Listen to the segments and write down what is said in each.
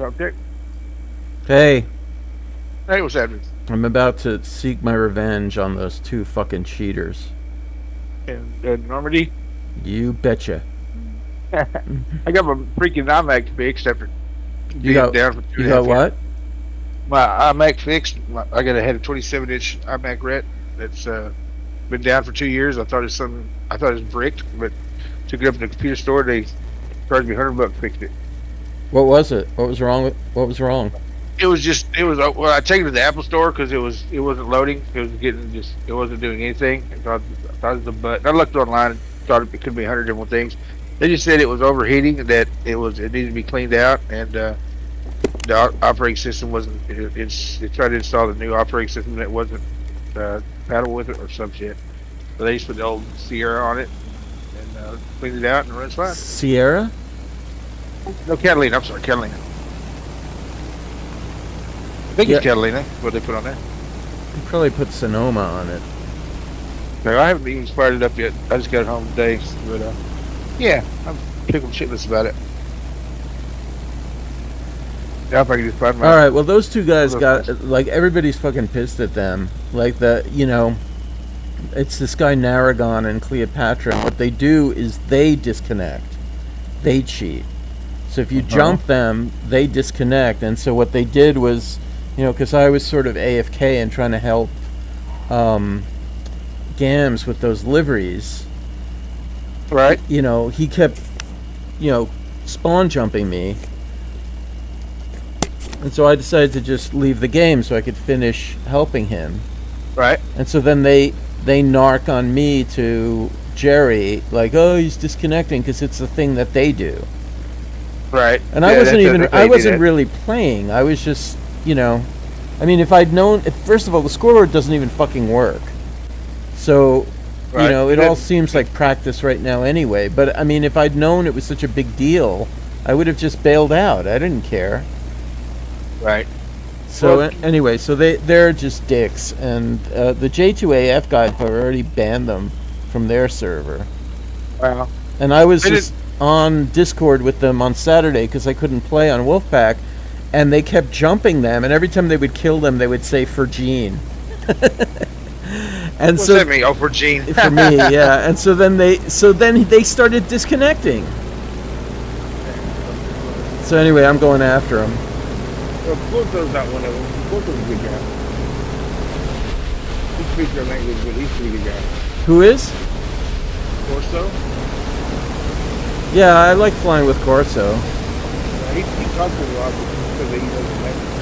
Okay. Hey, Hey, what's happening? I'm about to seek my revenge on those two fucking cheaters. In Normandy, You betcha. I got my freaking iMac fixed after You being got down for two you and a got half years. what? My iMac fixed. I got had a 27-inch iMac Ret that's been down for 2 years. I thought it was bricked, but took it up to the computer store. They charged me $100, fixed it. What was it? What was wrong? It was well. I take it to the Apple store because it wasn't loading. It was getting just it wasn't doing anything. I thought it was a button. I looked online and thought it could be 100 different things. They just said it was overheating, that it needed to be cleaned out, and the operating system wasn't. It tried to install the new operating system that wasn't compatible with it or some shit. So they just put the old Sierra on it and cleaned it out and it runs fine. Sierra? No, Catalina. I'm sorry, Catalina. I think Yeah, it's Catalina. What they put on there. you probably put Sonoma on it. No, I haven't even fired it up yet. I just got it home today, but yeah, I'm tickled shitless about it. Now if I can just find All my right. Well, those two guys other got files. like everybody's fucking pissed at them. Like it's this guy Naragon and Cleopatra. And what they do is they disconnect. They cheat. So if you Uh-huh. jump them, they disconnect. And so what they did was, because I was sort of AFK and trying to help um, Gams with those liveries, Right, he kept, spawn jumping me. And so I decided to just leave the game so I could finish helping him. right, And so then they narc on me to Jerry, like, oh, he's disconnecting because it's the thing that they do. right. And Yeah, that's how I you do wasn't that. really playing. I was just, I mean, if first of all, the scoreboard doesn't even fucking work. So, Right. it all seems like practice right now anyway. But I mean, if I'd known it was such a big deal, I would have just bailed out. I didn't care. Right. So Well, anyway, so they're just dicks, and the J2AF guys have already banned them from their server. wow. And I was I didn't. just on Discord with them on Saturday because I couldn't play on Wolfpack, and they kept jumping them, and every time they would kill them, they would say for Gene. And What's so that mean? Oh, for Gene. for me, yeah. And so then they started disconnecting. So anyway, I'm going after them. Well, Porto's not one of them. Porto's a good guy. He speaks our language, but he's a pretty good guy. Who is? Corso? Yeah, I like flying with Corso. He talks to me a lot because he knows the language.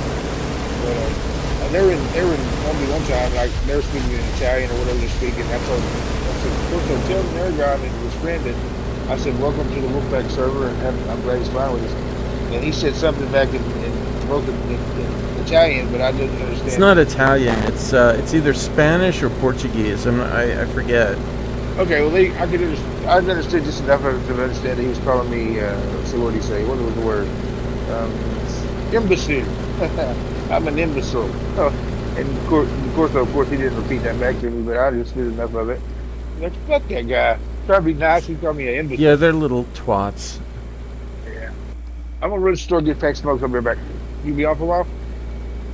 But they were in Colombia one time, like they were speaking in Italian or whatever they're speaking. I said, Corso, tell Aragon and his friend that I said, welcome to the Wolfpack server, and I'm glad he's fine with us. And he said something back in broken in Italian, but I didn't understand It's it. not Italian. It's either Spanish or Portuguese. I forget. Okay, well, I understood just enough of it to understand that he was calling me. Let's see, what did he say? What was the word? Imbecile. I'm an imbecile. Oh, and of course, he didn't repeat that back to me, but I understood enough of it. Like, fuck that guy. Trying to be nice, he called me an Yeah, imbecile. they're little twats. Yeah. I'm gonna run to the store, get pack smokes. I'll be right back. You be on for a while?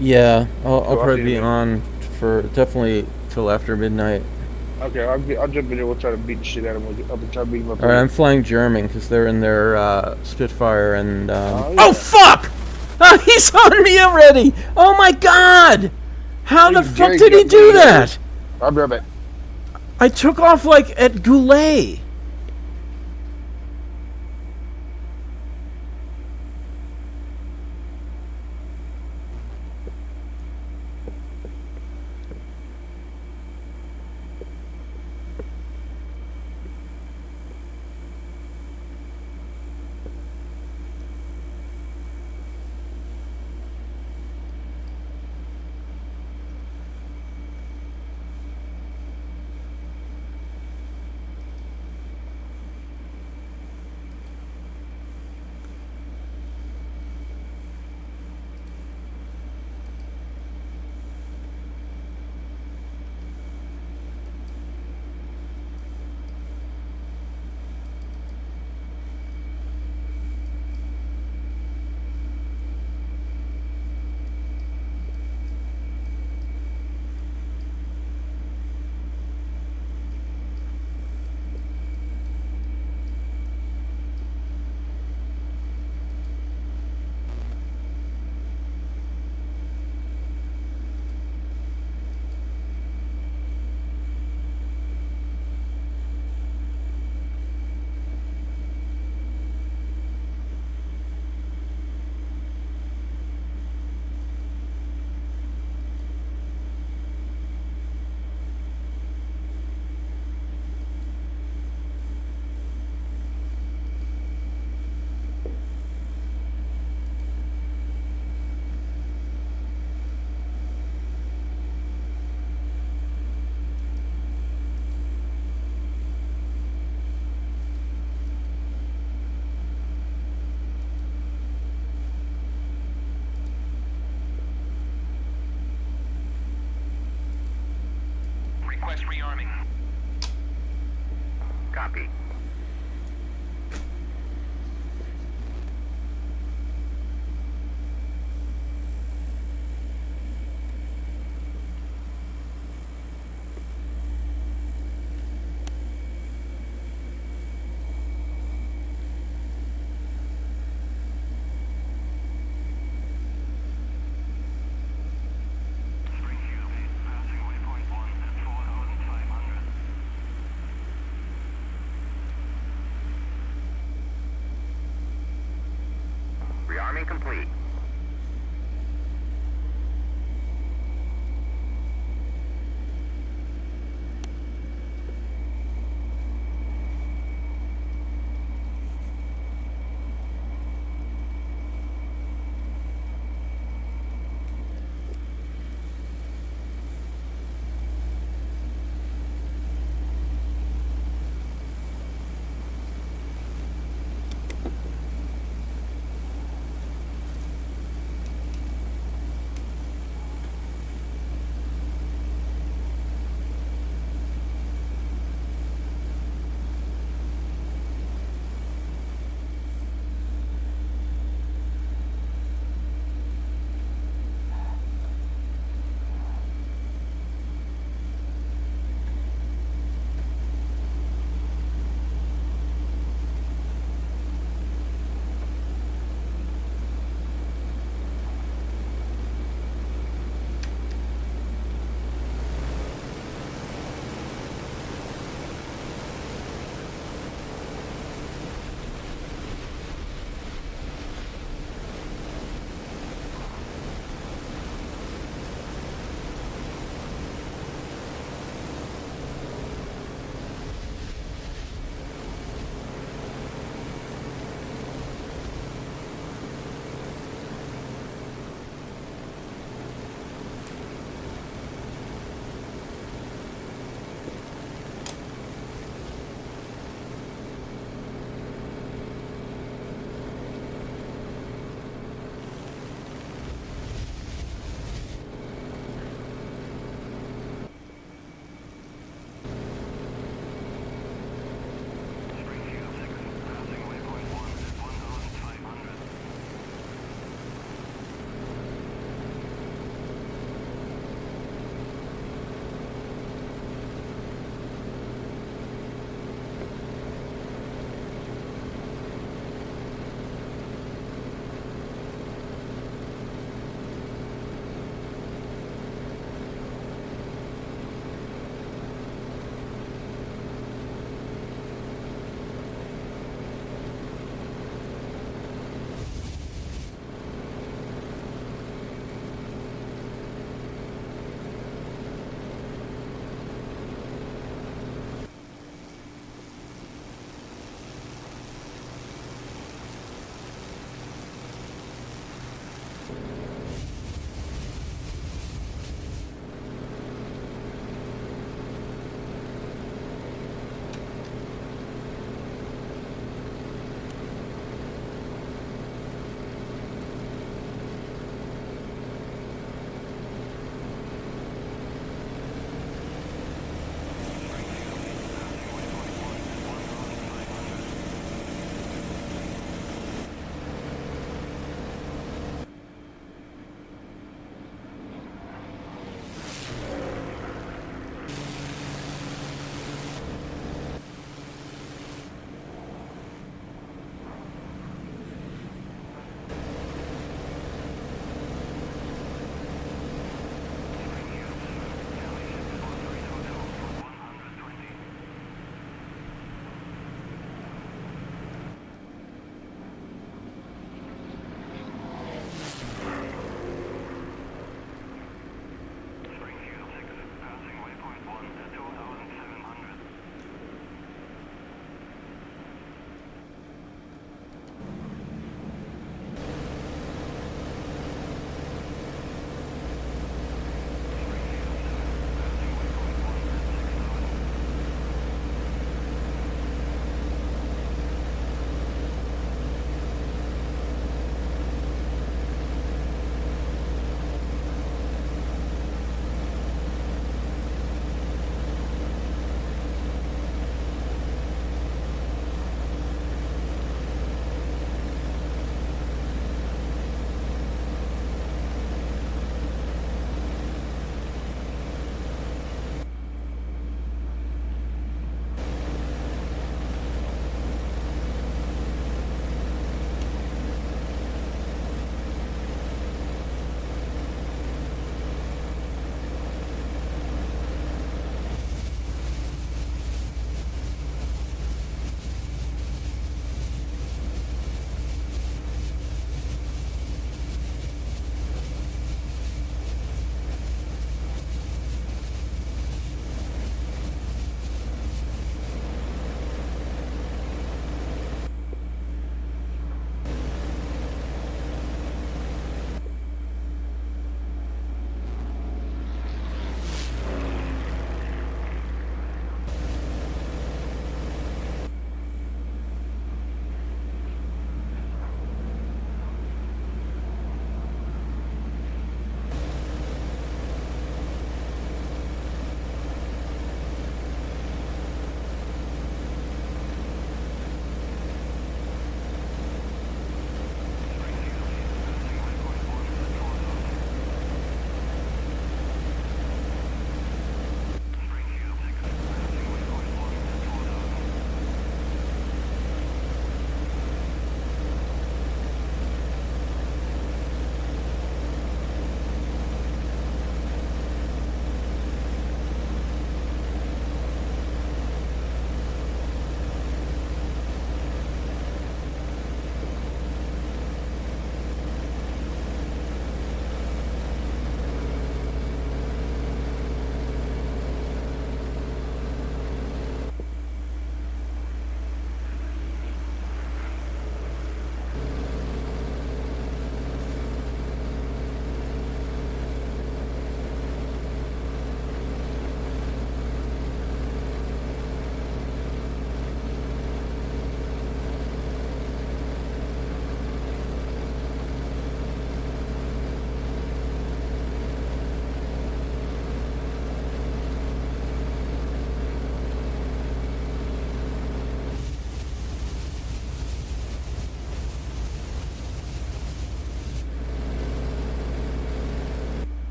Yeah, I'll So I'll see probably you in be a minute. on for definitely till after midnight. Okay, I'll jump in there. We'll try to beat the shit out of him. I'll try to beat him up All right, again. I'm flying German because they're in their Spitfire and. Oh Oh yeah. fuck! He's on me already! Oh my god! How the fuck did he do that? I'll be right back. I took off like at Goulet. DCS rearming. Copy. Rearming complete.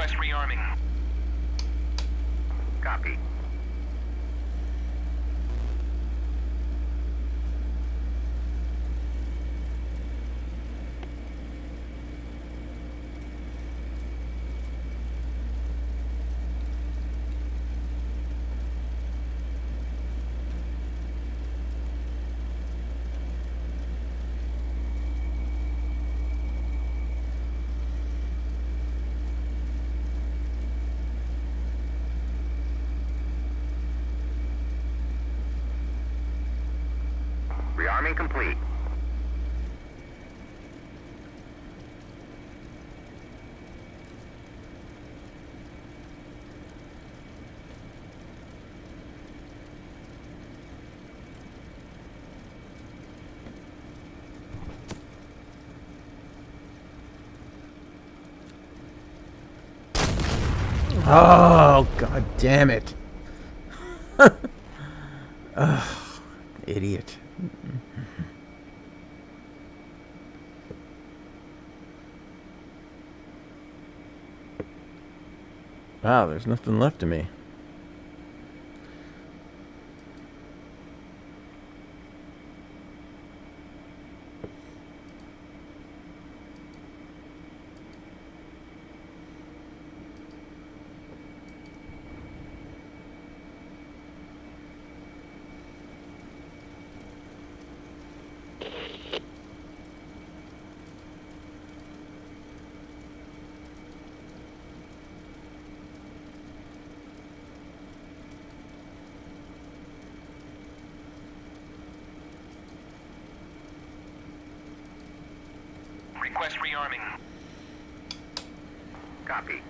Request rearming. Copy. Rearming complete. Oh, god damn it. Ugh, idiot. Wow, there's nothing left of me. Request rearming. Copy.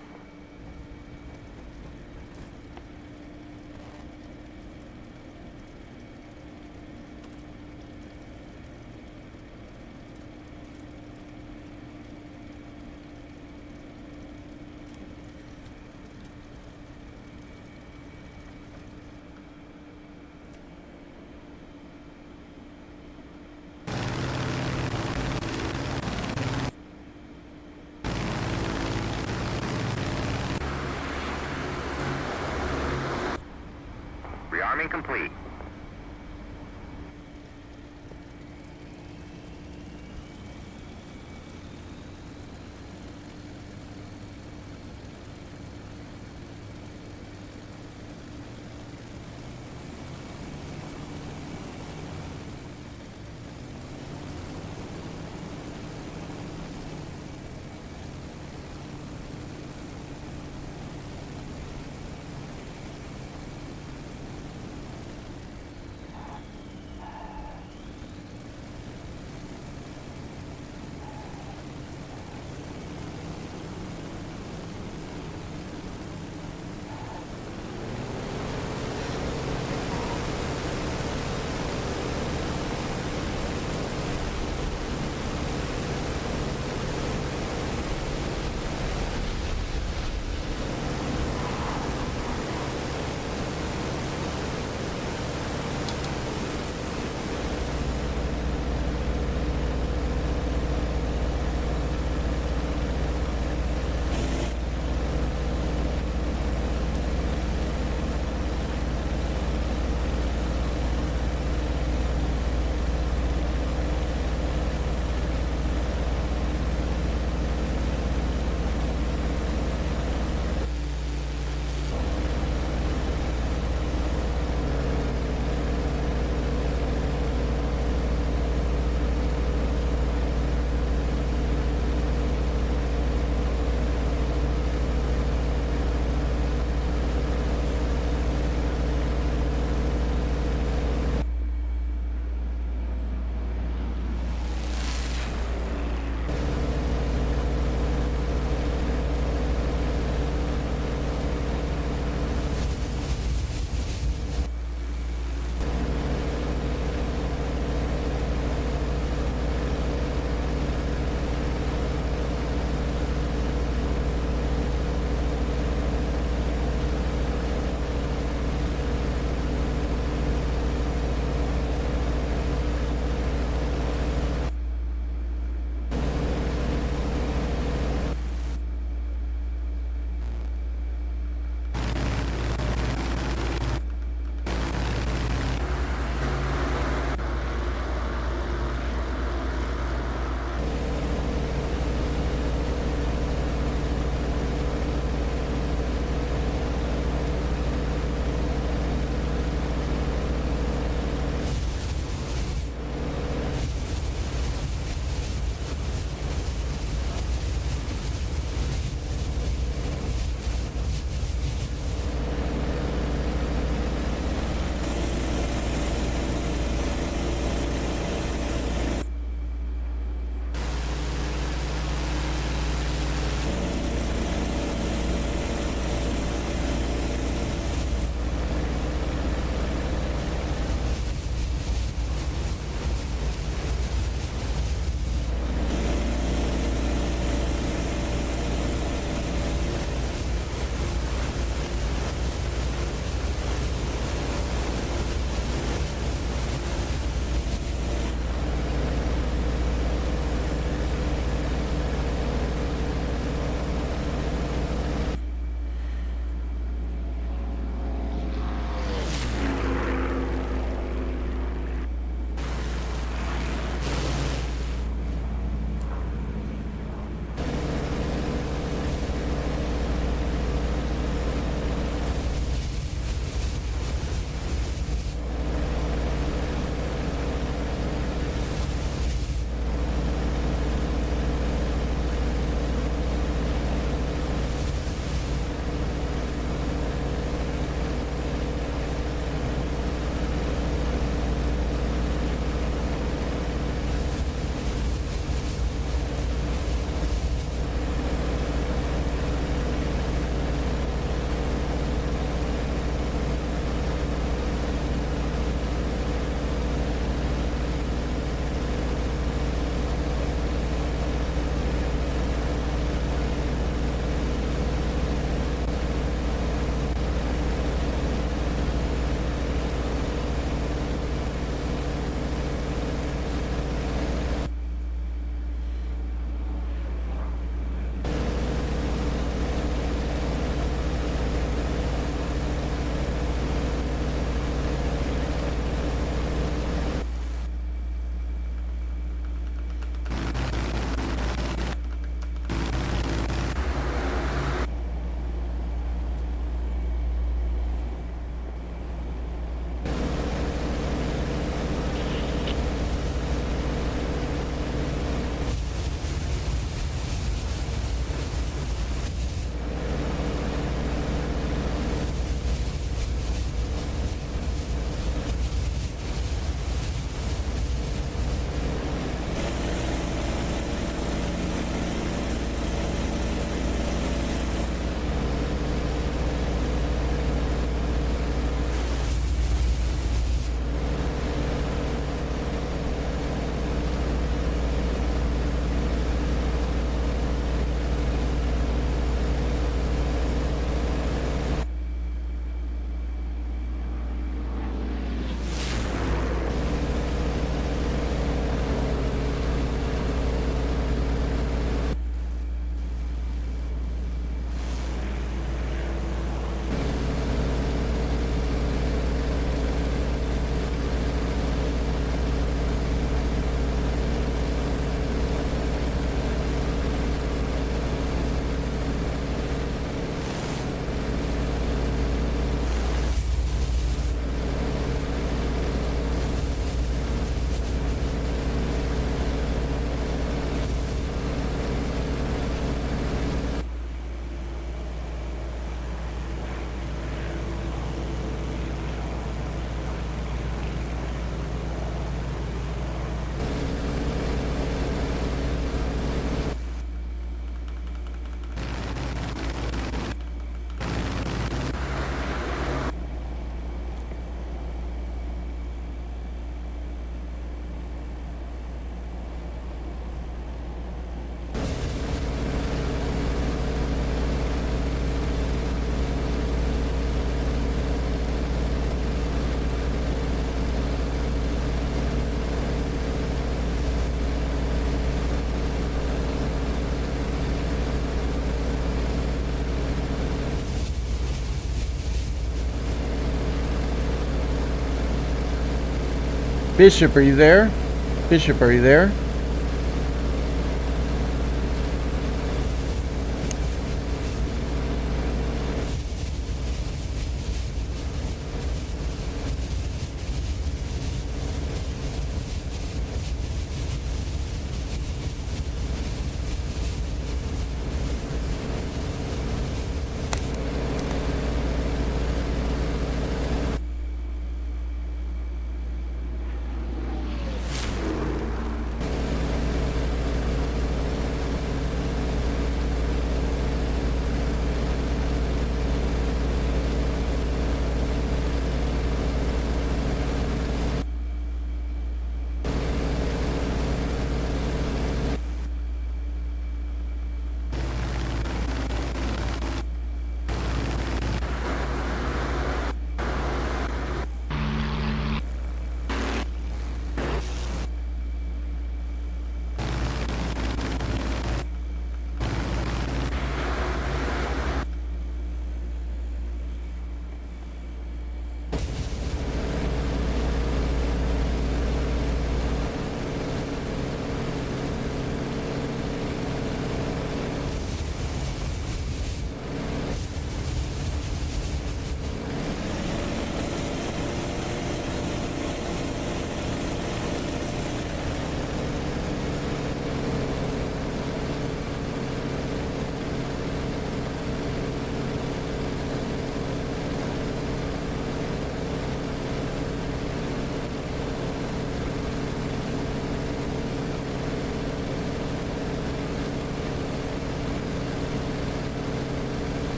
Bishop, are you there? Bishop, are you there?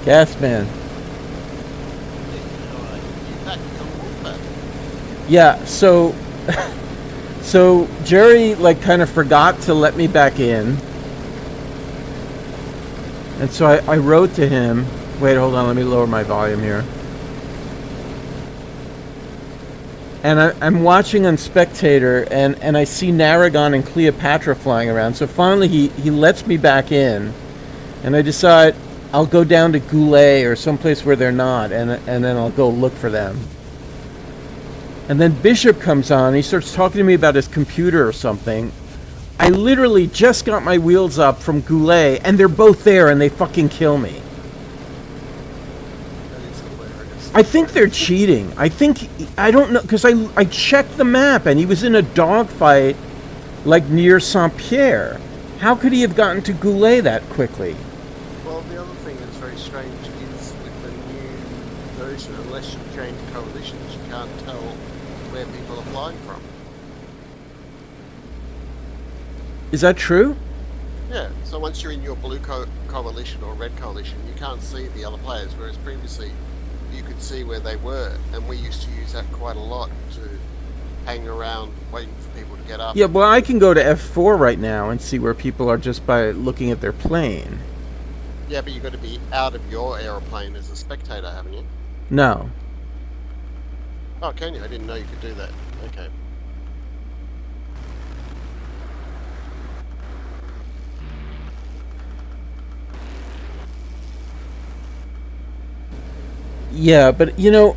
Gas man. Yeah, so so Jerry like kind of forgot to let me back in. And so I wrote to him. Wait, hold on, let me lower my volume here. And I'm watching on Spectator, and I see Narragon and Cleopatra flying around. So finally he lets me back in. And I decide I'll go down to Goulet or someplace where they're not, and then I'll go look for them. And then Bishop comes on, and he starts talking to me about his computer or something. I literally just got my wheels up from Goulet, and they're both there, and they fucking kill me. I think they're cheating. I don't know, because I checked the map, and he was in a dogfight, like near Saint-Pierre. How could he have gotten to Goulet that quickly? Well, the other thing that's very strange is with the new version, unless you change coalitions, you can't tell where people are flying from. Is that true? Yeah, so once you're in your blue coalition or red coalition, you can't see the other players, whereas previously you could see where they were, and we used to use that quite a lot to hang around waiting for people to get up. Yeah, well, I can go to F4 right now and see where people are just by looking at their plane. Yeah, but you've got to be out of your aeroplane as a spectator, haven't you? No. Oh, can you? I didn't know you could do that. Okay. Yeah, but you know,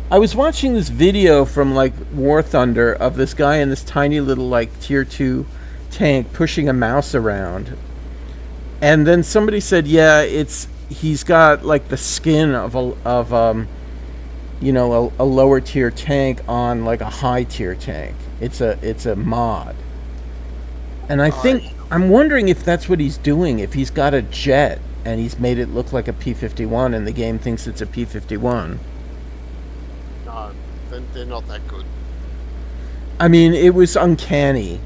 I was watching this video from like War Thunder of this guy in this tiny little like tier 2 tank pushing a mouse around. And then somebody said, yeah, he's got like the skin of a lower tier tank on like a high tier tank. It's a mod. And I'm wondering if that's what he's doing, if he's got a jet and he's made it look like a P-51 and the game thinks it's a P-51. No, they're not that good. I mean, it was uncanny.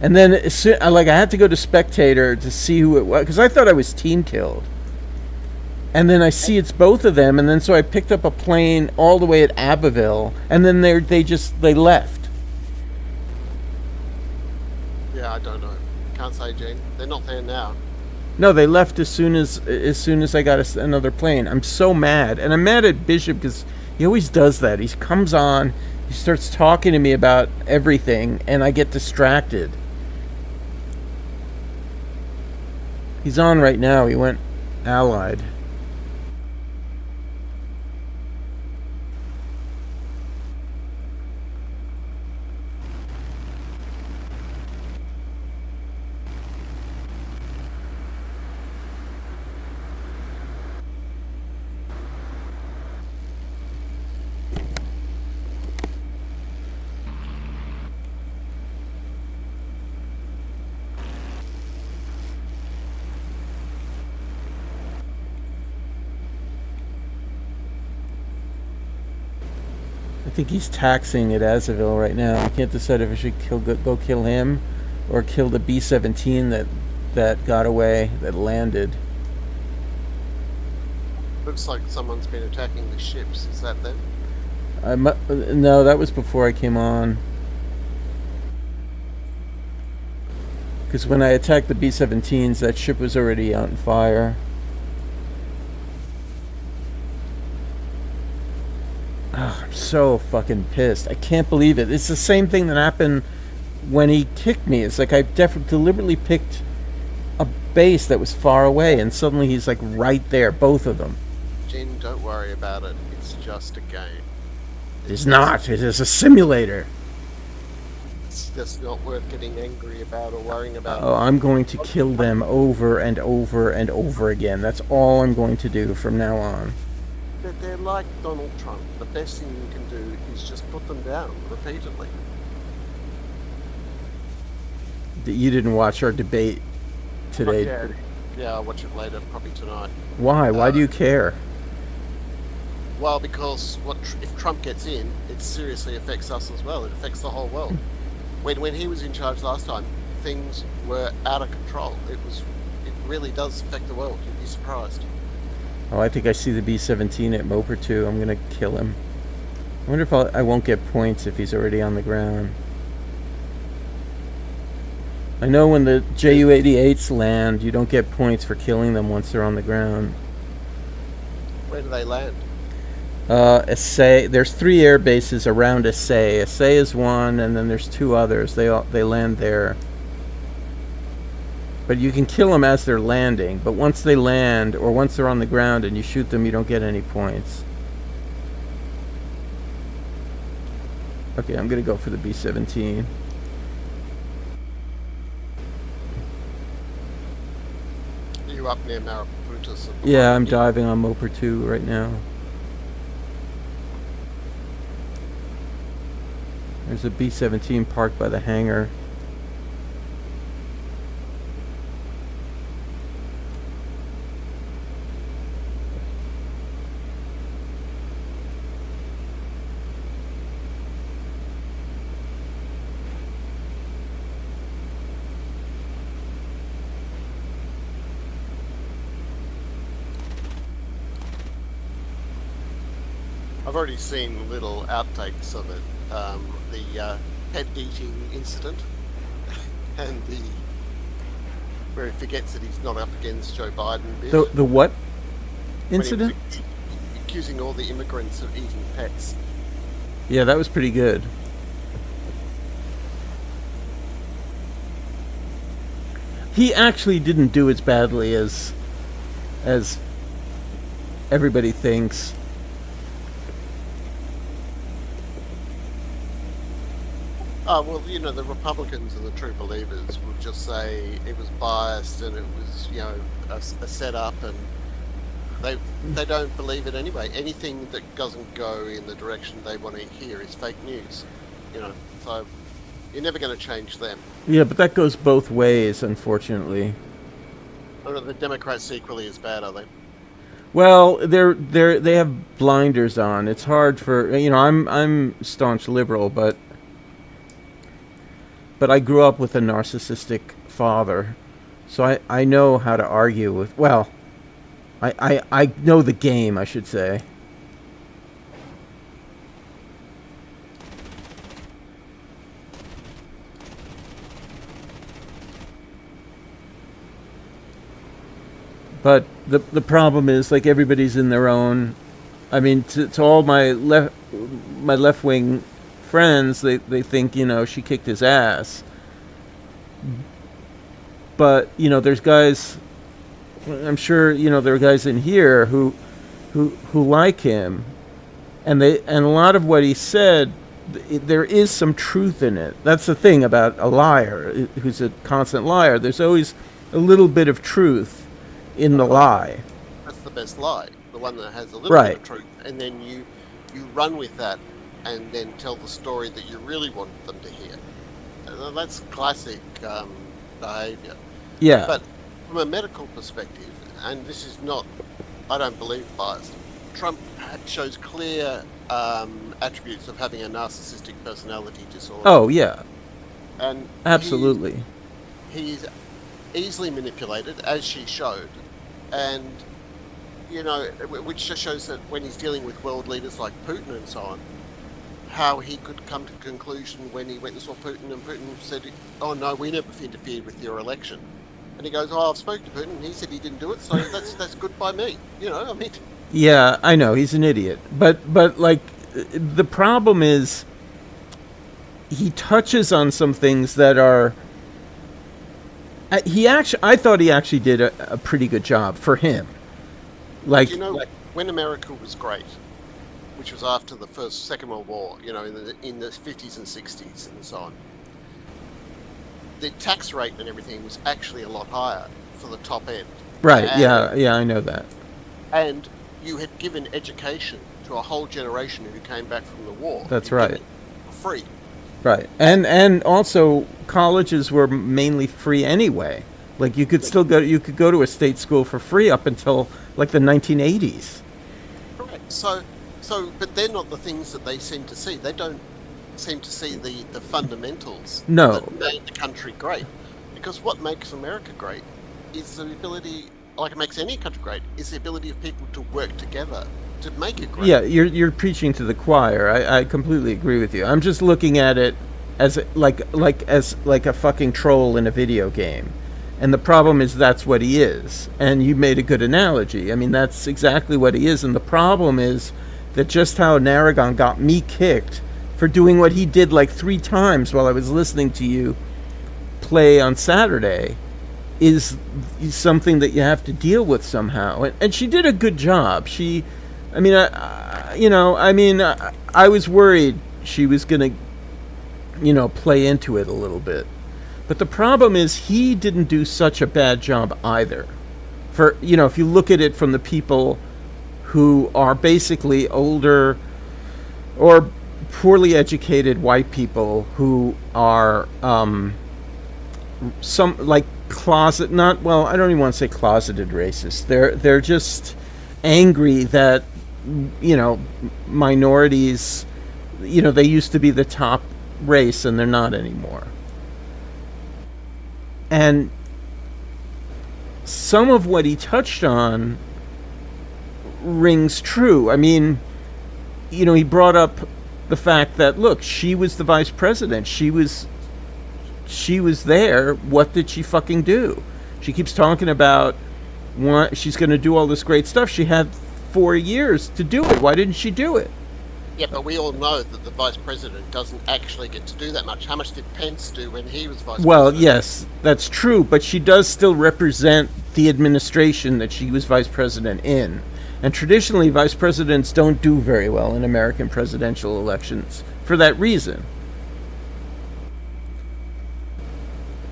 And then, I had to go to Spectator to see who it was, because I thought I was team killed. And then I see it's both of them, and then so I picked up a plane all the way at Abbeville, and then they left. Yeah, I don't know. Can't say, Gene. They're not there now. No, they left as soon as I got another plane. I'm so mad, and I'm mad at Bishop because he always does that. He comes on, he starts talking to me about everything, and I get distracted. He's on right now. He went Allied. I think he's taxing at Azaville right now. I can't decide if I should go kill him or kill the B-17 that got away, that landed. Looks like someone's been attacking the ships. Is that them? No, that was before I came on. Because when I attacked the B-17s, that ship was already out in fire. Oh, I'm so fucking pissed. I can't believe it. It's the same thing that happened when he kicked me. It's like I deliberately picked a base that was far away, and suddenly he's like right there, both of them. Gene, don't worry about it. It's just a game. It's not. It is a simulator. It's just not worth getting angry about or worrying about. Oh, I'm going to kill them over and over and over again. That's all I'm going to do from now on. They're like Donald Trump. The best thing you can do is just put them down repeatedly. You didn't watch our debate today. Yeah, I'll watch it later, probably tonight. Why? Why do you care? Well, because if Trump gets in, it seriously affects us as well. It affects the whole world. When he was in charge last time, things were out of control. It really does affect the world. You'd be surprised. Oh, I think I see the B-17 at Moper 2. I'm gonna kill him. I wonder if I won't get points if he's already on the ground. I know when the Ju-88s land, you don't get points for killing them once they're on the ground. Where do they land? Assay. There's 3 air bases around Assay. Assay is one, and then there's 2 others. They land there. But you can kill them as they're landing. But once they land, or once they're on the ground and you shoot them, you don't get any points. Okay, I'm gonna go for the B-17. Are you up near Mariputus? Yeah, I'm diving on Moper 2 right now. There's a B-17 parked by the hangar. I've already seen little outtakes of it. The pet eating incident, and where he forgets that he's not up against Joe Biden. The what When incident? he was accusing all the immigrants of eating pets. Yeah, that was pretty good. He actually didn't do as badly as everybody thinks. Oh, well, the Republicans and the true believers would just say it was biased and it was, a setup, and they don't believe it anyway. Anything that doesn't go in the direction they want to hear is fake news, so you're never going to change them. Yeah, but that goes both ways, unfortunately. The Democrats equally as bad, are they? Well, they have blinders on. It's hard for I'm staunch liberal, but I grew up with a narcissistic father, so I know how to argue with. Well, I know the game, I should say. But the problem is, like, everybody's in their own. I mean, to all my left wing friends, they think she kicked his ass. But there's guys. I'm sure there are guys in here who like him, and a lot of what he said, there is some truth in it. That's the thing about a liar who's a constant liar. There's always a little bit of truth in the lie. That's the best lie, the one that has a little Right. bit of truth, and then you run with that, and then tell the story that you really want them to hear. That's classic behaviour. Yeah. But from a medical perspective, and this is not, I don't believe, biased, Trump shows clear attributes of having a narcissistic personality disorder. Oh yeah. And Absolutely. he's easily manipulated, as she showed, and which just shows that when he's dealing with world leaders like Putin and so on, how he could come to the conclusion when he went and saw Putin, and Putin said, "Oh no, we never interfered with your election," and he goes, "Oh, I've spoken to Putin, and he said he didn't do it, so that's good by me." I mean. Yeah, I know he's an idiot, but like the problem is he touches on some things that are. I thought he actually did a pretty good job for him. Like, when America was great, which was after the Second World War, in the 50s and 60s and so on, the tax rate and everything was actually a lot higher for the top end. right? And, Yeah, I know that. And you had given education to a whole generation who came back from the war. That's You'd right. given it for free. Right, and also colleges were mainly free anyway. Like you could still go to a state school for free up until like the 1980s. Correct. So, but they're not the things that they seem to see. They don't seem to see the fundamentals No. that made the country great. Because what makes America great is the ability, like it makes any country great, is the ability of people to work together to make it great. Yeah, you're preaching to the choir. I completely agree with you. I'm just looking at it as like a fucking troll in a video game. And the problem is that's what he is. And you made a good analogy. I mean, that's exactly what he is. And the problem is that just how Narragon got me kicked for doing what he did like 3 times while I was listening to you play on Saturday is something that you have to deal with somehow. And she did a good job. I was worried she was going to, play into it a little bit. But the problem is he didn't do such a bad job either. For, if you look at it from the people who are basically older or poorly educated white people who are some like I don't even want to say closeted racist. They're just angry that minorities, they used to be the top race and they're not anymore. And some of what he touched on rings true. I mean, he brought up the fact that, look, she was the vice president. She was there. What did she fucking do? She keeps talking about she's going to do all this great stuff. She had 4 years to do it. Why didn't she do it? Yeah, but we all know that the vice president doesn't actually get to do that much. How much did Pence do when he was vice president? Well, yes, that's true, but she does still represent the administration that she was vice president in. And traditionally, vice presidents don't do very well in American presidential elections for that reason.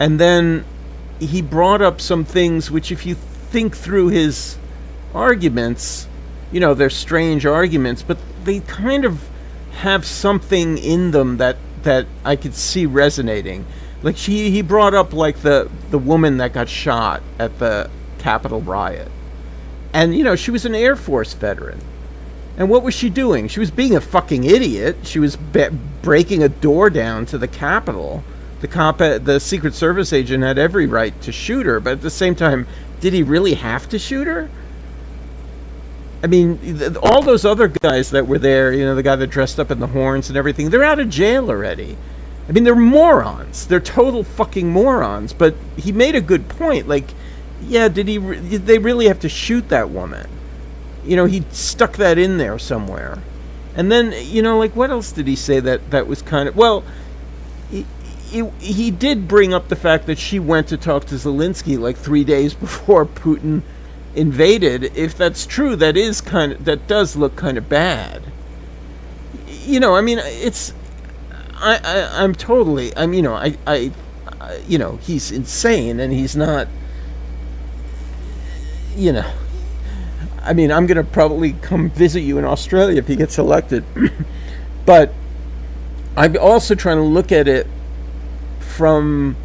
And then he brought up some things which, if you think through his arguments, they're strange arguments, but they kind of have something in them that I could see resonating. Like he brought up like the woman that got shot at the Capitol riot. And she was an Air Force veteran. And what was she doing? She was being a fucking idiot. She was breaking a door down to the Capitol. The Secret Service agent had every right to shoot her, but at the same time, did he really have to shoot her? I mean, all those other guys that were there, the guy that dressed up in the horns and everything, they're out of jail already. I mean, they're morons. They're total fucking morons. But he made a good point. Like, yeah, did they really have to shoot that woman? He stuck that in there somewhere. And then, like, what else did he say that was kind of... Well, he did bring up the fact that she went to talk to Zelensky like 3 days before Putin invaded. If that's true, that does look kind of bad. I mean, it's... I'm totally... he's insane, and he's not... I mean, I'm going to probably come visit you in Australia if he gets elected. But I'm also trying to look at it from,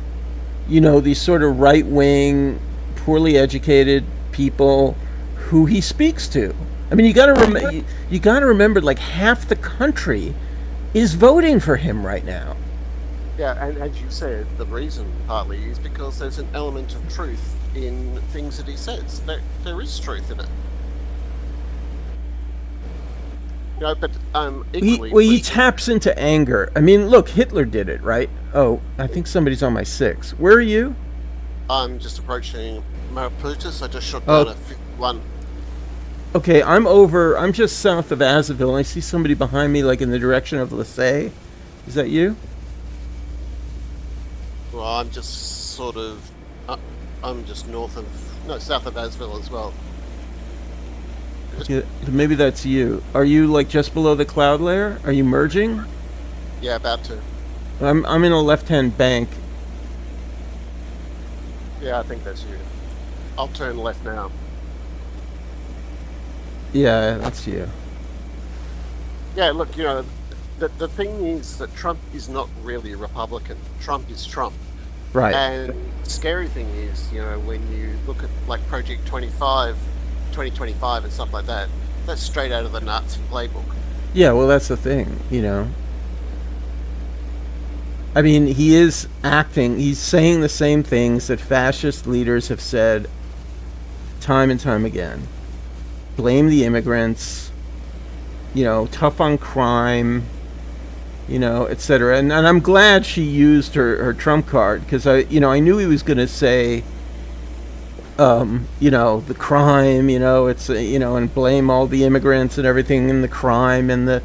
these sort of right-wing, poorly educated people who he speaks to. I mean, you got to remember, like, half the country is voting for him right now. Yeah, and as you said, the reason partly is because there's an element of truth in things that he says. There is truth in it. But equally... He taps into anger. I mean, look, Hitler did it, right? Oh, I think somebody's on my 6. Where are you? I'm just approaching Mariputus. I just shot down one. Okay, I'm just south of Azaville, and I see somebody behind me, like in the direction of Lassay. Is that you? Well, I'm just sort of... I'm just south of Azaville as well. Yeah, maybe that's you. Are you like just below the cloud layer? Are you merging? Yeah, about to. I'm in a left-hand bank. Yeah, I think that's you. I'll turn left now. Yeah, that's you. Yeah, look, the thing is that Trump is not really a Republican. Trump is Trump. Right. And the scary thing is, when you look at like Project 2025 and stuff like that, that's straight out of the Nazi playbook. Yeah, well, that's the thing, I mean, he is acting, he's saying the same things that fascist leaders have said time and time again. Blame the immigrants, tough on crime, etc. And I'm glad she used her trump card, because I knew he was going to say, the crime, it's, and blame all the immigrants and everything in the crime and the,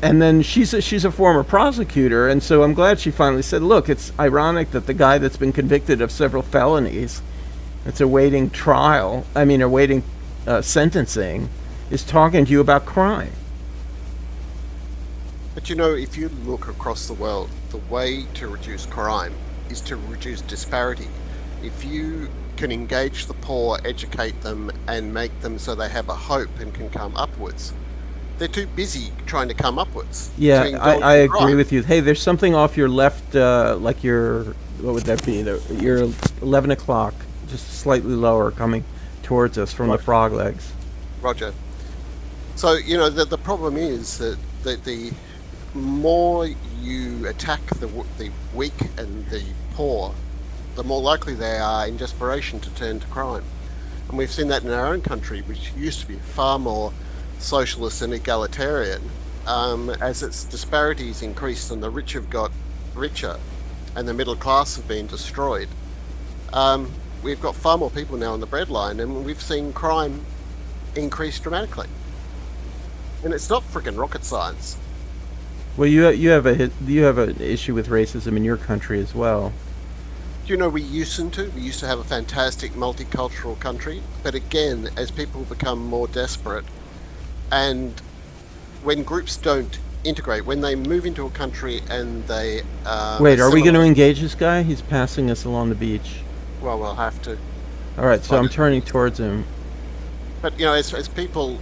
and then she's a former prosecutor, and so I'm glad she finally said, look, it's ironic that the guy that's been convicted of several felonies, that's awaiting sentencing, is talking to you about crime. But if you look across the world, the way to reduce crime is to reduce disparity. If you can engage the poor, educate them, and make them so they have a hope and can come upwards, they're too busy trying to come upwards. Yeah, I agree with you. Hey, there's something off your left, what would that be? Your 11 o'clock, just slightly lower, coming towards us from the frog legs. Roger. So, the problem is that the more you attack the weak and the poor, the more likely they are in desperation to turn to crime. And we've seen that in our own country, which used to be far more socialist and egalitarian, as its disparities increased and the rich have got richer and the middle class have been destroyed. We've got far more people now on the breadline, and we've seen crime increase dramatically. And it's not freaking rocket science. Well, you have an issue with racism in your country as well. We used to have a fantastic multicultural country, but again, as people become more desperate, and when groups don't integrate when they move into a country and they. Wait, are we going to assimilate- engage this guy? He's passing us along the beach. Well, we'll have to. All right, so I'm Fine. turning towards him. But as people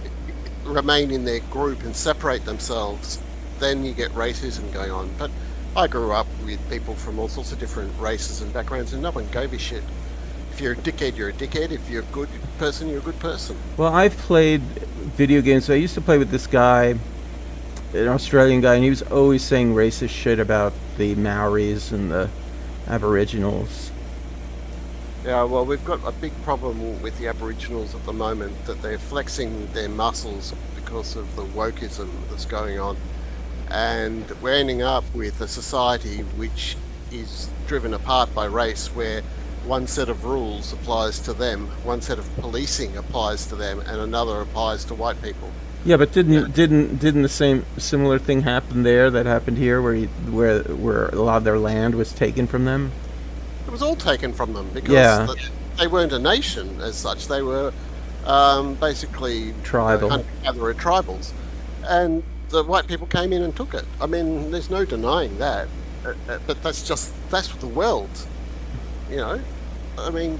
remain in their group and separate themselves, then you get racism going on. But I grew up with people from all sorts of different races and backgrounds, and no one gave a shit. If you're a dickhead, you're a dickhead. If you're a good person, you're a good person. Well, I've played video games. I used to play with this guy, an Australian guy, and he was always saying racist shit about the Maoris and the Aboriginals. Yeah, well, we've got a big problem with the Aboriginals at the moment, that they're flexing their muscles because of the wokeism that's going on. And we're ending up with a society which is driven apart by race, where one set of rules applies to them, one set of policing applies to them, and another applies to white people. Yeah, but didn't the same similar thing happen there that happened here, where a lot of their land was taken from them? It was all taken from them because Yeah. they weren't a nation as such. They were basically Tribal. hunter-gatherer tribals, and the white people came in and took it. I mean, there's no denying that. But that's the world, you know. I mean,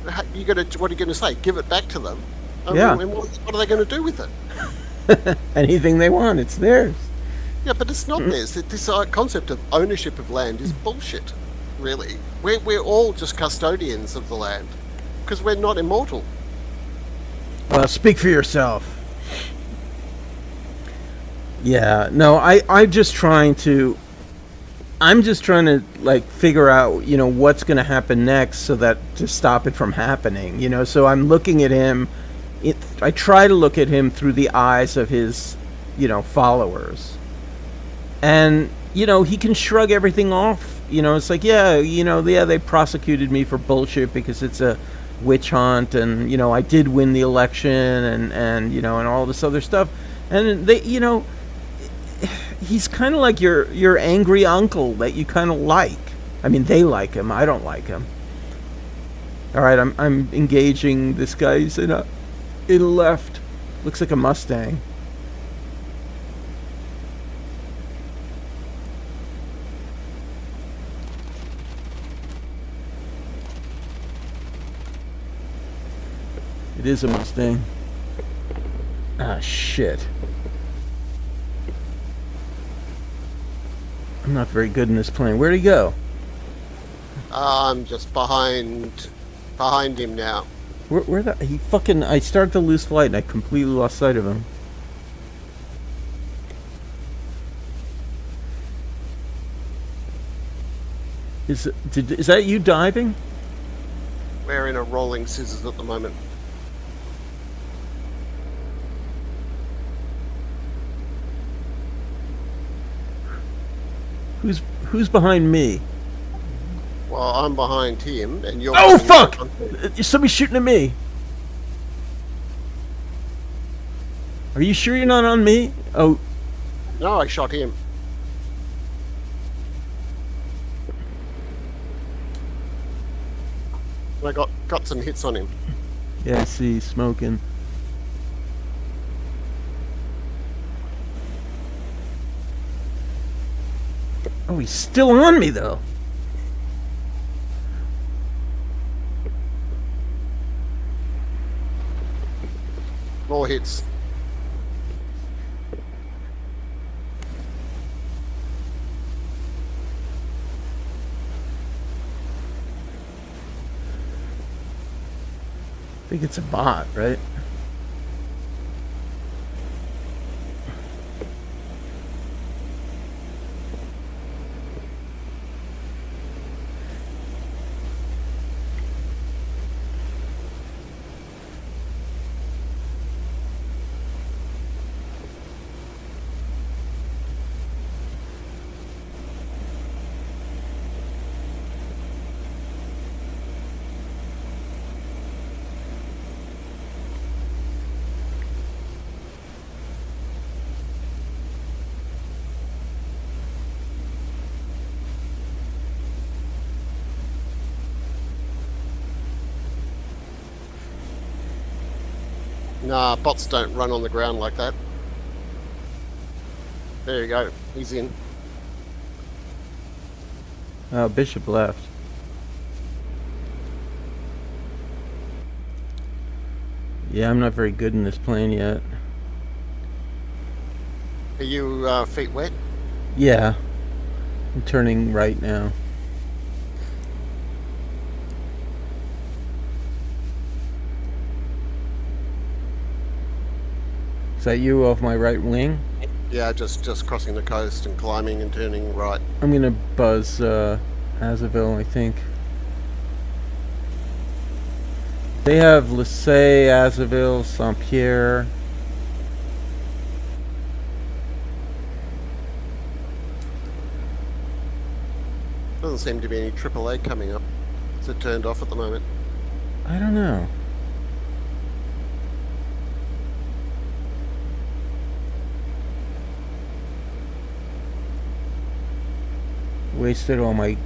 what are you going to say? Give it back to them? I Yeah. mean, what are they going to do with it? Anything they want, it's theirs. Yeah, but it's not theirs. This concept of ownership of land is bullshit. Really, we're all just custodians of the land because we're not immortal. Well, speak for yourself. Yeah, no, I'm just trying to like figure out, what's going to happen next so that to stop it from happening, so I'm looking at him. I try to look at him through the eyes of his, followers. And, he can shrug everything off. It's like, yeah, they prosecuted me for bullshit because it's a witch hunt, and, I did win the election, and all this other stuff. And they, he's kind of like your angry uncle that you kind of like. I mean, they like him. I don't like him. All right, I'm engaging this guy. He's in left. Looks like a Mustang. It is a Mustang. Ah, shit. I'm not very good in this plane. Where'd he go? I'm just behind him now. Where the he fucking? I started to lose flight and I completely lost sight of him. Is that you diving? We're in a rolling scissors at the moment. Who's behind me? Well, I'm behind him, and you're. Oh fuck! Somebody's shooting at me. Are you sure you're not on me? Oh, No, I shot him. I got some hits on him. yeah, I see, smoking. Oh, he's still on me though. More hits. I think it's a bot, right? Nah, bots don't run on the ground like that. There you go. He's in. Oh, Bishop left. Yeah, I'm not very good in this plane yet. Are you feet wet? Yeah. I'm turning right now. Is that you off my right wing? Yeah, just crossing the coast and climbing and turning right. I'm gonna buzz Azaville, I think. They have Lissay, Azaville, Saint-Pierre. Doesn't seem to be any AAA coming up. Is it turned off at the moment? I don't know. Wasted all my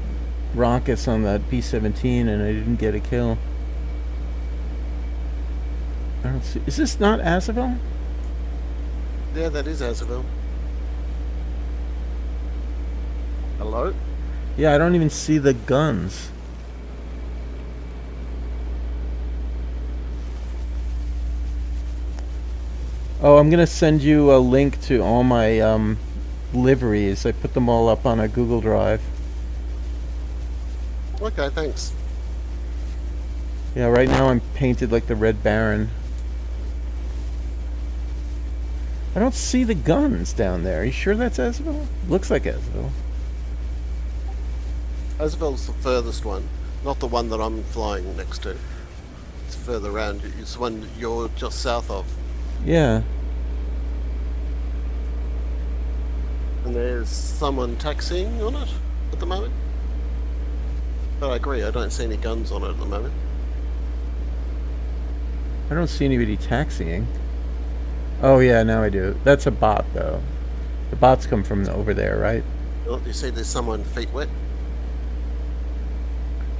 rockets on that B-17 and I didn't get a kill. I don't see. Is this not Azaville? Yeah, that is Azaville. Hello? Yeah, I don't even see the guns. Oh, I'm gonna send you a link to all my liveries. I put them all up on a Google Drive. Okay, thanks. Yeah, right now I'm painted like the Red Baron. I don't see the guns down there. Are you sure that's Azaville? Looks like Azaville. Azaville's the furthest one, not the one that I'm flying next to. It's further around. It's the one that you're just south of. Yeah. And there's someone taxiing on it at the moment. But I agree, I don't see any guns on it at the moment. I don't see anybody taxiing. Oh yeah, now I do. That's a bot though. The bots come from over there, right? Oh, you see there's someone feet wet?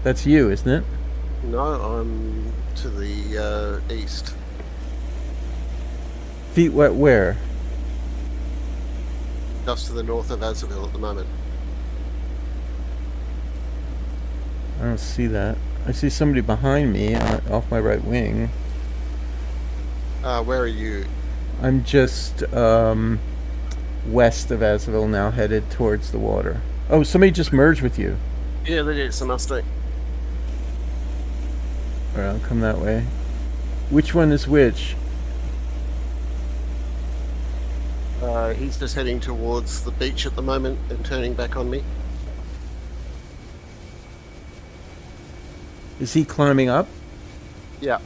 That's you, isn't it? No, I'm to the east. Feet wet where? Just to the north of Azaville at the moment. I don't see that. I see somebody behind me off my right wing. Where are you? I'm just west of Azaville now, headed towards the water. Oh, somebody just merged with you. Yeah, that is a Mustang. Alright, I'll come that way. Which one is which? He's just heading towards the beach at the moment and turning back on me. Is he climbing up? Yeah.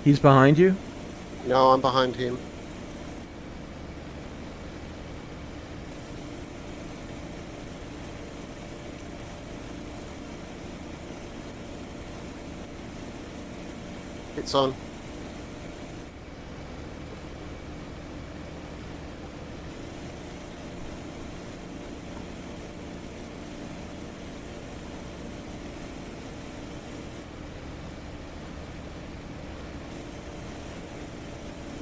He's behind you? No, I'm behind him. It's on.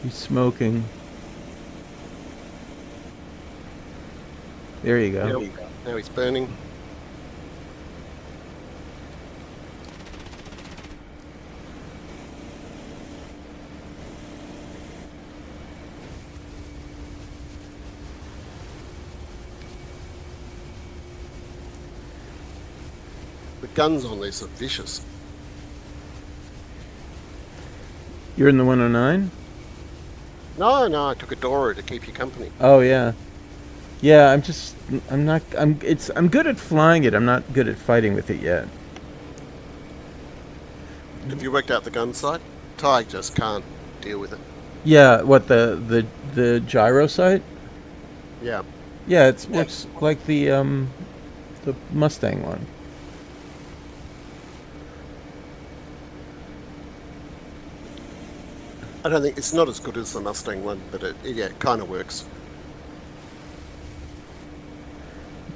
He's smoking. There you go. Yep. Now he's burning. The guns on this are vicious. You're in the 109? No, I took a Dora to keep you company. Oh yeah. Yeah, I'm good at flying it. I'm not good at fighting with it yet. Have you worked out the gun sight? Ty just can't deal with it. Yeah, what the gyro sight? Yeah. Yeah, it works like the Mustang one. I don't think it's not as good as the Mustang one, but it kind of works.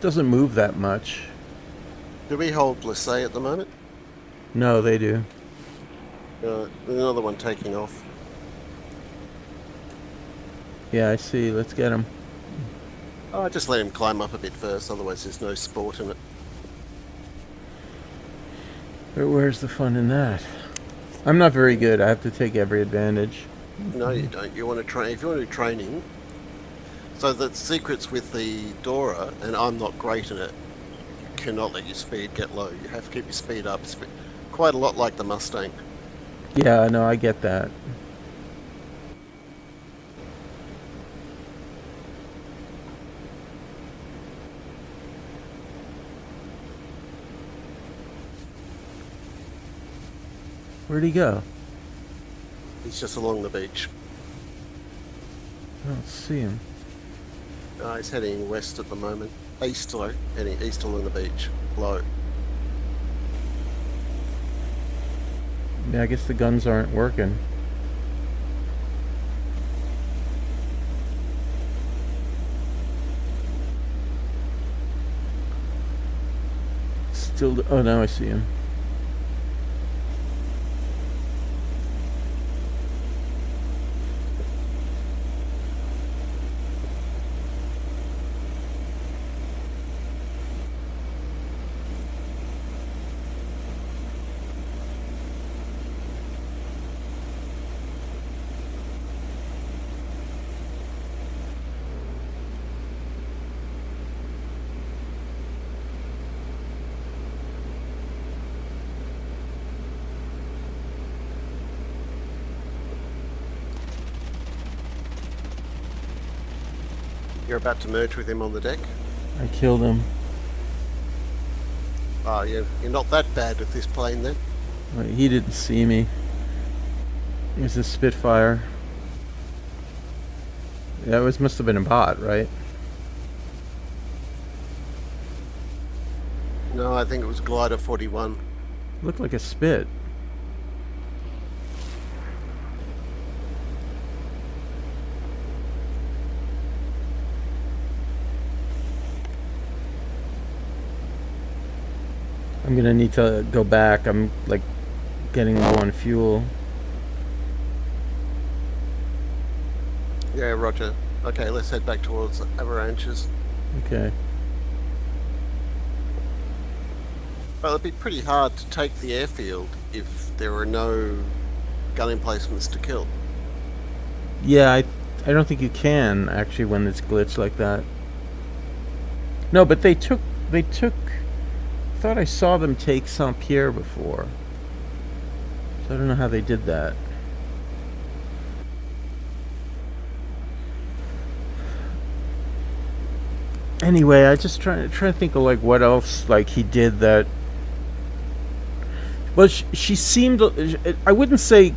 doesn't move that much. Do we hold Blessé at the moment? No, they do. There's another one taking off. Yeah, I see. Let's get him. Oh, just let him climb up a bit first, otherwise there's no sport in it. But where's the fun in that? I'm not very good. I have to take every advantage. No, you don't. You want to train. If you want to do training, so the secret's with the Dora, and I'm not great in it. You cannot let your speed get low. You have to keep your speed up. It's quite a lot like the Mustang. Yeah, no, I get that. Where'd he go? He's just along the beach. I don't see him. He's heading west at the moment. East, sorry. Heading east along the beach. Low. Yeah, I guess the guns aren't working. Still, oh, now I see him. You're about to merge with him on the deck. I killed him. Oh, you're not that bad with this plane then. Wait, he didn't see me. It was a Spitfire. Yeah, must have been a bot, right? No, I think it was Glider 41. Looked like a Spit. I'm gonna need to go back. I'm like getting low on fuel. Yeah, roger. Okay, let's head back towards Avalanches. Okay. Well, it'd be pretty hard to take the airfield if there were no gun emplacements to kill. Yeah, I don't think you can actually when it's glitched like that. No, but they took. I thought I saw them take Saint-Pierre before. So I don't know how they did that. Anyway, I just try to think of like what else like he did that. Well, she seemed, I wouldn't say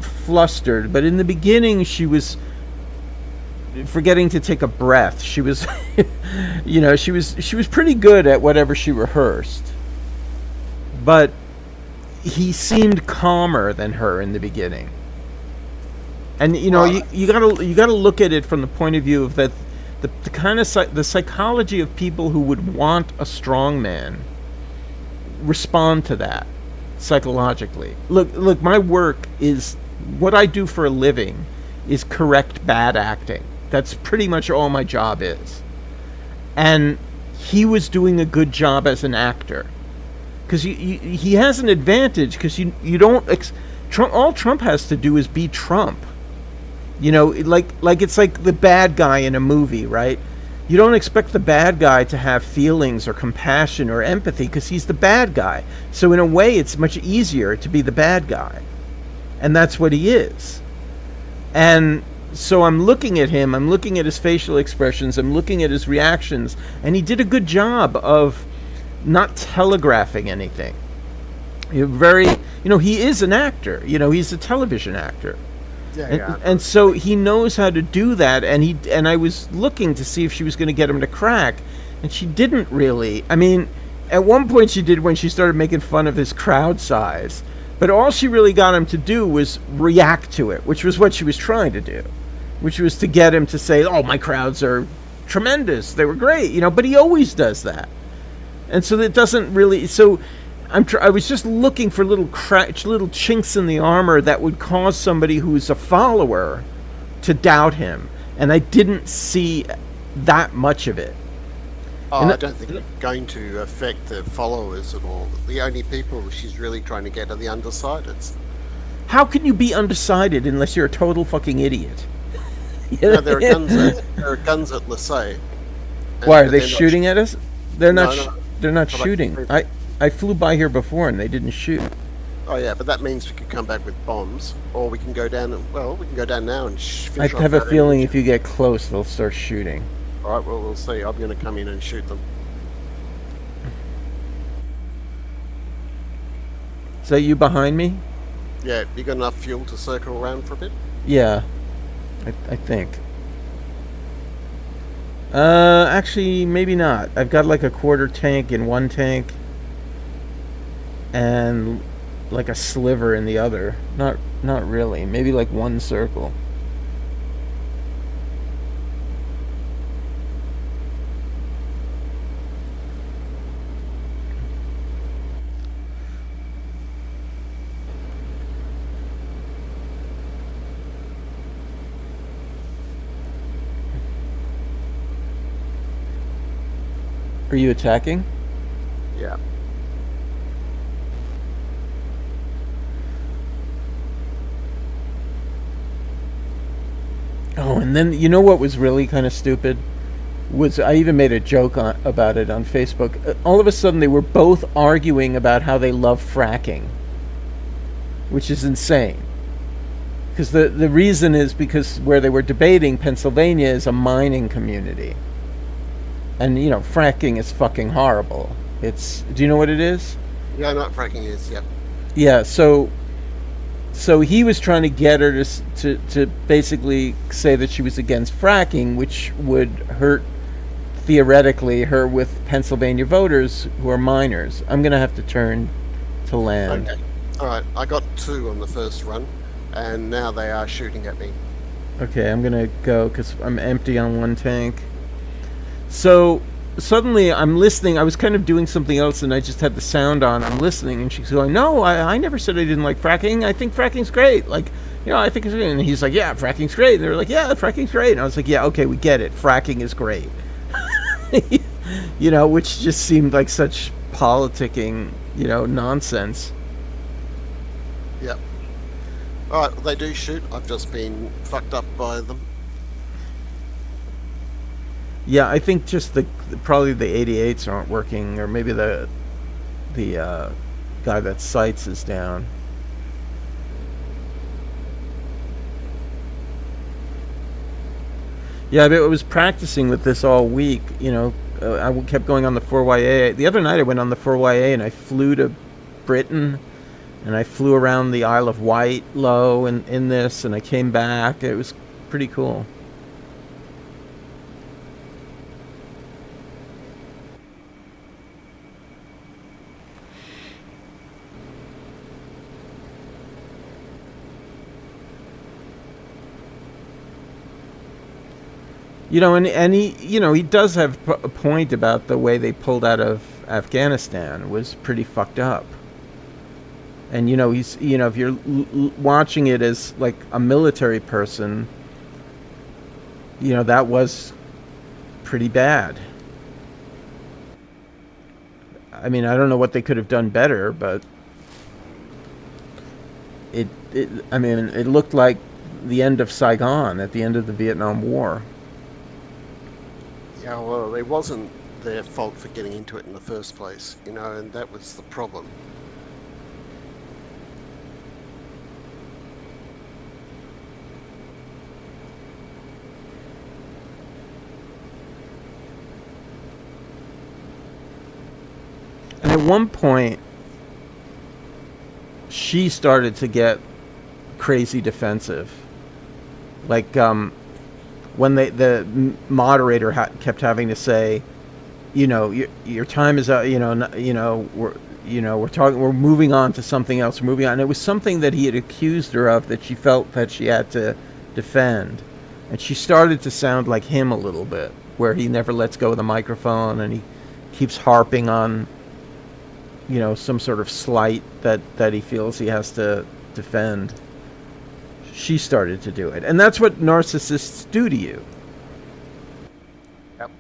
flustered, but in the beginning she was forgetting to take a breath. She was, you know, she was pretty good at whatever she rehearsed. But he seemed calmer than her in the beginning. And you know, you gotta look at it from the point of view of that the kind of the psychology of people who would want a strong man respond to that psychologically. Look, my work is what I do for a living is correct bad acting. That's pretty much all my job is. And he was doing a good job as an actor. Because he has an advantage, because you don't... all Trump has to do is be Trump. You know, like it's like the bad guy in a movie, right? You don't expect the bad guy to have feelings or compassion or empathy, because he's the bad guy. So in a way, it's much easier to be the bad guy. And that's what he is. And so I'm looking at him, I'm looking at his facial expressions, I'm looking at his reactions, and he did a good job of not telegraphing anything. He is an actor. You know, he's a television actor. And so he knows how to do that, and I was looking to see if she was going to get him to crack, and she didn't really. I mean, at one point she did when she started making fun of his crowd size, but all she really got him to do was react to it, which was what she was trying to do, which was to get him to say, "Oh, my crowds are tremendous. They were great, you know. But he always does that, and so it doesn't really. So I was just looking for little little chinks in the armor that would cause somebody who's a follower to doubt him, and I didn't see that much of it. Oh, I don't think it's going to affect the followers at all. The only people she's really trying to get are the undecideds. How can you be undecided unless you're a total fucking idiot? No, there are guns at Lasay. Why are they shooting at us? They're not. No. They're not shooting. I flew by here before and they didn't shoot. Oh yeah, but that means we could come back with bombs, or we can go down. We can go down now and finish I off have a that feeling image. if you get close, they'll start shooting. All right, well we'll see. I'm going to come in and shoot them. Is that you behind me? Yeah, you got enough fuel to circle around for a bit? Yeah, I think. Actually, maybe not. I've got like a quarter tank in one tank, and like a sliver in the other. Not really. Maybe like one circle. Are you attacking? Yeah. Oh, and then you know what was really kind of stupid? Was I even made a joke about it on Facebook. All of a sudden they were both arguing about how they love fracking, which is insane. Because the reason is because where they were debating, Pennsylvania is a mining community. And, you know, fracking is fucking horrible. Do you know what it is? Yeah, I know what fracking is, yep. Yeah, so he was trying to get her to basically say that she was against fracking, which would hurt, theoretically, her with Pennsylvania voters who are miners. I'm going to have to turn to land. Okay. Alright, I got 2 on the first run, and now they are shooting at me. Okay, I'm going to go because I'm empty on one tank. So suddenly I'm listening. I was kind of doing something else and I just had the sound on. I'm listening and she's going, no, I never said I didn't like fracking. I think fracking's great. Like, you know, I think it's great. And he's like, yeah, fracking's great. And they were like, yeah, fracking's great. And I was like, yeah, okay, we get it. Fracking is great. You know, which just seemed like such politicking, you know, nonsense. Yep. Alright, well, they do shoot. I've just been fucked up by them. Yeah, I think just probably the 88s aren't working, or maybe the guy that sights is down. Yeah, I was practicing with this all week. You know, I kept going on the 4YA. The other night I went on the 4YA and I flew to Britain, and I flew around the Isle of Wight low in this, and I came back. It was pretty cool. You know, and he, you know, he does have a point about the way they pulled out of Afghanistan. It was pretty fucked up. And, you know, he's, you know, if you're watching it as like a military person, you know, that was pretty bad. I mean, I don't know what they could have done better, but I mean, it looked like the end of Saigon at the end of the Vietnam War. Yeah, well, it wasn't their fault for getting into it in the first place, you know, and that was the problem. And at one point, she started to get crazy defensive. Like, when the moderator kept having to say, you know, your time is up. We're moving on to something else. We're moving on. And it was something that he had accused her of that she felt that she had to defend, And she started to sound like him a little bit, where he never lets go of the microphone and he keeps harping on, you know, some sort of slight that he feels he has to defend. She started to do it. And that's what narcissists do to you. Yep.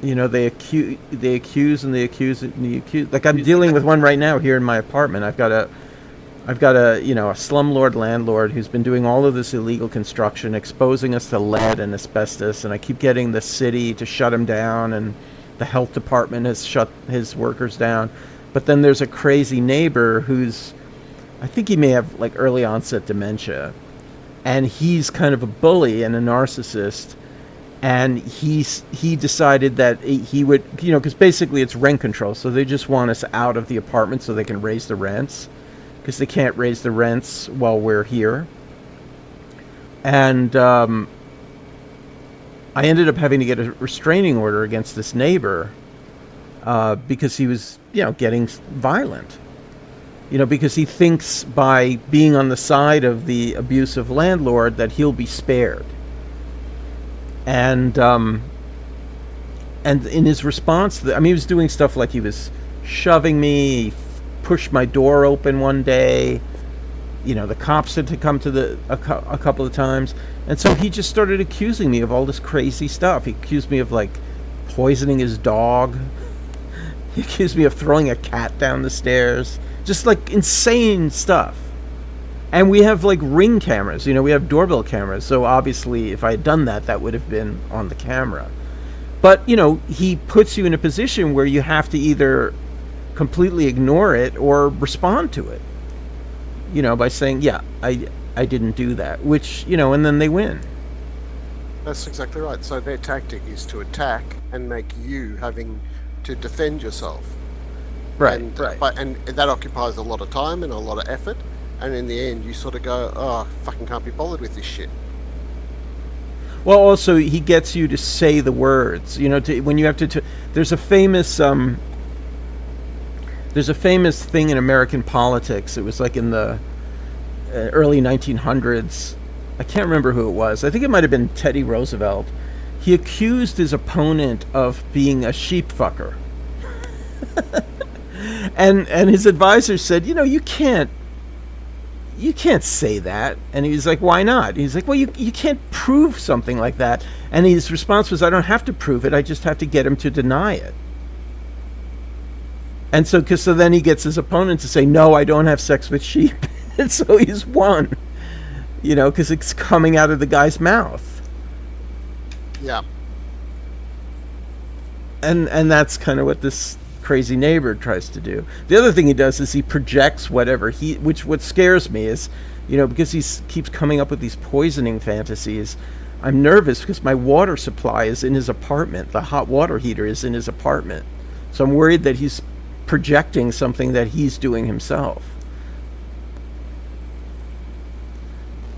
You know, they accuse and they accuse and they accuse. Like, I'm dealing with one right now here in my apartment. I've got a you know, a slumlord landlord who's been doing all of this illegal construction, exposing us to lead and asbestos, and I keep getting the city to shut him down, and the health department has shut his workers down. But then there's a crazy neighbor who's, I think he may have like early onset dementia, and he's kind of a bully and a narcissist. And he decided that he would, you know, because basically it's rent control, so they just want us out of the apartment so they can raise the rents, because they can't raise the rents while we're here. And I ended up having to get a restraining order against this neighbor because he was, you know, getting violent. You know, because he thinks by being on the side of the abusive landlord that he'll be spared. And in his response, I mean, he was doing stuff like he was shoving me, he pushed my door open one day. You know, the cops had to come to a couple of times. And so he just started accusing me of all this crazy stuff. He accused me of, like, poisoning his dog. He accused me of throwing a cat down the stairs. Just, like, insane stuff. And we have, like, Ring cameras. You know, we have doorbell cameras. So, obviously, if I had done that, that would have been on the camera. But, you know, he puts you in a position where you have to either completely ignore it or respond to it. You know, by saying, yeah, I didn't do that. Which, you know, and then they win. That's exactly right. So their tactic is to attack and make you having to defend yourself. Right, and, right. And that occupies a lot of time and a lot of effort. And in the end, you sort of go, oh, I fucking can't be bothered with this shit. Well, also, he gets you to say the words. You know, when you have to... There's a famous... There's a famous thing in American politics. It was like in the early 1900s. I can't remember who it was. I think it might have been Teddy Roosevelt. He accused his opponent of being a sheep fucker. and his advisor said, you know, you can't say that. And he was like, why not? He's like, well, you can't prove something like that. And his response was, I don't have to prove it. I just have to get him to deny it. And so then he gets his opponent to say, no, I don't have sex with sheep. And so he's won. You know, because it's coming out of the guy's mouth. Yeah. And that's kind of what this crazy neighbor tries to do. The other thing he does is he projects whatever what scares me is, you know, because he keeps coming up with these poisoning fantasies. I'm nervous because my water supply is in his apartment. The hot water heater is in his apartment. So I'm worried that he's projecting something that he's doing himself.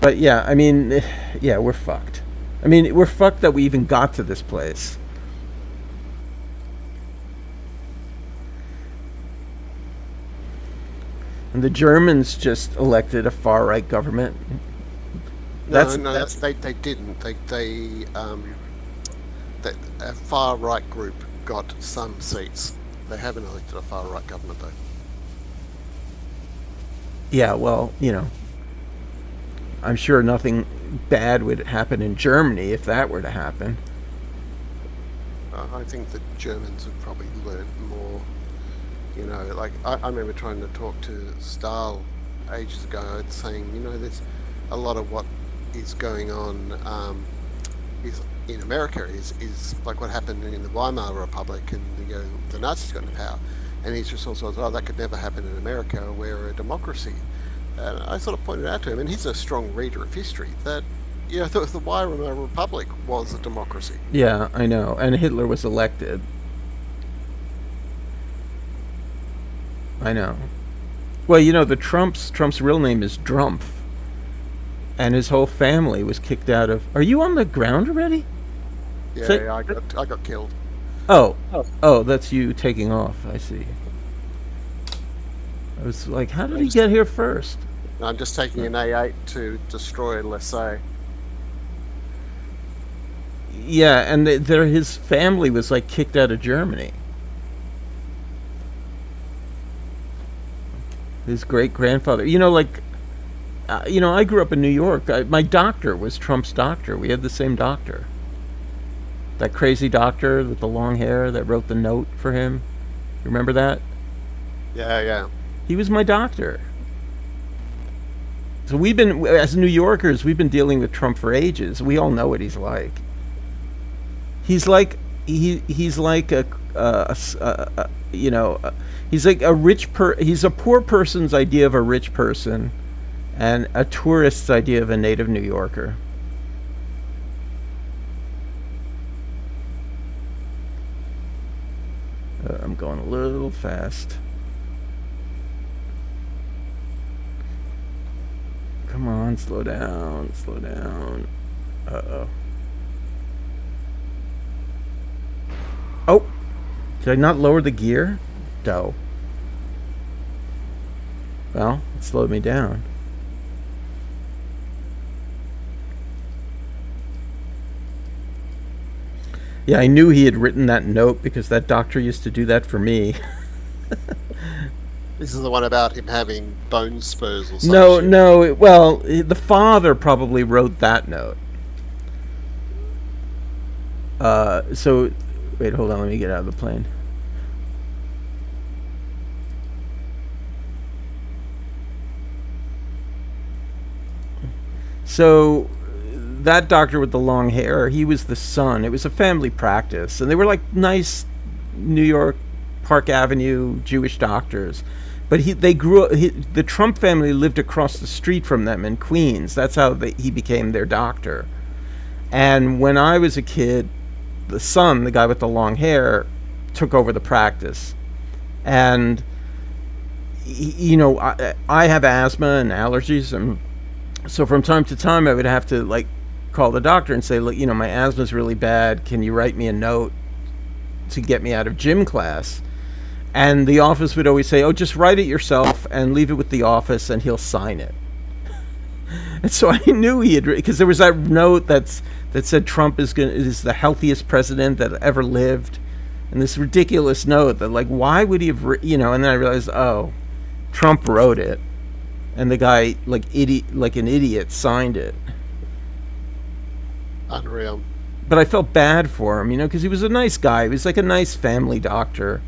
But yeah, I mean, yeah, we're fucked. I mean, we're fucked that we even got to this place. And the Germans just elected a far-right government. They didn't. A far-right group got some seats. They haven't elected a far-right government, though. Yeah, well, you know, I'm sure nothing bad would happen in Germany if that were to happen. I think the Germans have probably learned more. You know, like, I remember trying to talk to Stahl ages ago and saying, you know, there's a lot of what is going on is in America is like what happened in the Weimar Republic, and the Nazis got into power. And his response was, oh, that could never happen in America, we're a democracy. And I sort of pointed out to him, and he's a strong reader of history, that, you know, the Weimar Republic was a democracy. Yeah, I know. And Hitler was elected. I know. Well, you know, Trump's real name is Drumpf. And his whole family was kicked out of... Are you on the ground already? Yeah, I got killed. Oh, that's you taking off, I see. I was like, how did he get here first? I'm just taking an A8 to destroy Lesay. Yeah, and his family was like kicked out of Germany. His great grandfather, I grew up in New York. My doctor was Trump's doctor. We had the same doctor. That crazy doctor with the long hair that wrote the note for him. You remember that? Yeah. He was my doctor. So as New Yorkers, we've been dealing with Trump for ages. We all know what he's like. He's like he's like he's like he's a poor person's idea of a rich person, and a tourist's idea of a native New Yorker. I'm going a little fast. Come on, slow down, slow down. Uh-oh. Oh! Did I not lower the gear? No. Well, it slowed me down. Yeah, I knew he had written that note because that doctor used to do that for me. This is the one about him having bone spurs or something. Well, the father probably wrote that note. So, wait, hold on, let me get out of the plane. So, that doctor with the long hair, he was the son. It was a family practice, and they were like nice New York Park Avenue Jewish doctors. But the Trump family lived across the street from them in Queens. That's how he became their doctor. And when I was a kid, the son, the guy with the long hair, took over the practice. And, I have asthma and allergies, and so from time to time I would have to, call the doctor and say, look, my asthma's really bad. Can you write me a note to get me out of gym class? And the office would always say, oh, just write it yourself and leave it with the office and he'll sign it. And so I knew he had, because there was that note that said Trump is the healthiest president that ever lived. And this ridiculous note that, why would he have, and then I realized, oh, Trump wrote it. And the guy, like an idiot, signed it. Unreal. But I felt bad for him, because he was a nice guy. He was like a nice family doctor.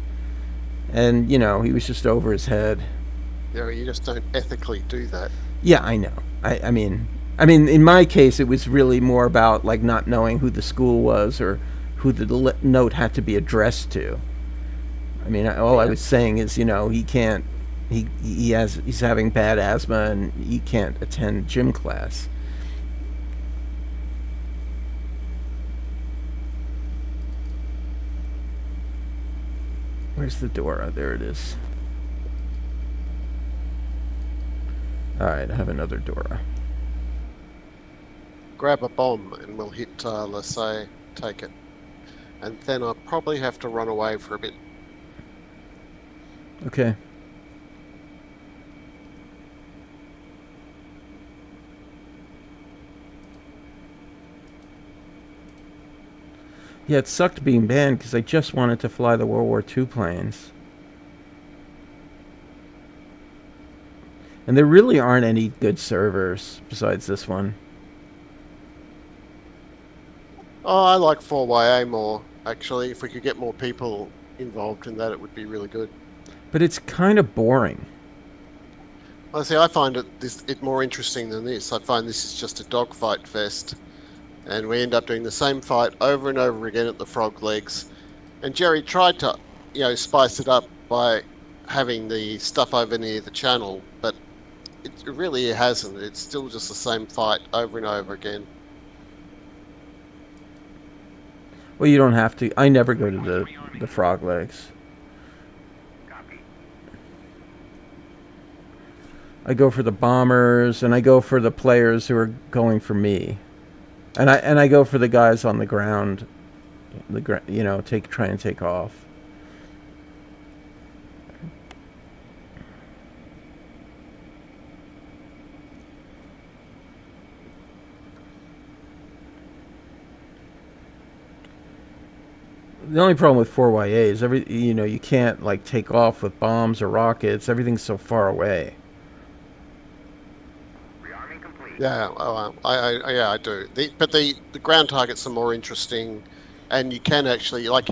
And, he was just over his head. Yeah, you just don't ethically do that. Yeah, I know. I mean, in my case, it was really more about, not knowing who the school was or who the note had to be addressed to. I mean, I was saying is, he can't, he's having bad asthma and he can't attend gym class. Where's the Dora? There it is. Alright, I have another Dora. Grab a bomb and we'll hit, let's say, take it. And then I'll probably have to run away for a bit. Okay. Yeah, it sucked being banned because I just wanted to fly the World War II planes. And there really aren't any good servers besides this one. Oh, I like 4YA more, actually. If we could get more people involved in that, it would be really good. But it's kind of boring. Well, see, I find it more interesting than this. I find this is just a dogfight fest. And we end up doing the same fight over and over again at the Frog Legs. And Jerry tried to, spice it up by having the stuff over near the channel, but it really hasn't. It's still just the same fight over and over again. Well, you don't have to. I never go to the Frog Legs. I go for the bombers, and I go for the players who are going for me. And I go for the guys on the ground, try and take off. The only problem with 4YA is you can't like take off with bombs or rockets. Everything's so far away. Rearming complete. Yeah, I do. But the ground targets are more interesting, and you can actually, like,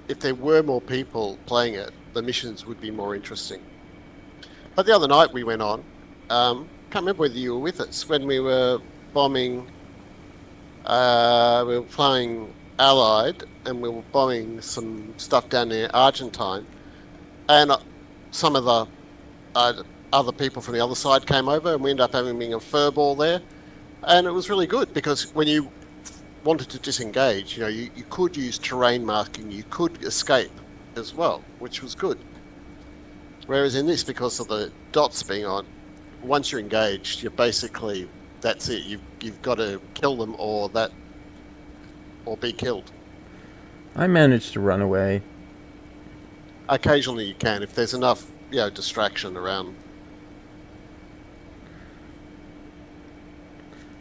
if there were more people playing it, the missions would be more interesting. But the other night we went on, can't remember whether you were with us when we were bombing. We were flying Allied, and we were bombing some stuff down near Argentine, and some of the other people from the other side came over, and we ended up having a furball there, and it was really good because when you wanted to disengage, you could use terrain marking, you could escape as well, which was good. Whereas in this, because of the dots being on, once you're engaged, you're basically, that's it. You've got to kill them or be killed. I managed to run away. Occasionally you can, if there's enough distraction around.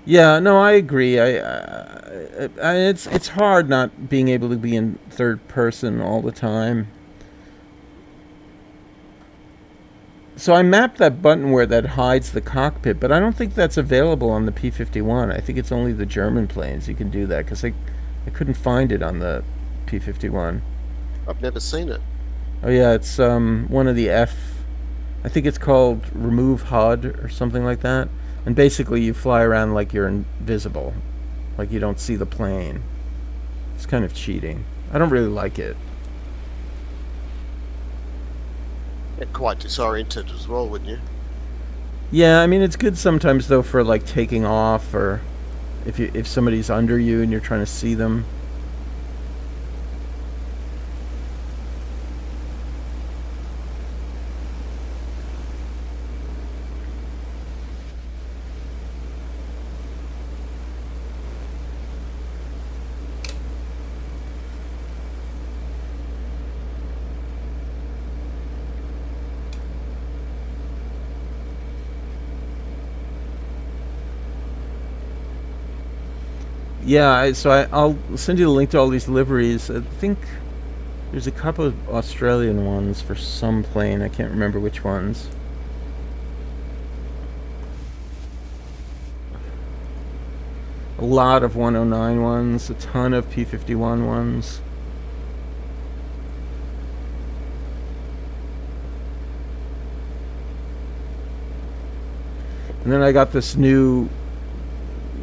Yeah, no, I agree. It's hard not being able to be in third person all the time. So I mapped that button where that hides the cockpit, but I don't think that's available on the P-51. I think it's only the German planes you can do that, because I couldn't find it on the P-51. I've never seen it. Oh yeah, it's one of the I think it's called Remove HUD or something like that. And basically you fly around like you're invisible, like you don't see the plane. It's kind of cheating. I don't really like it. Get quite disoriented as well, wouldn't you? Yeah, I mean it's good sometimes though for like taking off, or if somebody's under you and you're trying to see them. Yeah, I'll send you the link to all these liveries. I think there's a couple of Australian ones for some plane. I can't remember which ones. A lot of 109 ones, a ton of P-51 ones. And then I got this new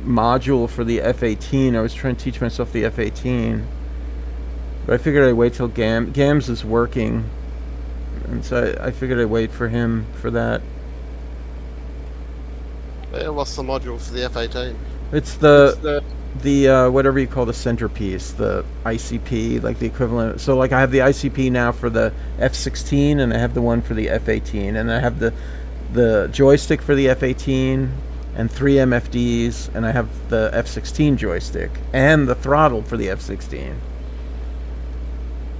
module for the F-18. I was trying to teach myself the F-18, but I figured I'd wait till Gams is working, and so I figured I'd wait for him for that. Yeah, what's the module for the F-18? It's the whatever you call the centerpiece, the ICP, like the equivalent. So like I have the ICP now for the F-16, and I have the one for the F-18, and I have the joystick for the F-18 and 3 MFDs, and I have the F-16 joystick and the throttle for the F-16.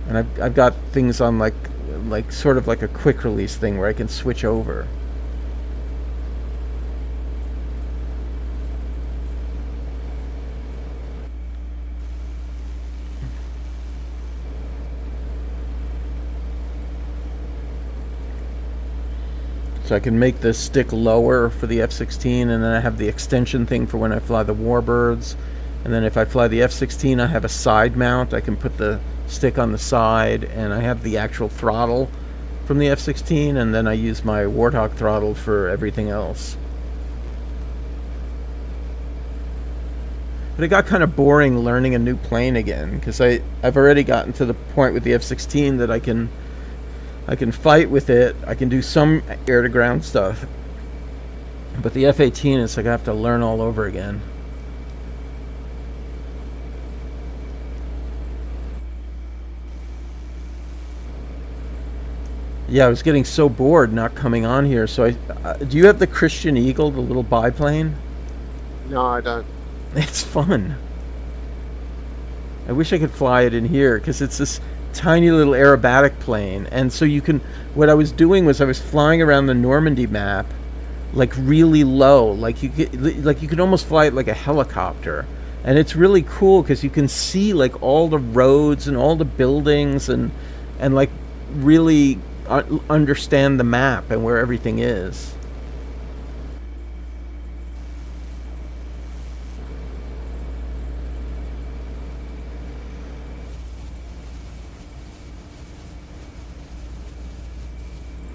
And I've got things on like sort of like a quick release thing where I can switch over. So I can make the stick lower for the F-16, and then I have the extension thing for when I fly the Warbirds. And then if I fly the F-16, I have a side mount. I can put the stick on the side, and I have the actual throttle from the F-16, and then I use my Warthog throttle for everything else. But it got kind of boring learning a new plane again, because I've already gotten to the point with the F-16 that I can fight with it. I can do some air-to-ground stuff. But the F-18 is like I have to learn all over again. Yeah, I was getting so bored not coming on here. So do you have the Christian Eagle, the little biplane? No, I don't. It's fun. I wish I could fly it in here, because it's this tiny little aerobatic plane. And so what I was doing was I was flying around the Normandy map like really low, like you could almost fly it like a helicopter, And it's really cool because you can see like all the roads and all the buildings and like really understand the map and where everything is.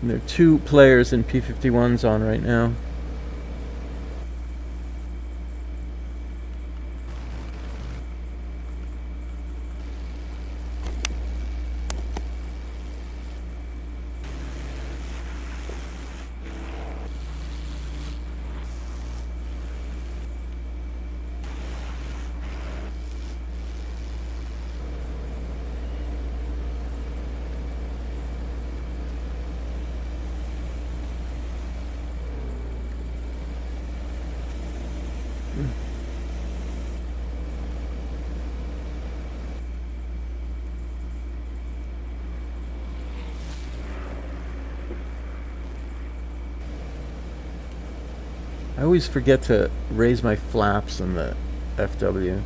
And there are 2 players in P51s on right now. I always forget to raise my flaps in the FW.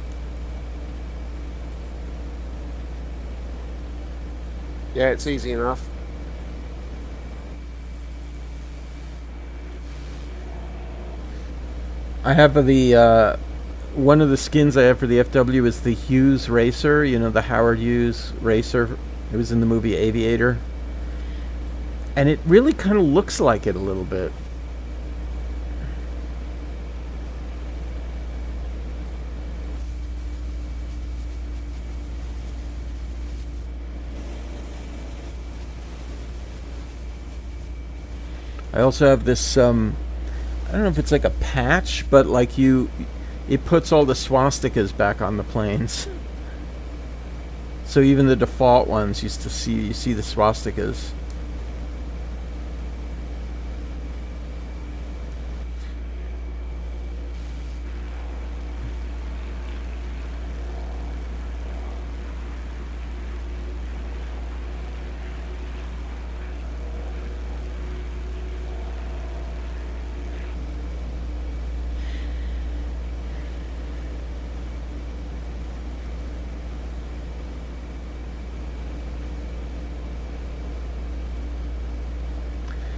Yeah, it's easy enough. I have the one of the skins I have for the FW is the Hughes Racer, you know, the Howard Hughes Racer. It was in the movie Aviator. And it really kind of looks like it a little bit. I also have this I don't know if it's like a patch, but like it puts all the swastikas back on the planes. So even the default ones you see the swastikas.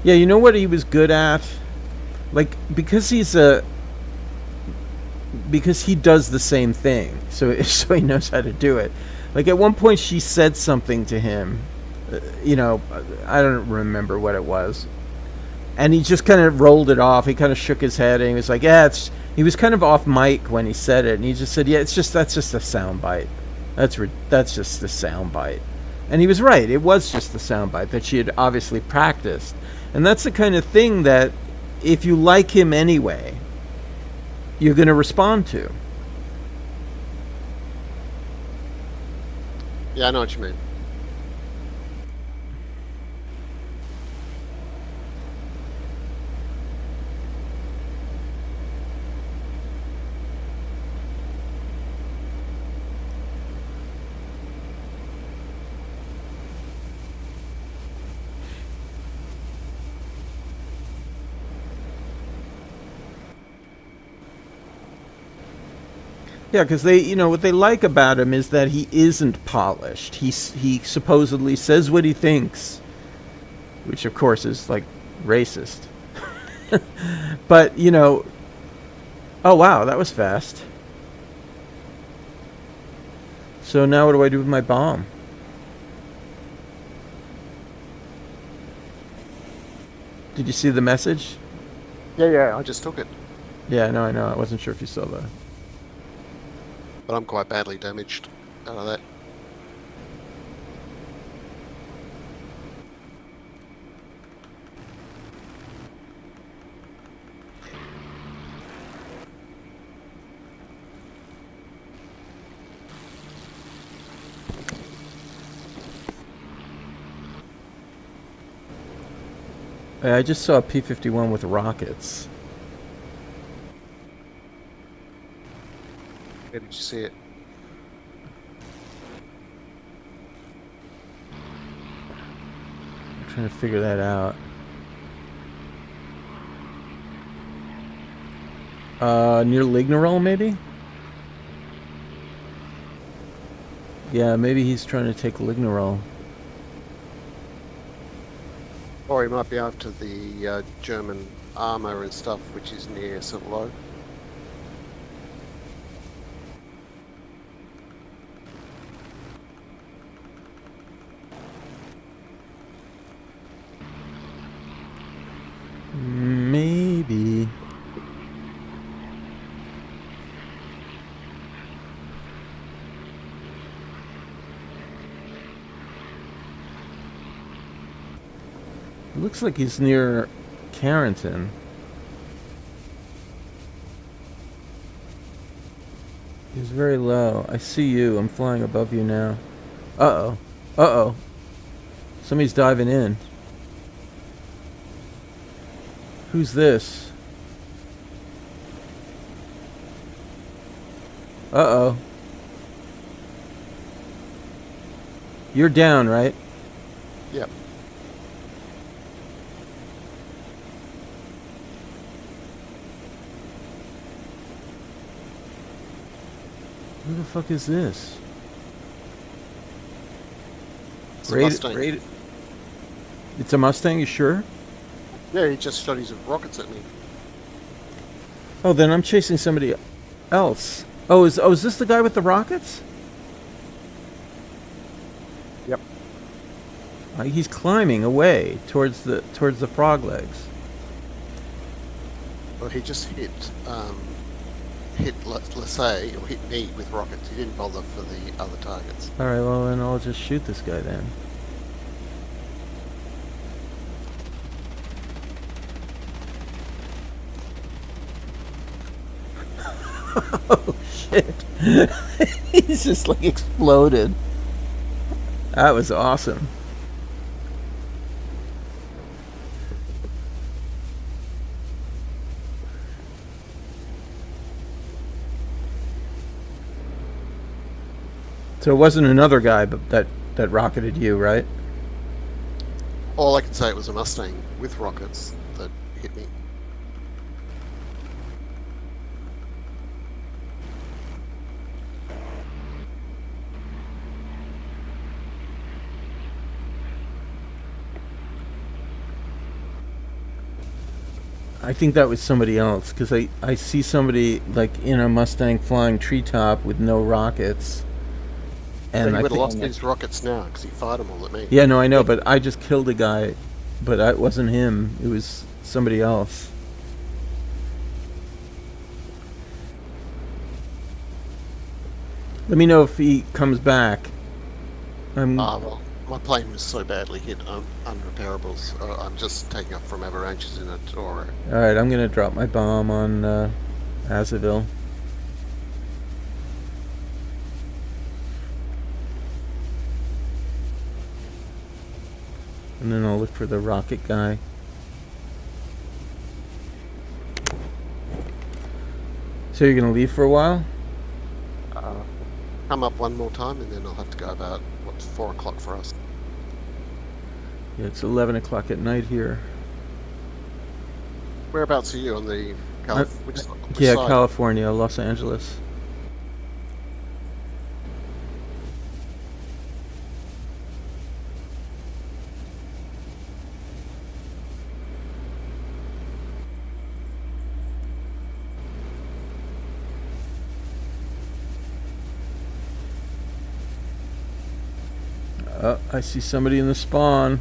Yeah, you know what he was good at? Like, because he does the same thing, so he knows how to do it. Like, at one point she said something to him, you know, I don't remember what it was, and he just kind of rolled it off. He kind of shook his head, and he was like, yeah, he was kind of off mic when he said it, and he just said, yeah, that's just a sound bite. That's just a sound bite. And he was right, it was just a sound bite that she had obviously practiced. And that's the kind of thing that, if you like him anyway, you're going to respond to. Yeah, I know what you mean. Yeah, because what they like about him is that he isn't polished. He supposedly says what he thinks, which of course is like racist. But oh wow, that was fast. So now what do I do with my bomb? Did you see the message? Yeah, I just took it. Yeah, I know. I wasn't sure if you saw that. But I'm quite badly damaged out of that. I just saw a P-51 with rockets. Where did you see it? I'm trying to figure that out. Near Lignerol, maybe? Yeah, maybe he's trying to take Lignerol. Or he might be after the German armour and stuff, which is near St. Lo. Maybe. It looks like he's near Carrington. He's very low. I see you. I'm flying above you now. Uh-oh. Uh-oh. Somebody's diving in. Who's this? Uh-oh. You're down, right? Yep. Who the fuck is this? It's a Mustang. It's a Mustang, you sure? Yeah, he just shot his rockets at me. Oh, then I'm chasing somebody else. Oh, is this the guy with the rockets? Yep. He's climbing away towards the frog legs. Well, he just hit, let's say, or hit me with rockets. He didn't bother for the other targets. All right, well then I'll just shoot this guy then. Oh shit! He's just like exploded. That was awesome. So it wasn't another guy, but that rocketed you, right? All I can say, it was a Mustang with rockets that hit me. I think that was somebody else, because I see somebody like in a Mustang flying treetop with no rockets. And he would have lost his rockets now because he fired them all at me. Yeah, no, I know, but I just killed a guy, but it wasn't him. It was somebody else. Let me know if he comes back. Well, my plane was so badly hit, unrepairable, so I'm just taking off from avalanches in a Toro. Alright, I'm going to drop my bomb on Azaville. And then I'll look for the rocket guy. So you're going to leave for a while? Come up one more time and then I'll have to go about, 4 o'clock for us. Yeah, it's 11 o'clock at night here. Whereabouts are you on the which yeah, side? California, Los Angeles. I see somebody in the spawn.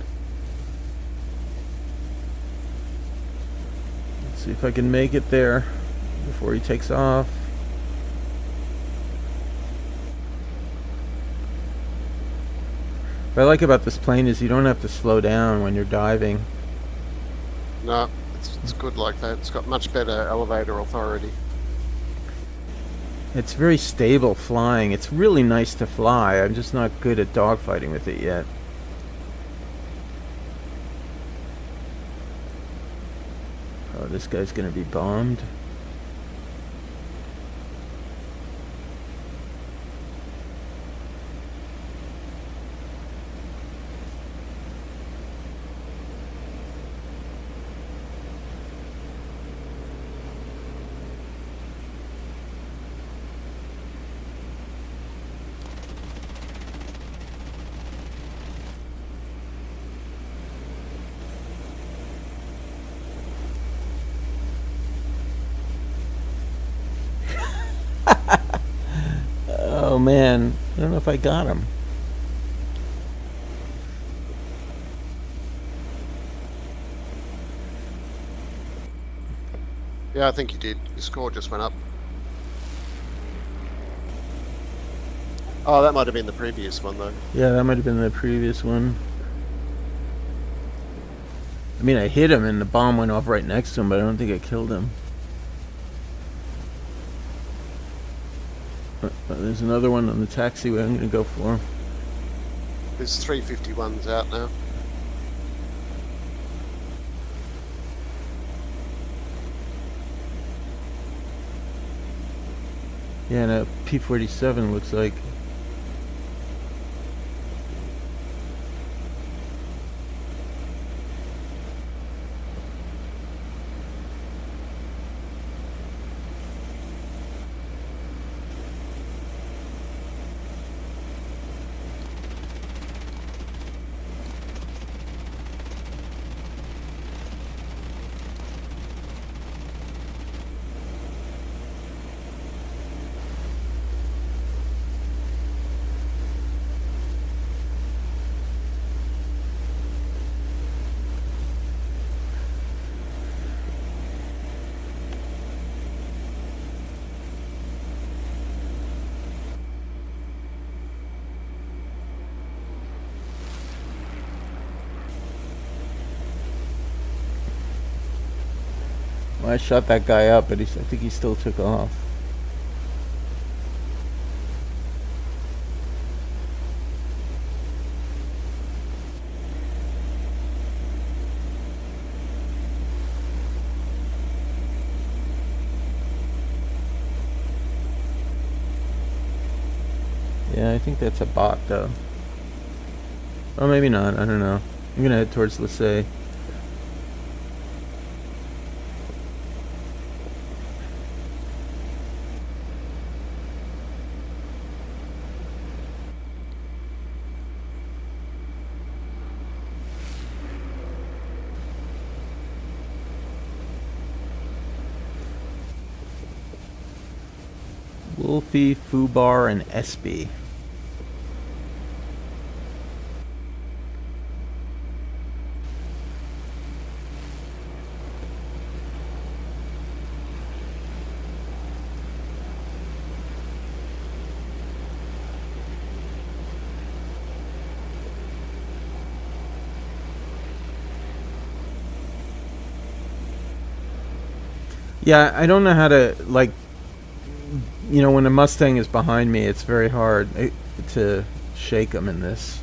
Let's see if I can make it there before he takes off. What I like about this plane is you don't have to slow down when you're diving. No, it's good like that. It's got much better elevator authority. It's very stable flying. It's really nice to fly. I'm just not good at dogfighting with it yet. Oh, this guy's gonna be bombed. Oh man, I don't know if I got him. Yeah, I think you did. Your score just went up. Oh, that might have been the previous one, though. Yeah, that might have been the previous one. I mean, I hit him and the bomb went off right next to him, but I don't think I killed him. But there's another one on the taxiway I'm going to go for. There's 351s out now. Yeah, and a P-47 looks like. Well, I shot that guy up, but I think he still took off. Yeah, I think that's a bot, though. Oh, maybe not. I don't know. I'm gonna head towards Lisay. Wolfie, Fubar, and Espy. Yeah, I don't know how to, like, you know, when a Mustang is behind me, it's very hard to shake them in this.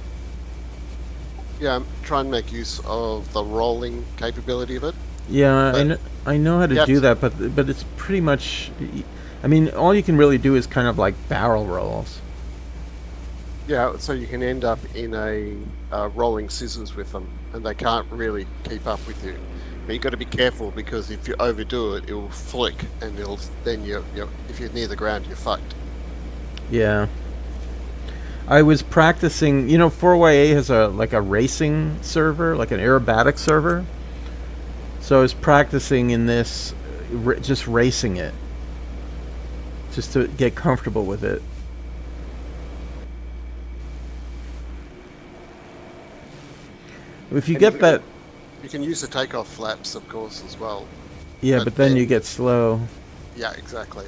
Yeah, try and make use of the rolling capability of it. Yeah, I know how to Yep. do that, but it's pretty much, I mean, all you can really do is kind of like barrel rolls. Yeah, so you can end up in a rolling scissors with them, and they can't really keep up with you. But you got to be careful, because if you overdo it, it will flick, and then if you're near the ground, you're fucked. Yeah. I was practicing, you know, 4YA has a racing server, like an aerobatic server. So I was practicing in this, just racing it, just to get comfortable with it. If you get that, You can use the takeoff flaps, of course, as well. yeah, but then you get slow. Yeah, exactly.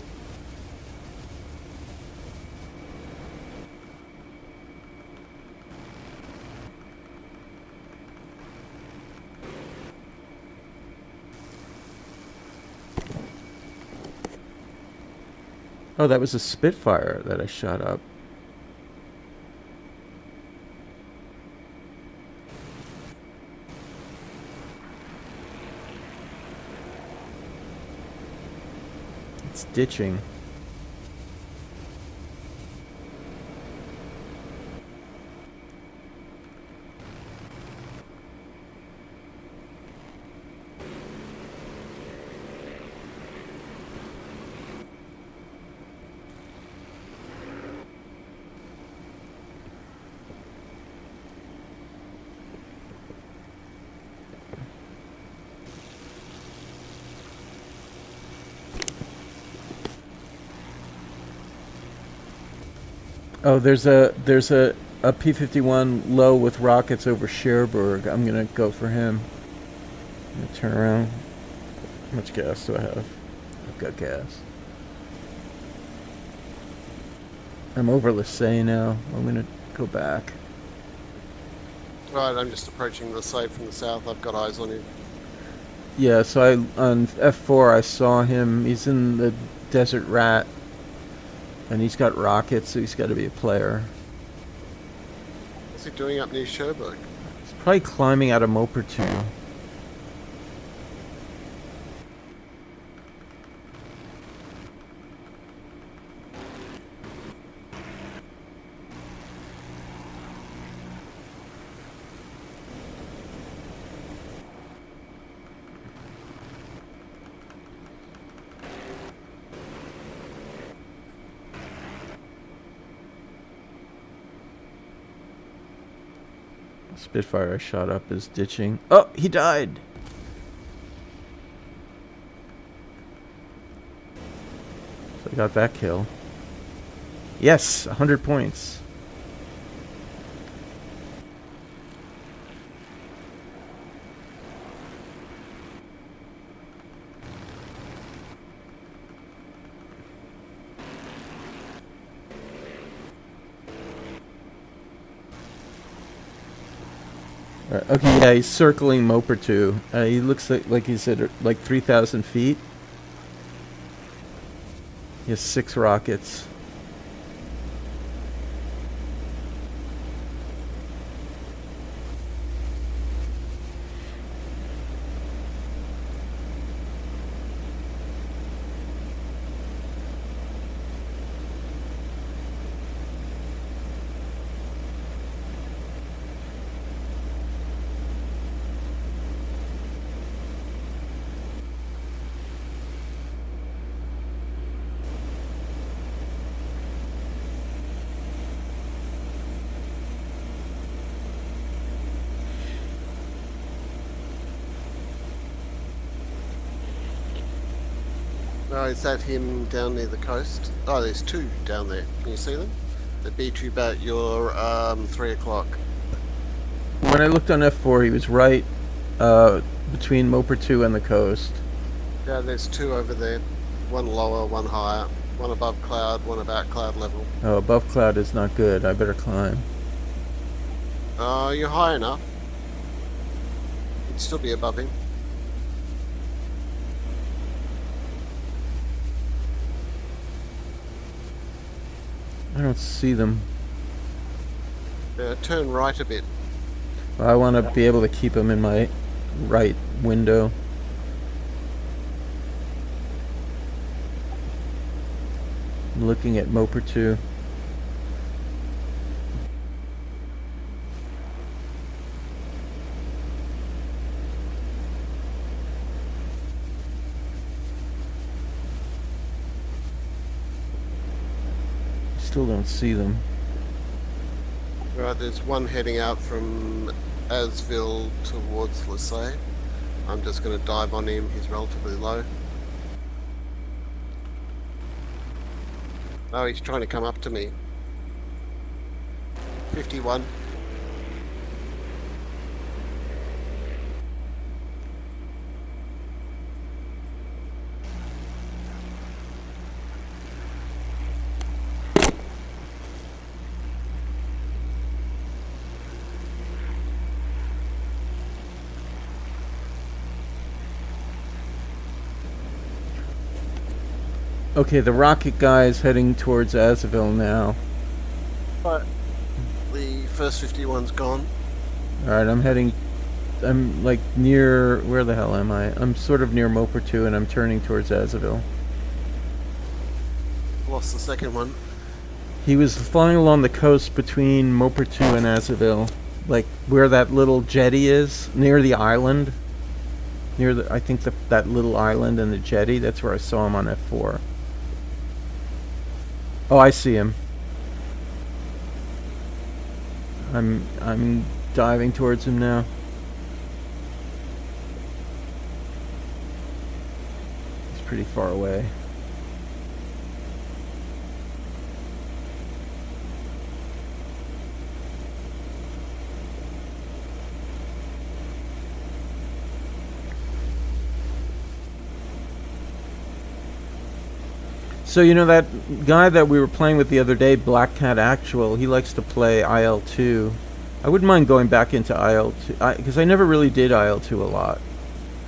Oh, that was a Spitfire that I shot up. It's ditching. Oh, there's a P-51 low with rockets over Cherbourg. I'm gonna go for him. I'm gonna turn around. How much gas do I have? I've got gas. I'm over Marseille now. I'm gonna go back. Right, I'm just approaching the site from the south. I've got eyes on him. Yeah, so on F4 I saw him. He's in the Desert Rat, and he's got rockets, so he's got to be a player. What's he doing up near Cherbourg? He's probably climbing out of Maupertuis. Spitfire I shot up is ditching. Oh, he died! So I got that kill. Yes, 100 points. Okay, yeah, he's circling Maupertuis. He looks like he's at like 3,000 feet. He has 6 rockets. Oh, is that him down near the coast? Oh, there's 2 down there. Can you see them? They beat you about your 3 o'clock. When I looked on F4, he was right between Maupertuis and the coast. Yeah, there's 2 over there. One lower, one higher. One above cloud, one about cloud level. Oh, above cloud is not good. I better climb. You're high enough. You'd still be above him. I don't see them. Turn right a bit. I want to be able to keep them in my right window. I'm looking at Maupertuis. Still don't see them. Right, there's one heading out from Asville towards Marseille. I'm just going to dive on him. He's relatively low. Oh, he's trying to come up to me. 51. Okay, the rocket guy is heading towards Asville now. But the first 51's gone. Alright, I'm like near, where the hell am I? I'm sort of near Maupertuis and I'm turning towards Asville. Lost the second one. He was flying along the coast between Maupertuis and Asville, like where that little jetty is, near the island. Near the, I think that little island and the jetty, that's where I saw him on F4. Oh, I see him. I'm diving towards him now. He's pretty far away. So you know that guy that we were playing with the other day, Black Cat Actual, he likes to play IL-2. I wouldn't mind going back into IL-2 because I never really did IL-2 a lot.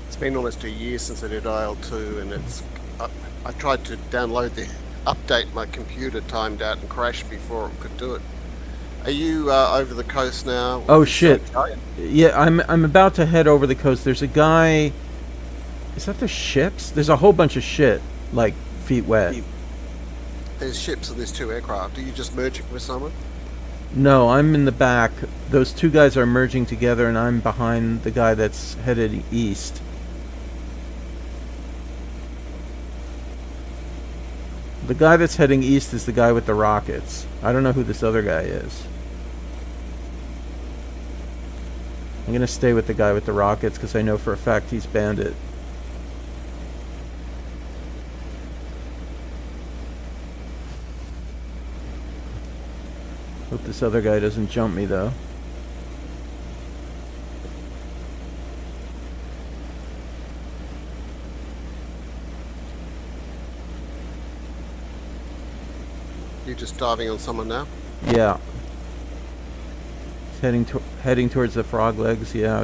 It's been almost a year since I did IL-2, and I tried to download the update. My computer timed out and crashed before it could do it. Are you over the coast now? Oh shit! Yeah, I'm about to head over the coast. There's a guy. Is that the ships? There's a whole bunch of shit, like feet wet. There's ships and there's 2 aircraft. Are you just merging with someone? No, I'm in the back. Those 2 guys are merging together, and I'm behind the guy that's headed east. The guy that's heading east is the guy with the rockets. I don't know who this other guy is. I'm gonna stay with the guy with the rockets because I know for a fact he's Bandit. Hope this other guy doesn't jump me though. You're just diving on someone now? Yeah. Heading towards the frog legs. Yeah,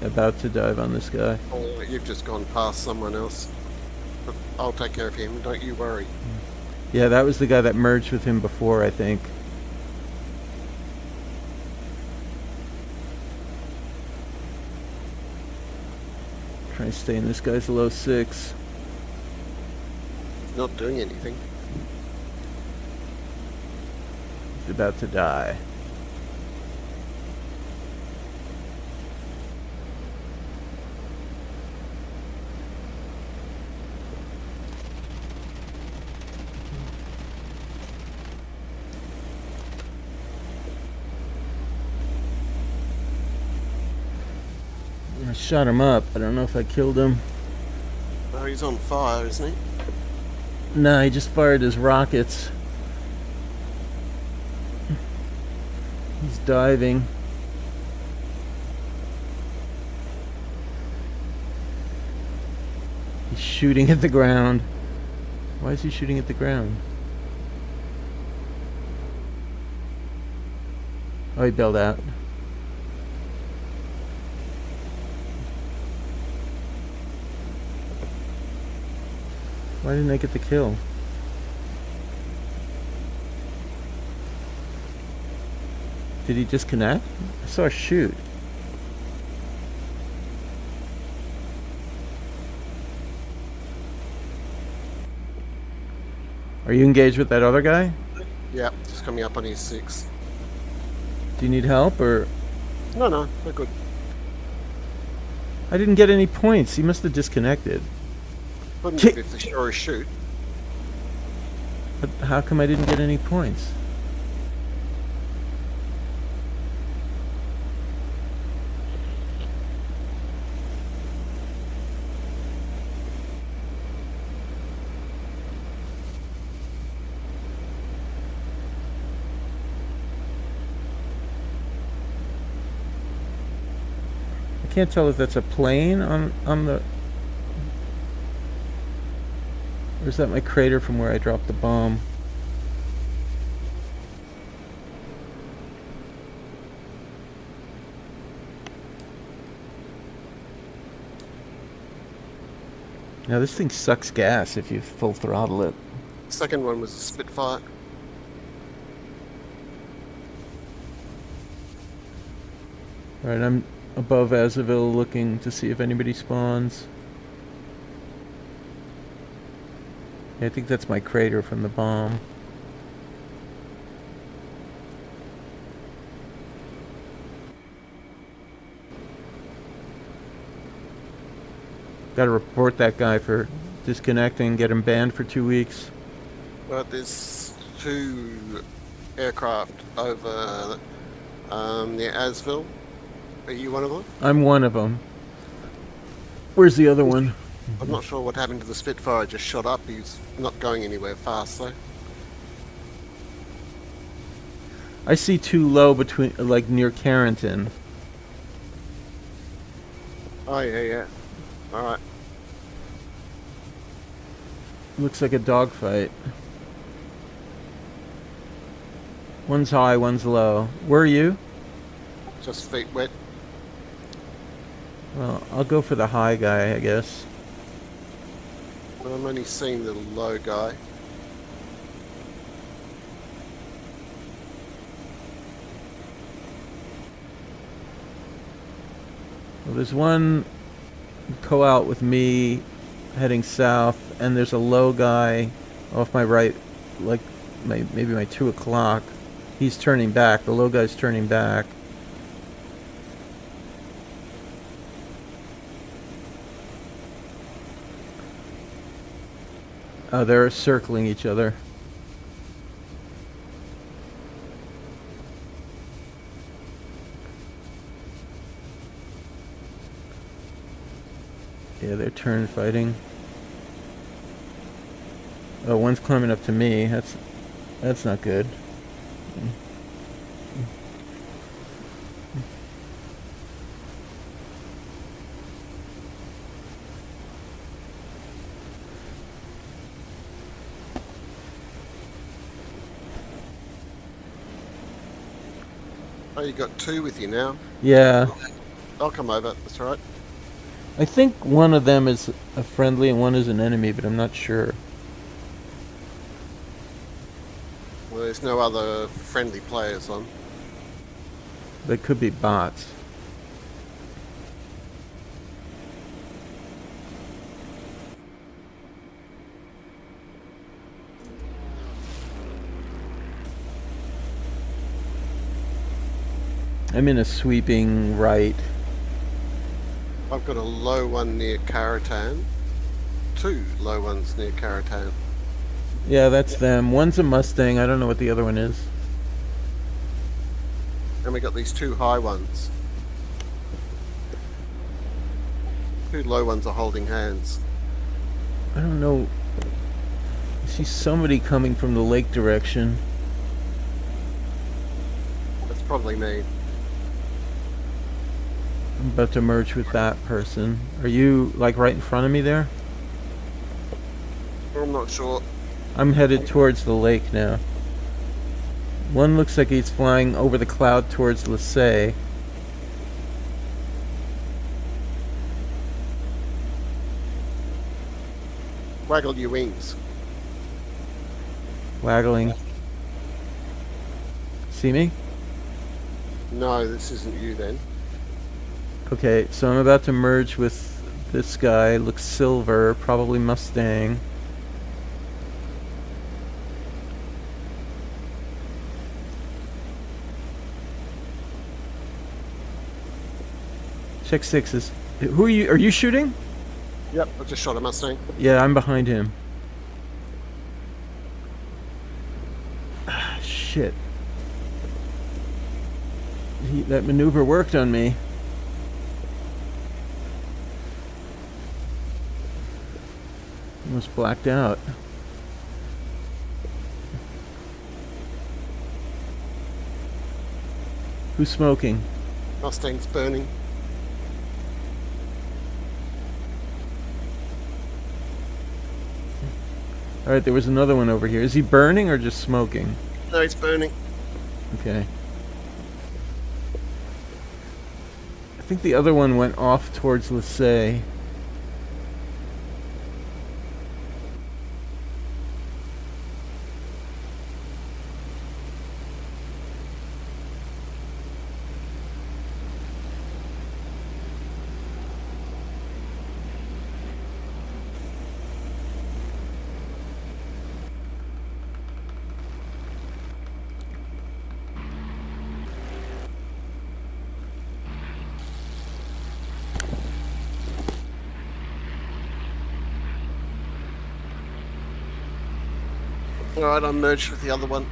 about to dive on this guy. Oh, you've just gone past someone else. But I'll take care of him, don't you worry. Yeah, that was the guy that merged with him before, I think. Trying to stay in this guy's low 6. He's not doing anything. He's about to die. I shot him up. I don't know if I killed him. Oh, he's on fire, isn't he? Nah, he just fired his rockets. He's diving. He's shooting at the ground. Why is he shooting at the ground? Oh, he bailed out. Why didn't I get the kill? Did he disconnect? I saw a shoot. Are you engaged with that other guy? Yeah, just coming up on his 6. Do you need help or? No, we're good. I didn't get any points. He must have disconnected. Wouldn't it if they sure as shoot? But how come I didn't get any points? I can't tell if that's a plane on the... Or is that my crater from where I dropped the bomb? Now this thing sucks gas if you full throttle it. Second one was a Spitfire. Alright, I'm above Azaville looking to see if anybody spawns. Yeah, I think that's my crater from the bomb. Gotta report that guy for disconnecting, get him banned for 2 weeks. Well, there's 2 aircraft over near Asville. Are you one of them? I'm one of them. Where's the other one? I'm not sure what happened to the Spitfire. Just shot up. He's not going anywhere fast, though. I see 2 low between, like near Carrington. Oh, yeah. Alright. Looks like a dogfight. One's high, one's low. Where are you? Just feet wet. Well, I'll go for the high guy, I guess. I'm only seeing the low guy. Well, there's one co-out with me heading south, and there's a low guy off my right, like maybe my 2 o'clock. He's turning back. The low guy's turning back. Oh, they're circling each other. Yeah, they're turn fighting. Oh, one's climbing up to me. That's not good. Oh, you got 2 with you now. Yeah, I'll come over. That's all right. I think one of them is a friendly and one is an enemy, but I'm not sure. Well, there's no other friendly players on. They could be bots. I'm in a sweeping right. I've got a low one near Caratan. 2 low ones near Caratan. Yeah, that's them. One's a Mustang. I don't know what the other one is. And we got these 2 high ones. 2 low ones are holding hands. I don't know. I see somebody coming from the lake direction. That's probably me. I'm about to merge with that person. Are you, like, right in front of me there? I'm not sure. I'm headed towards the lake now. One looks like he's flying over the cloud towards Lasay. Waggle your wings. Waggling. See me? No, this isn't you then. Okay, so I'm about to merge with this guy. Looks silver, probably Mustang. Check sixes. Who are you? Are you shooting? Yep, I just shot a Mustang. Yeah, I'm behind him. Ah, shit. That maneuver worked on me. Almost blacked out. Who's smoking? Mustang's burning. Alright, there was another one over here. Is he burning or just smoking? No, he's burning. Okay. I think the other one went off towards Lasay. Alright, I'm merged with the other one.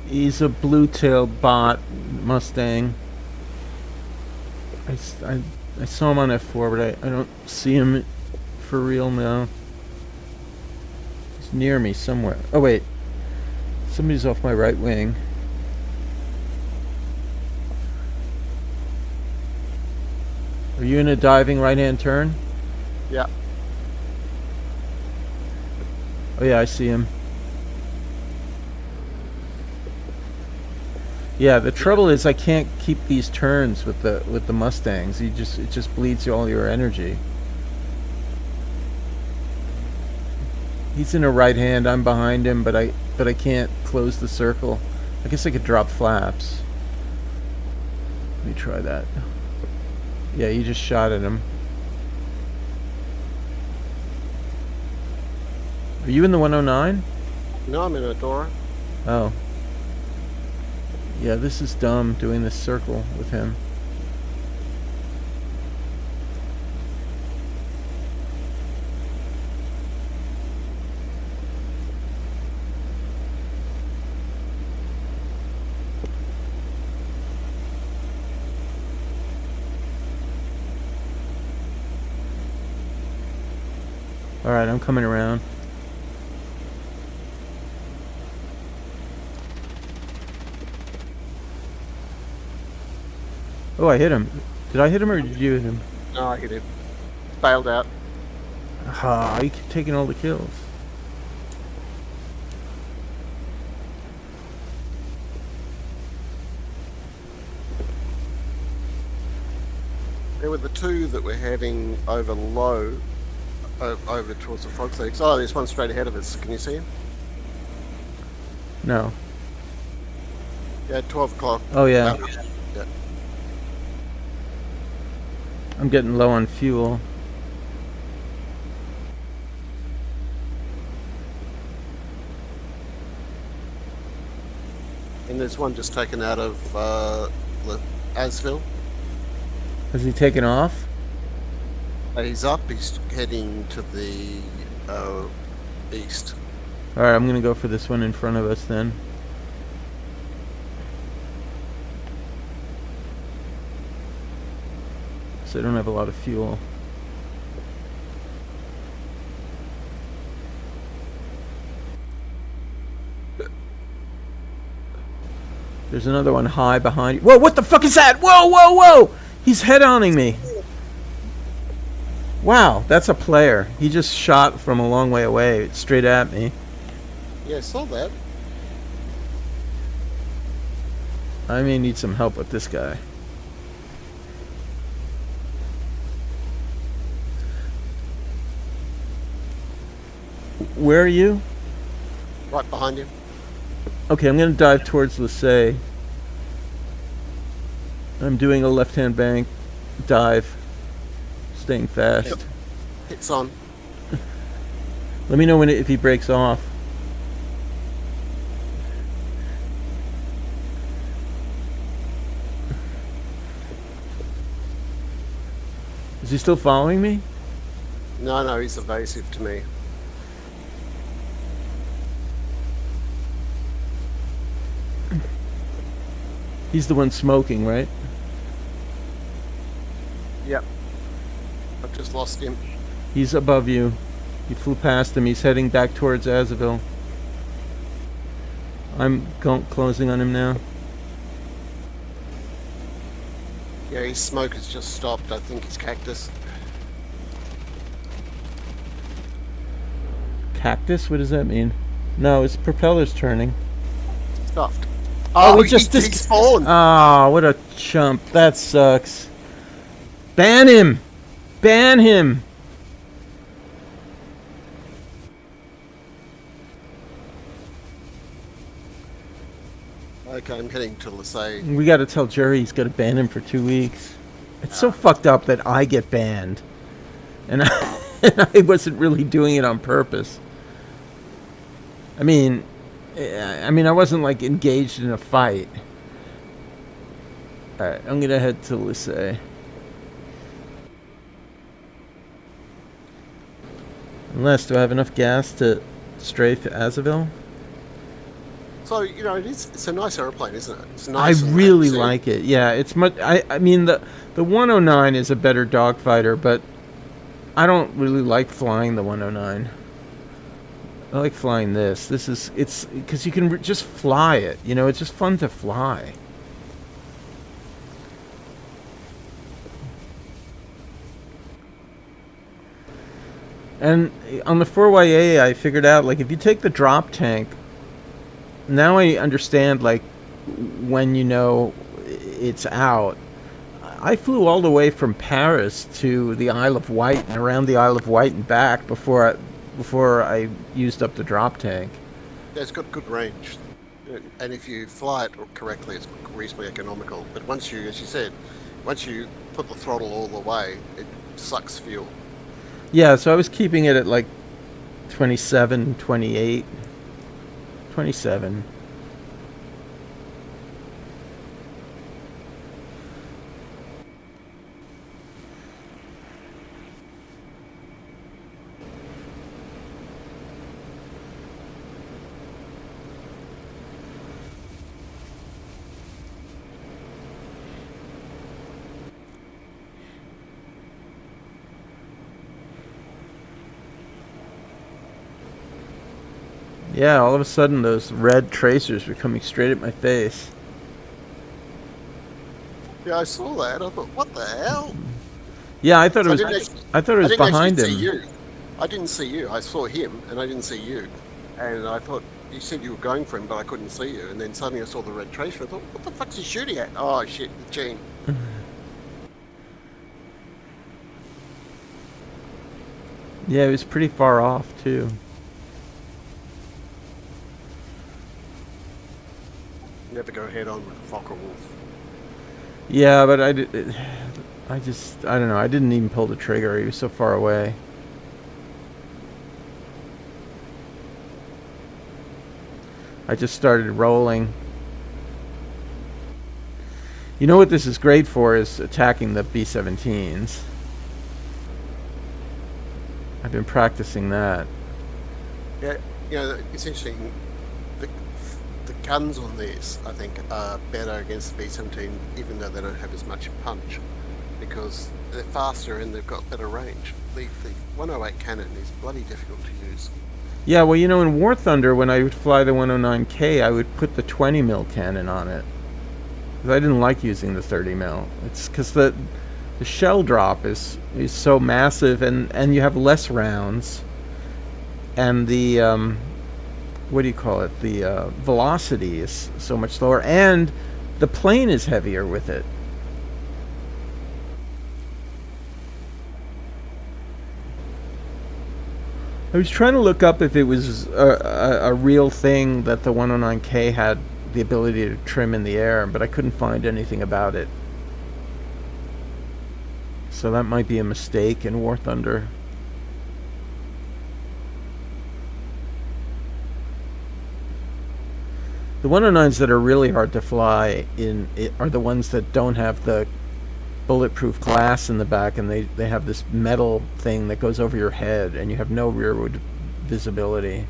He's a blue-tailed bot Mustang. I saw him on F4, but I don't see him for real now. He's near me somewhere. Oh wait, somebody's off my right wing. Are you in a diving right-hand turn? Yeah. Oh yeah, I see him. Yeah, the trouble is I can't keep these turns with the Mustangs. It just bleeds all your energy. He's in a right hand. I'm behind him, but I can't close the circle. I guess I could drop flaps. Let me try that. Yeah, you just shot at him. Are you in the 109? No, I'm in a Dora. Oh. Yeah, this is dumb doing this circle with him. Alright, I'm coming around. Oh, I hit him. Did I hit him or did you hit him? No, I hit him. Bailed out. Ah, you keep taking all the kills. There were the two that were heading over low, over towards the Frog Lakes. Oh, there's one straight ahead of us. Can you see him? No. Yeah, 12 o'clock. Oh, yeah. Yeah. I'm getting low on fuel. And there's one just taken out of Asville. Has he taken off? He's up. He's heading to the east. Alright, I'm gonna go for this one in front of us then. So I don't have a lot of fuel. There's another one high behind you. Whoa, what the fuck is that? Whoa, whoa, whoa! He's head-onning me. Wow, that's a player. He just shot from a long way away, straight at me. Yeah, I saw that. I may need some help with this guy. Where are you? Right behind him. Okay, I'm gonna dive towards Lisay. I'm doing a left-hand bank dive, staying fast. Yep. Hits on. Let me know when if he breaks off. Is he still following me? No, no, he's evasive to me. He's the one smoking, right? Yep. I've just lost him. He's above you. You flew past him. He's heading back towards Azaville. I'm closing on him now. Yeah, his smoke has just stopped. I think he's Cactus. Cactus? What does that mean? No, his propeller's turning. Stuffed. Oh, he just despawned. Oh, what a chump. That sucks. Ban him! Ban him! Okay, I'm heading to Lisay. We gotta tell Jerry he's gotta ban him for 2 weeks. It's so fucked up that I get banned. And I wasn't really doing it on purpose. I mean, I wasn't like engaged in a fight. Alright, I'm gonna head to Lisay. Unless, do I have enough gas to strafe to Azaville? So, you know, it's a nice airplane, isn't it? It's nice. I really like it. Yeah, it's much. I mean, the 109 is a better dogfighter, but I don't really like flying the 109. I like flying this. It's because you can just fly it. You know, it's just fun to fly. And on the 4YA, I figured out, like, if you take the drop tank, now I understand, like, when you know it's out. I flew all the way from Paris to the Isle of Wight and around the Isle of Wight and back before I used up the drop tank. Yeah, it's got good range. And if you fly it correctly, it's reasonably economical. But once you, as you said, once you put the throttle all the way, it sucks fuel. Yeah, so I was keeping it at like 27, 28, 27. Yeah, all of a sudden those red tracers were coming straight at my face. Yeah, I saw that. I thought, what the hell? Yeah, I thought So it was. I thought it was behind him. See you. I didn't see you. I saw him, and I didn't see you. And I thought you said you were going for him, but I couldn't see you. And then suddenly I saw the red tracer. I thought, what the fuck's he shooting at? Oh shit, the chain. Yeah, it was pretty far off too. Never go head on with a Fokker Wolf. Yeah, but I don't know. I didn't even pull the trigger. He was so far away. I just started rolling. You know what this is great for is attacking the B-17s. I've been practicing that. Yeah, you know, it's interesting. The guns on this, I think, are better against the B-17, even though they don't have as much punch, because they're faster and they've got better range. The 108 cannon is bloody difficult to use. Yeah, well, you know, in War Thunder, when I would fly the 109K, I would put the 20 mil cannon on it. Because I didn't like using the 30 mil. It's because the shell drop is so massive, and you have less rounds, and the what do you call it? The velocity is so much slower, and the plane is heavier with it. I was trying to look up if it was a real thing that the 109K had the ability to trim in the air, but I couldn't find anything about it. So that might be a mistake in War Thunder. The 109s that are really hard to fly are the ones that don't have the bulletproof glass in the back, and they have this metal thing that goes over your head, and you have no rearward visibility.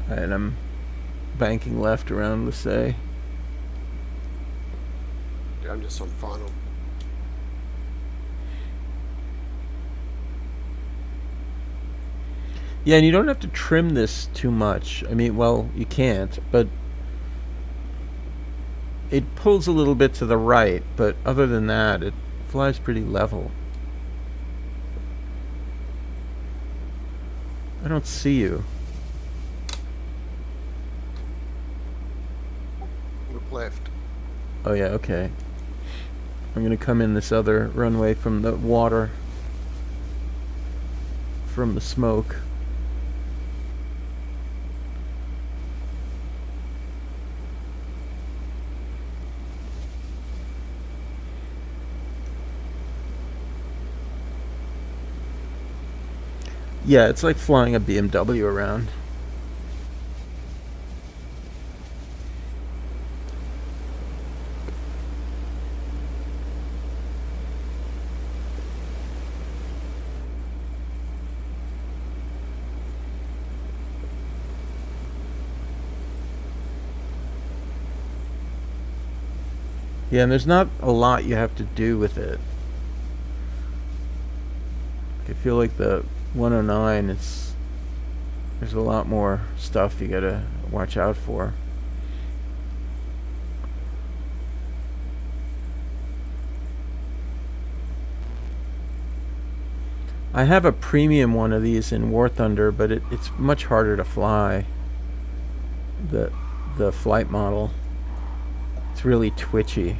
And I'm banking left around Lucé. Yeah, I'm just on final. Yeah, and you don't have to trim this too much. I mean, well, you can't, but it pulls a little bit to the right, but other than that, it flies pretty level. I don't see you. Look left. Oh yeah, okay. I'm gonna come in this other runway from the water, from the smoke. Yeah, it's like flying a BMW around. Yeah, and there's not a lot you have to do with it. I feel like the 109, There's a lot more stuff you gotta watch out for. I have a premium one of these in War Thunder, but it's much harder to fly. The flight model. It's really twitchy.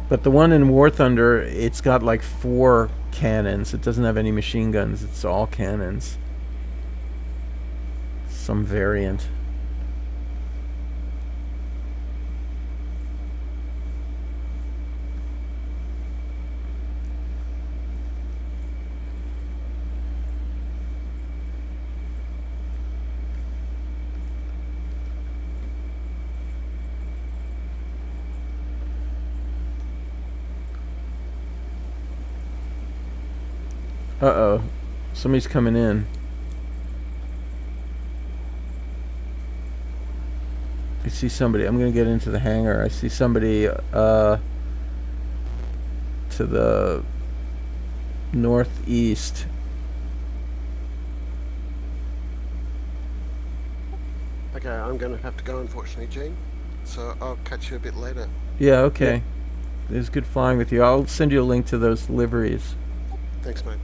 But the one in War Thunder, it's got like 4 cannons. It doesn't have any machine guns. It's all cannons. Some variant. Uh-oh. Somebody's coming in. I see somebody. I'm going to get into the hangar. I see somebody to the northeast. Okay, I'm going to have to go, unfortunately, Gene. So I'll catch you a bit later. Yeah, okay. It was good flying with you. I'll send you a link to those liveries. Thanks, mate.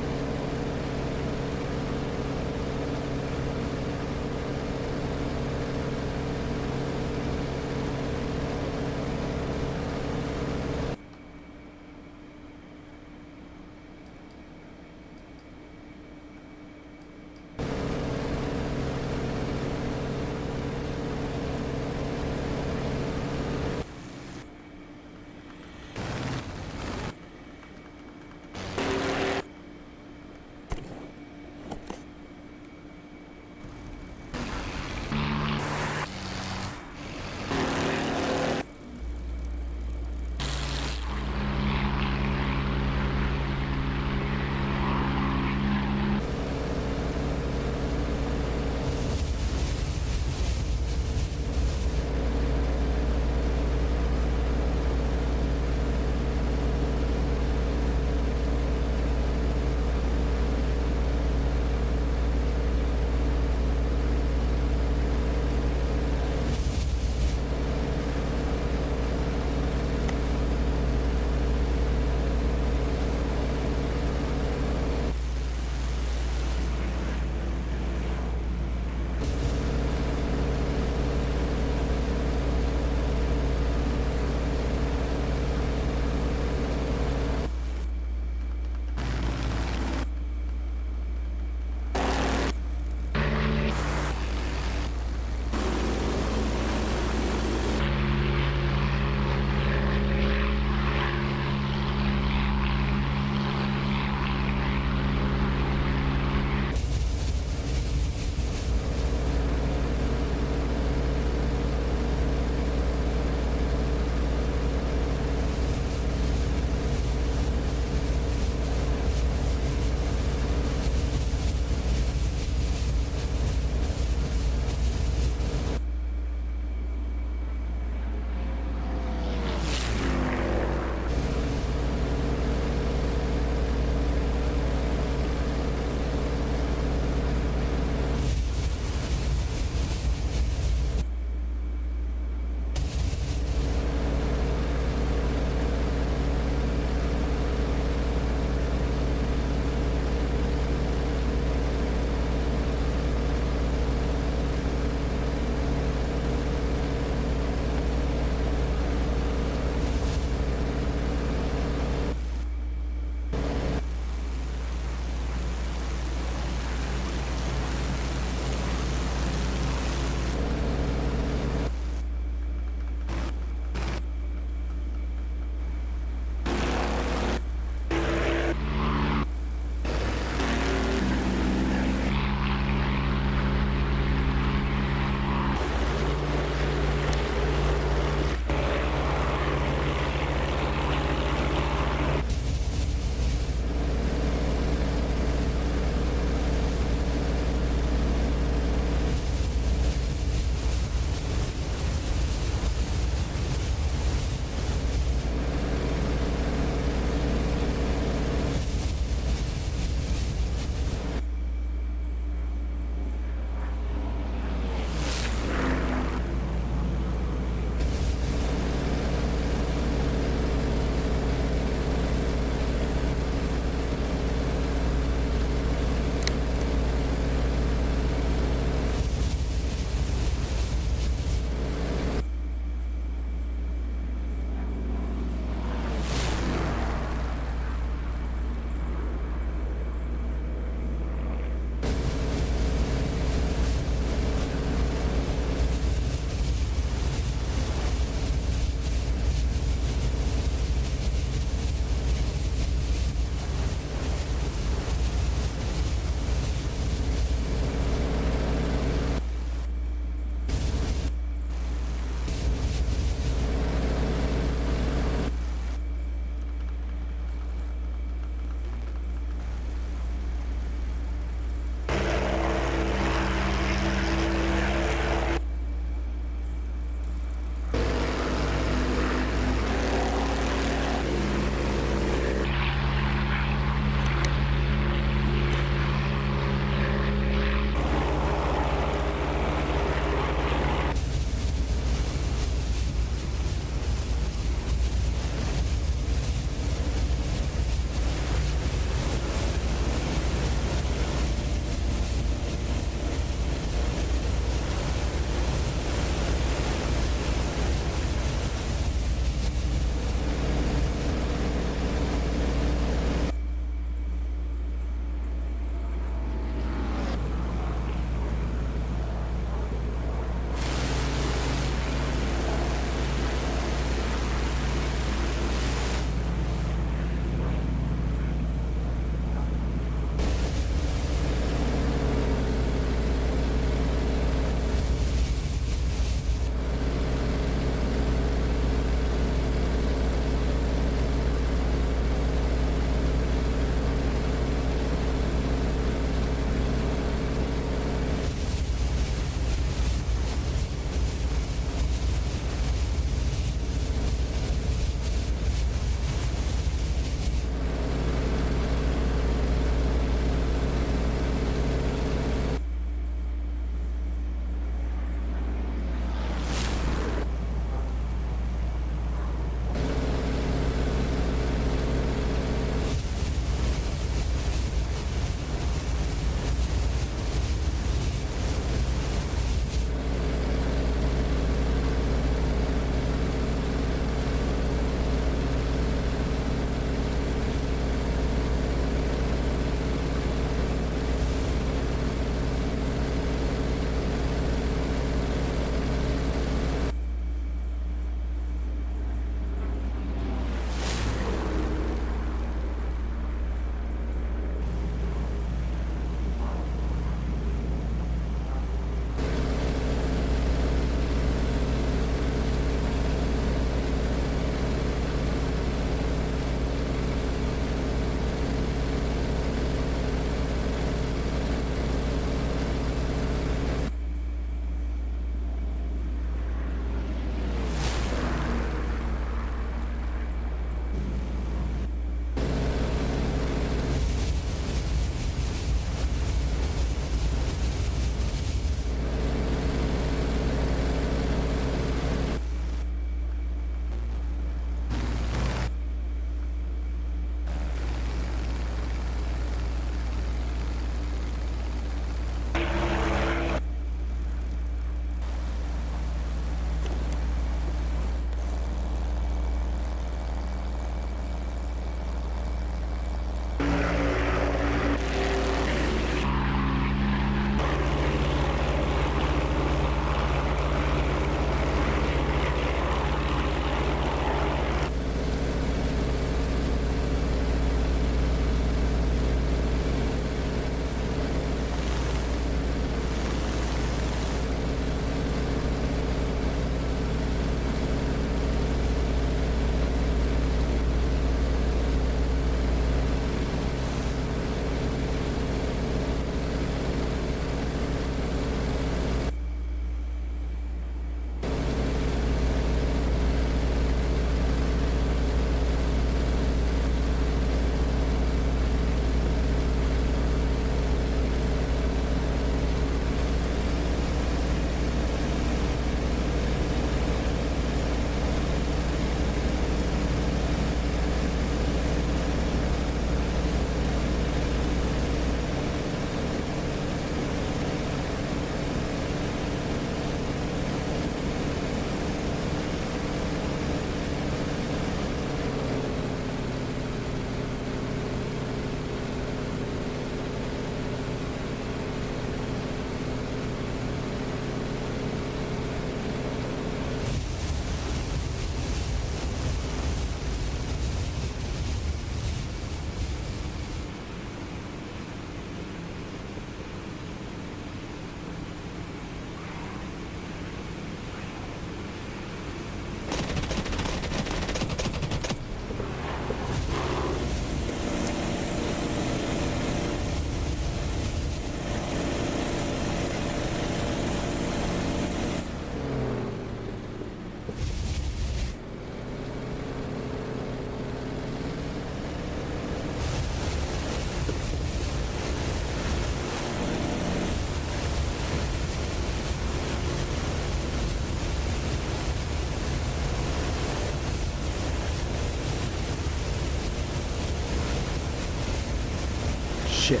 shit.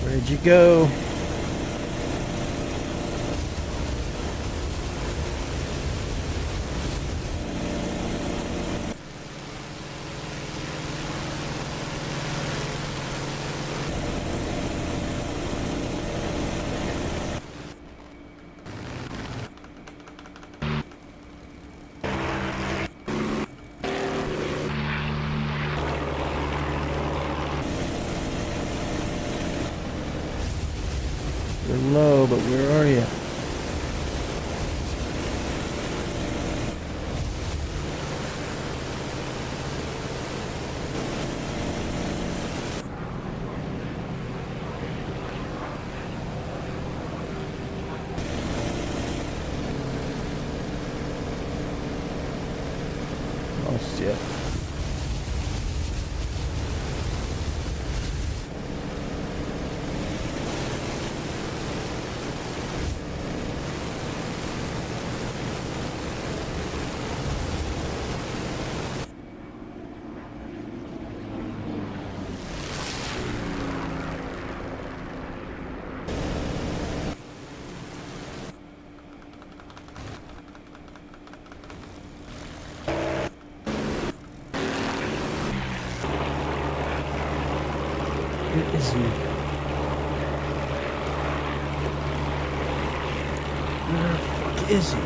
Where'd you go? You're low, but where are you? Lost you. Where is he? Where the fuck is he?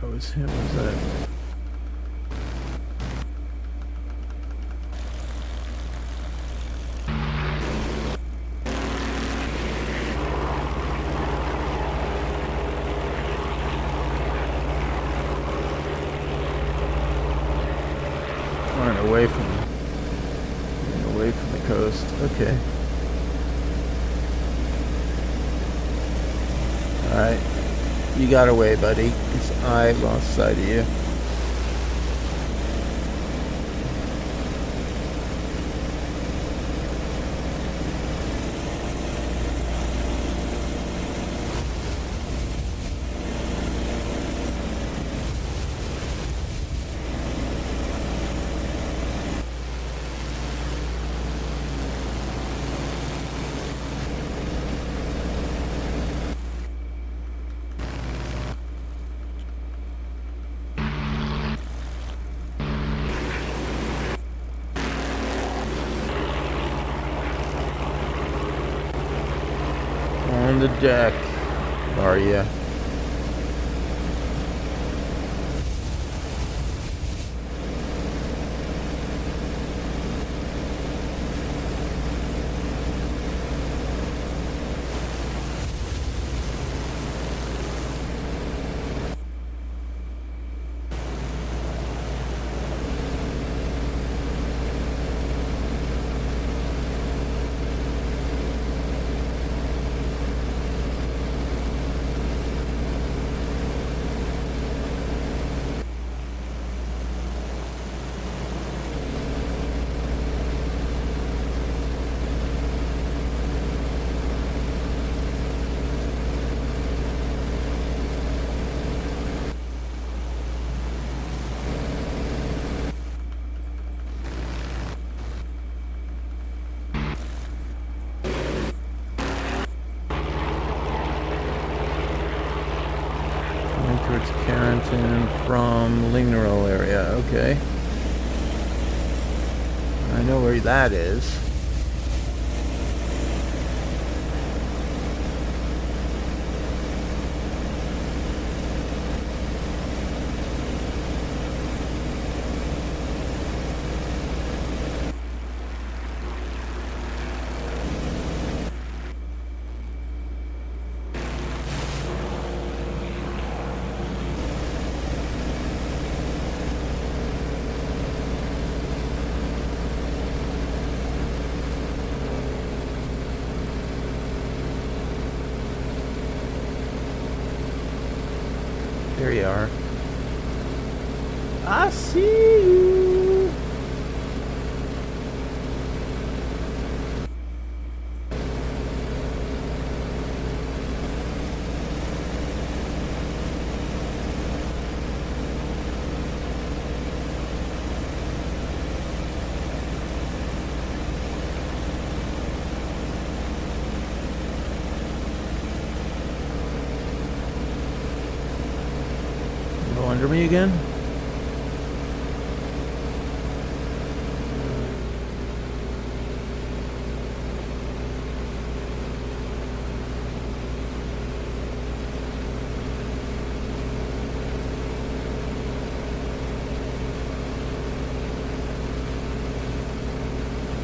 Oh, it's him. What's that? Flying away from the coast. Okay. All right. You got away, buddy, because I lost sight of you. On the deck, are ya? Towards Carrington from Lignerol area. Okay. I know where that is. There you are. I see you. Go under me again?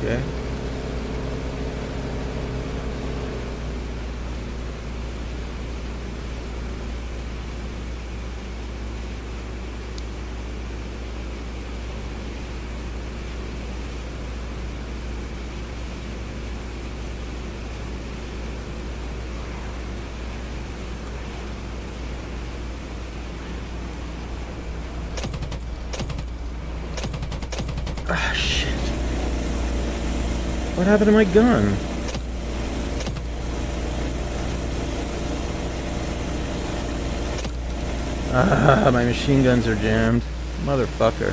Okay. Ah, shit. What happened to my gun? Ah, my machine guns are jammed. Motherfucker.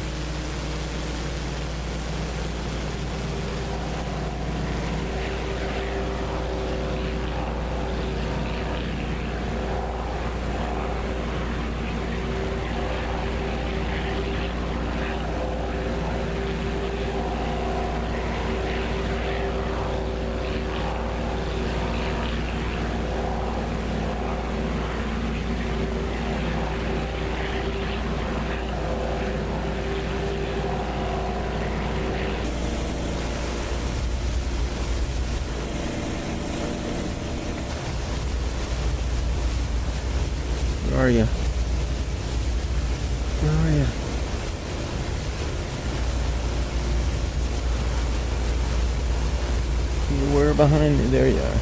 Where are you? Where are you? You were behind me. There you are.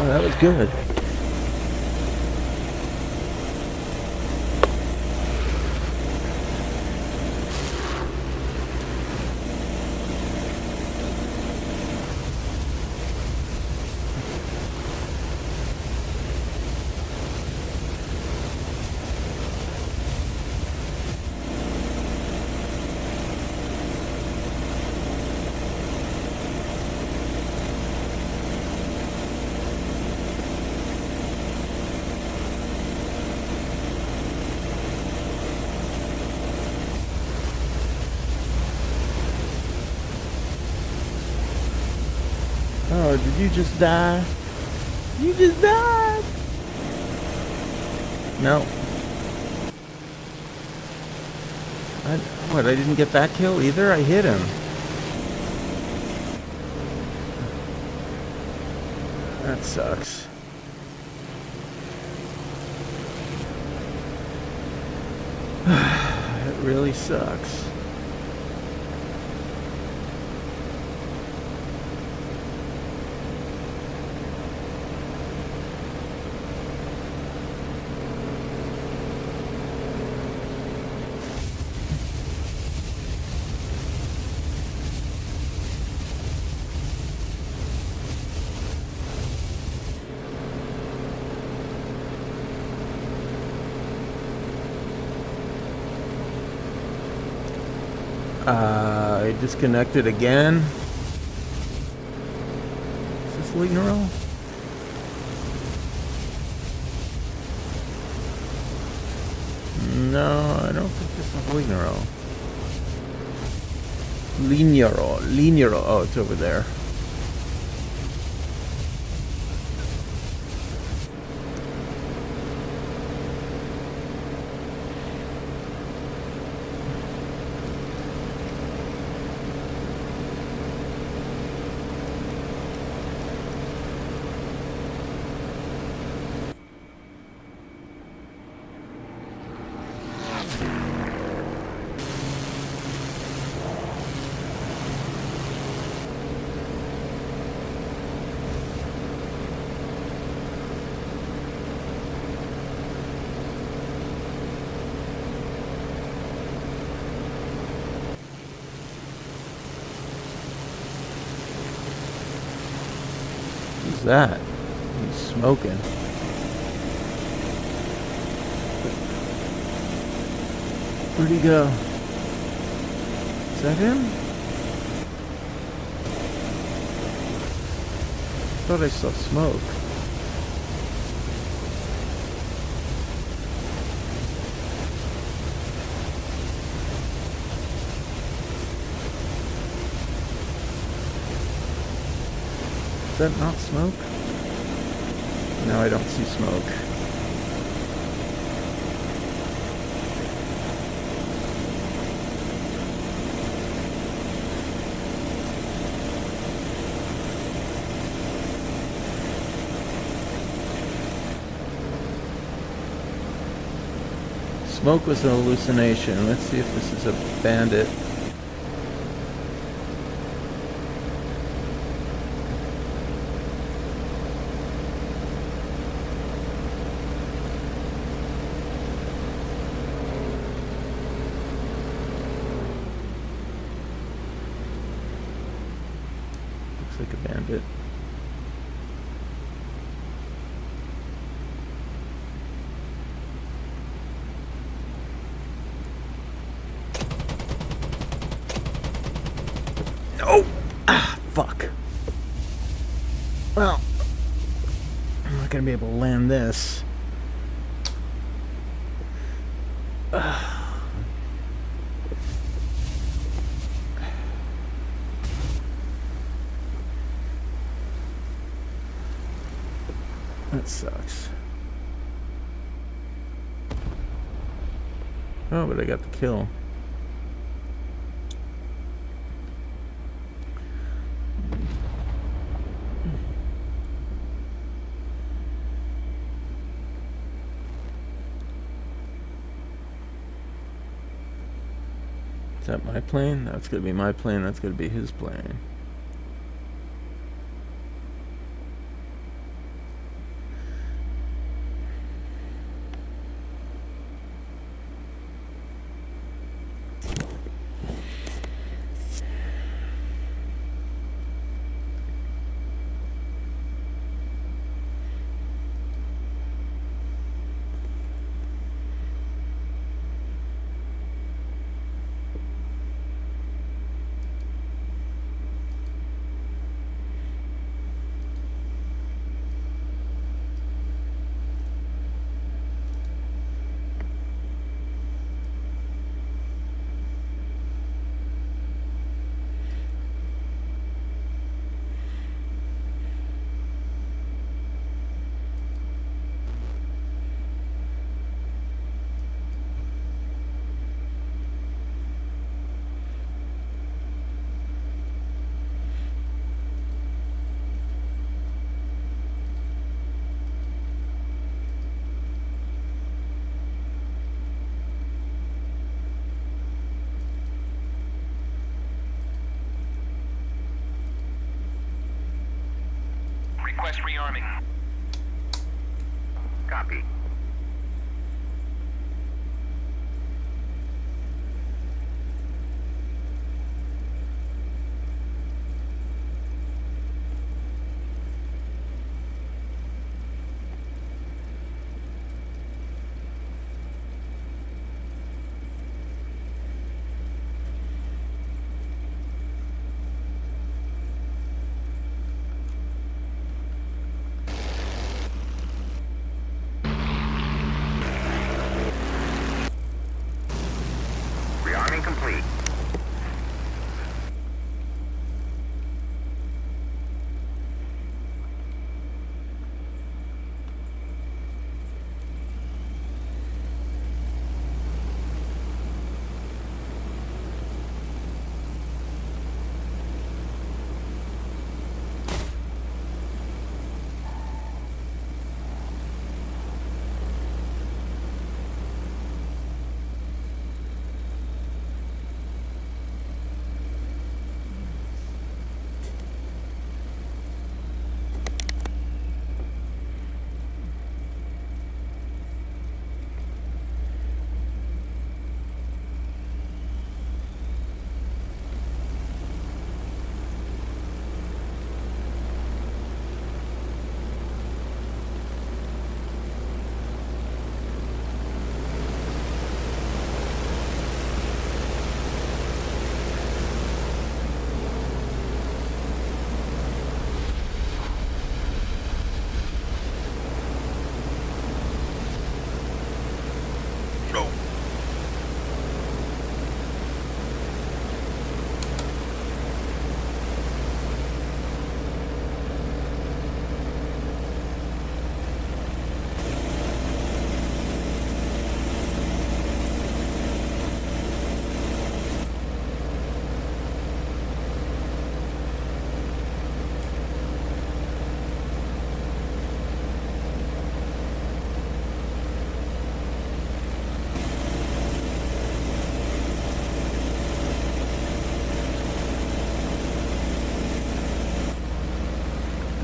Oh, that was good. Oh, did you just die? You just died! No. What, I didn't get that kill either? I hit him. That sucks. It really sucks. I disconnected again. Is this Lignerol? No, I don't think this is Lignerol. Lignerol. Oh, it's over there. Who's that? He's smoking. Where'd he go? Is that him? I thought I saw smoke. Is that not smoke? No, I don't see smoke. Smoke was an hallucination. Let's see if this is a bandit. Looks like a bandit. No! Ah, fuck. Well, I'm not gonna be able to land this. That sucks. Oh, but I got the kill. Is that my plane? That's gonna be my plane. That's gonna be his plane. Request rearming. Copy.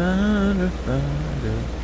Firefighter.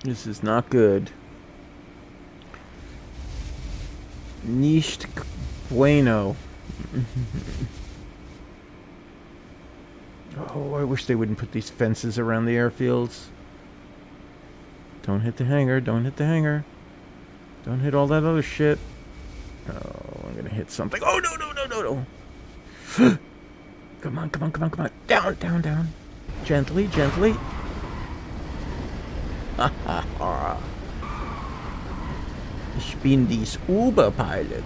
This is not good. Nicht bueno. Oh, I wish they wouldn't put these fences around the airfields. Don't hit the hangar, don't hit the hangar. Don't hit all that other shit. Oh, I'm gonna hit something. Oh, no, no, no, no, no. Come on, come on, come on, come on. Down, down, down. Gently, gently. Ha ha ha. Ich bin dies Uber-Pilot.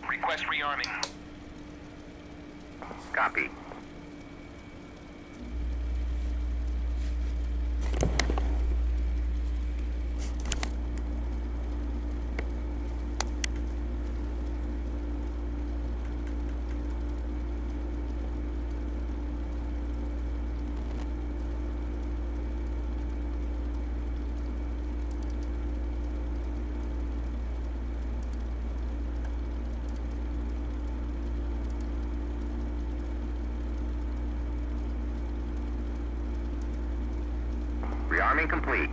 Request rearming. Copy. Rearming complete.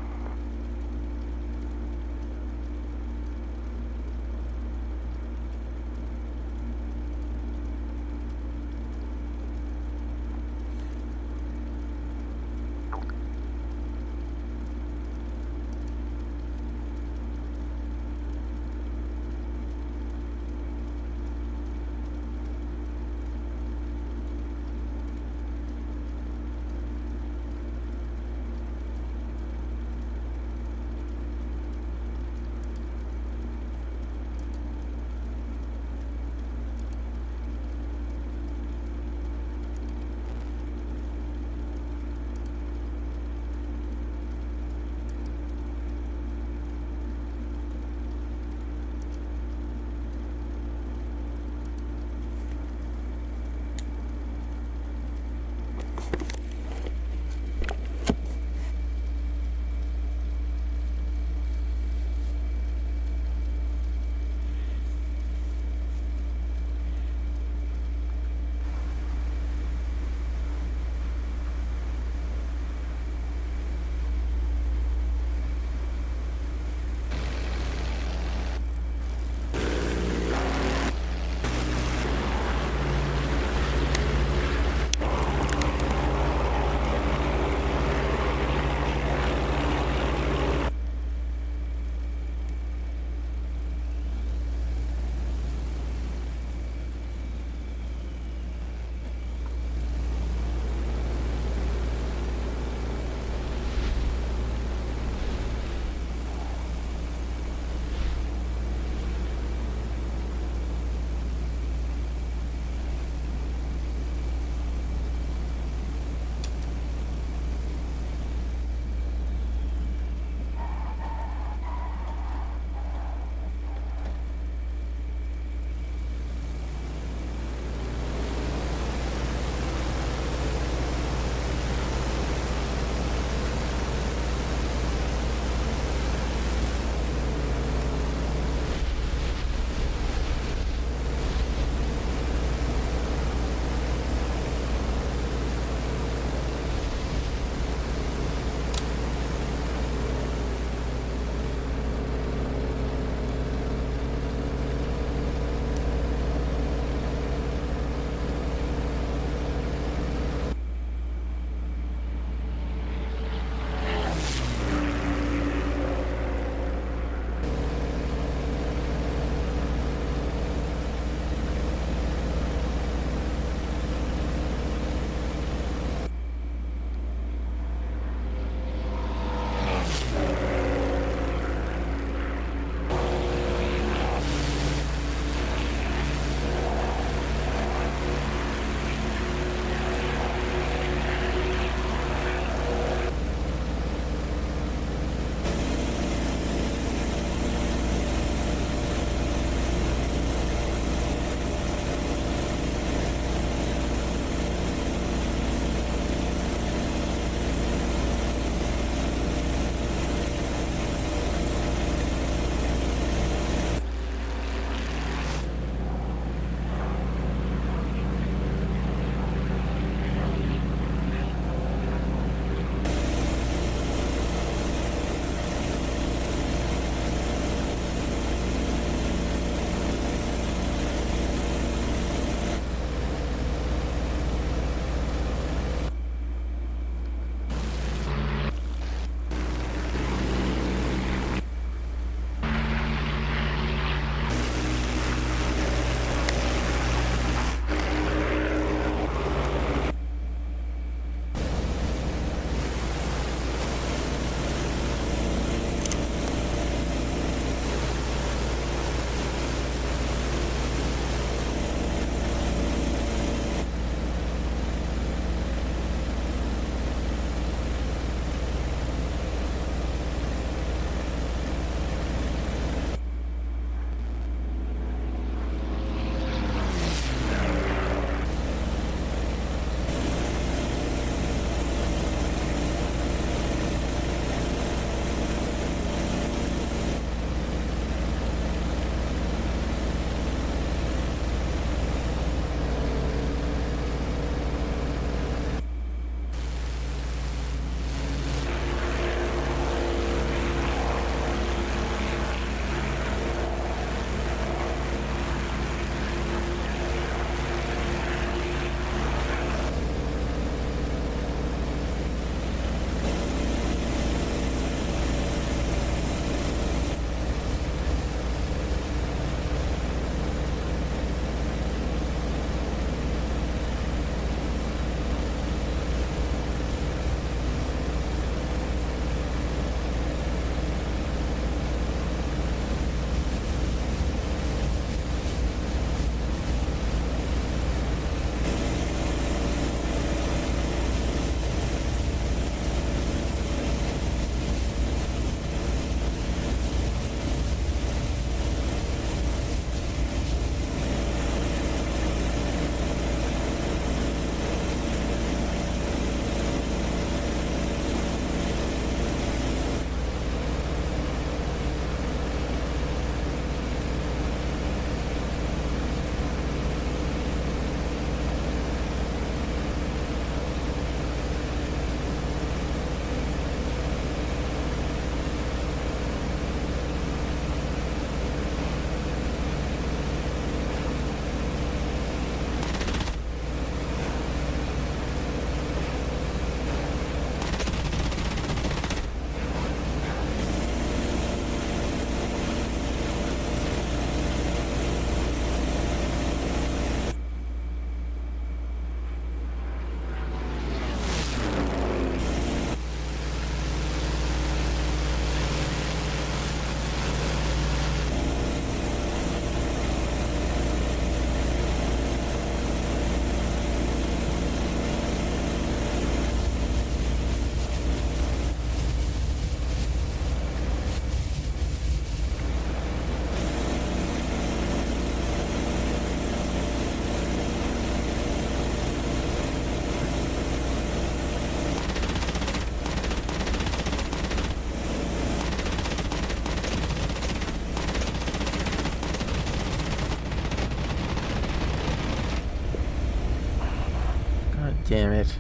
damn it.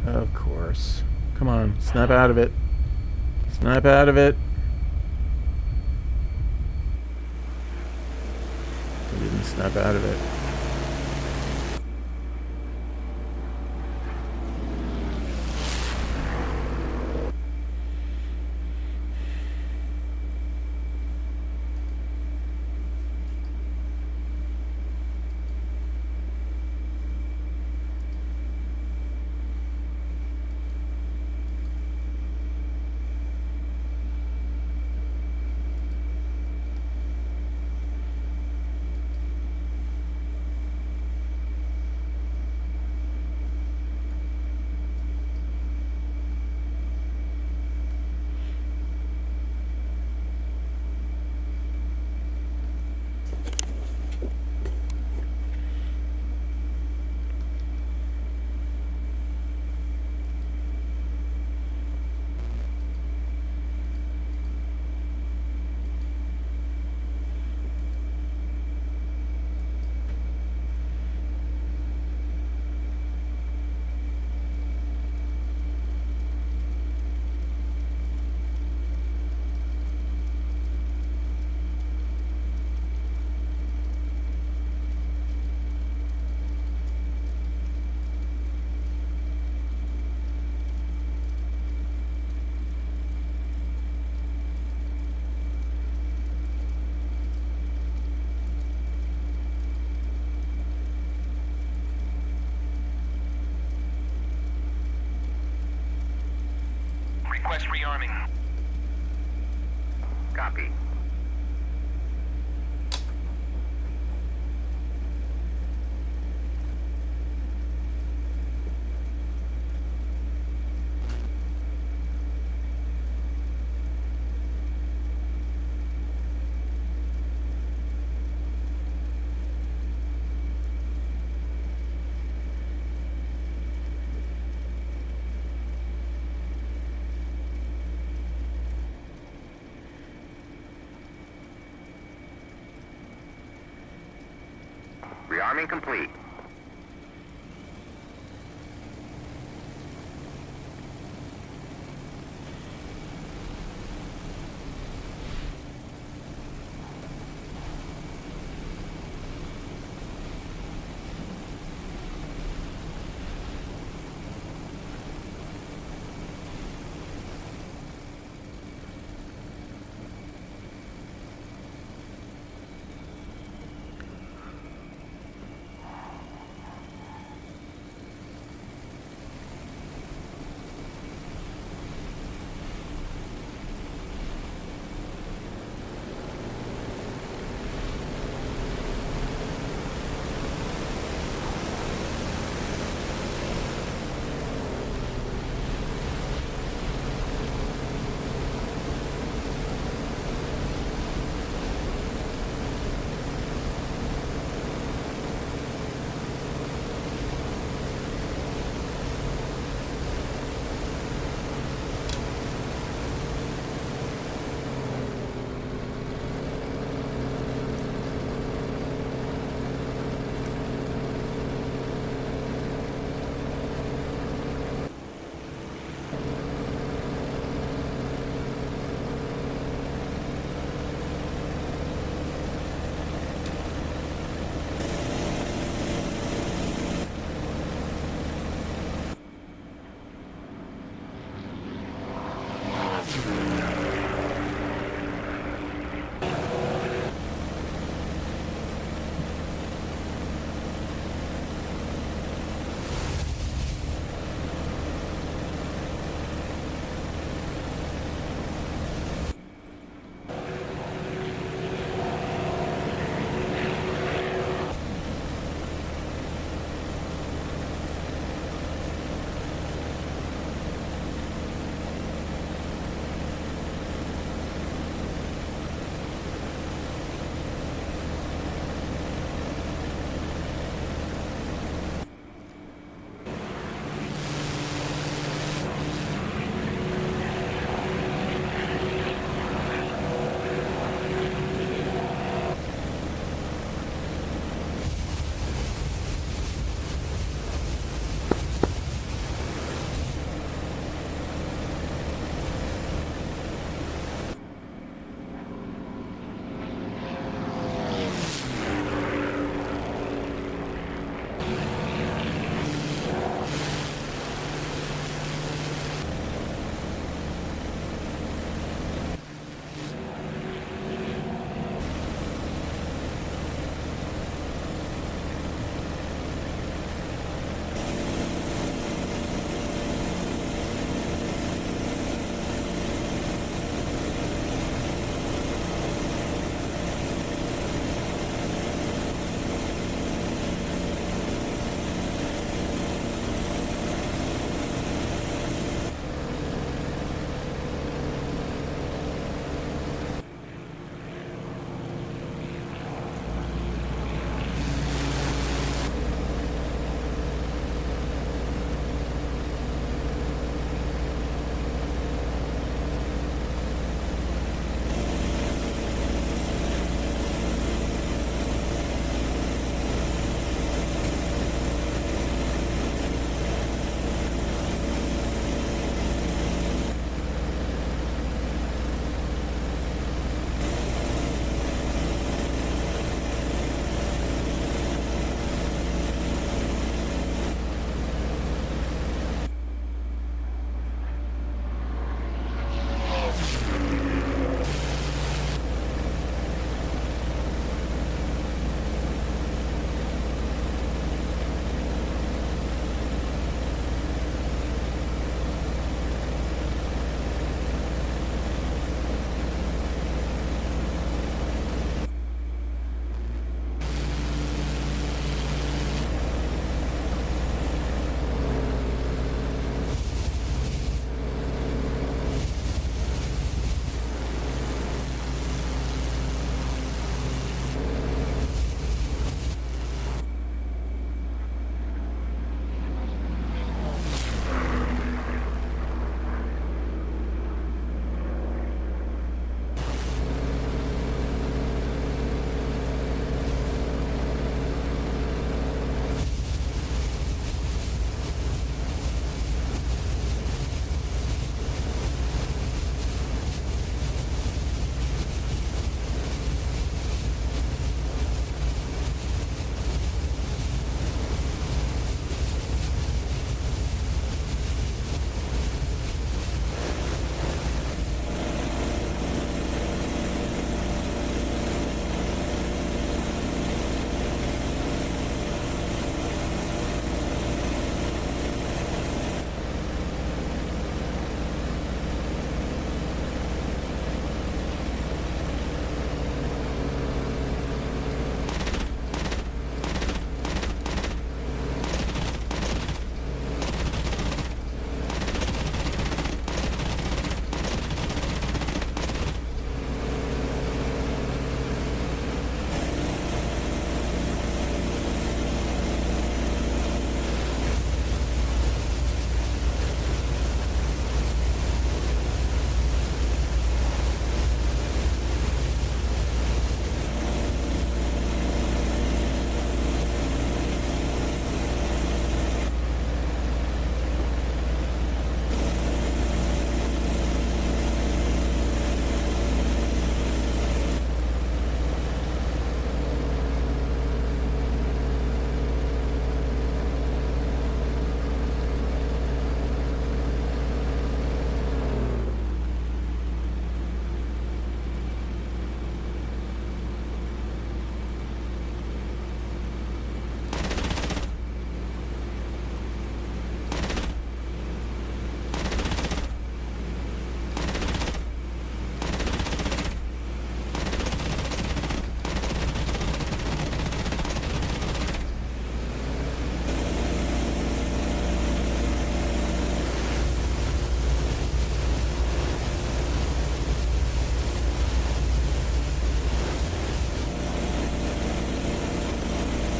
Of course. Come on, snap out of it. Snap out of it. He didn't snap out of it. Request rearming. Copy. Rearming complete.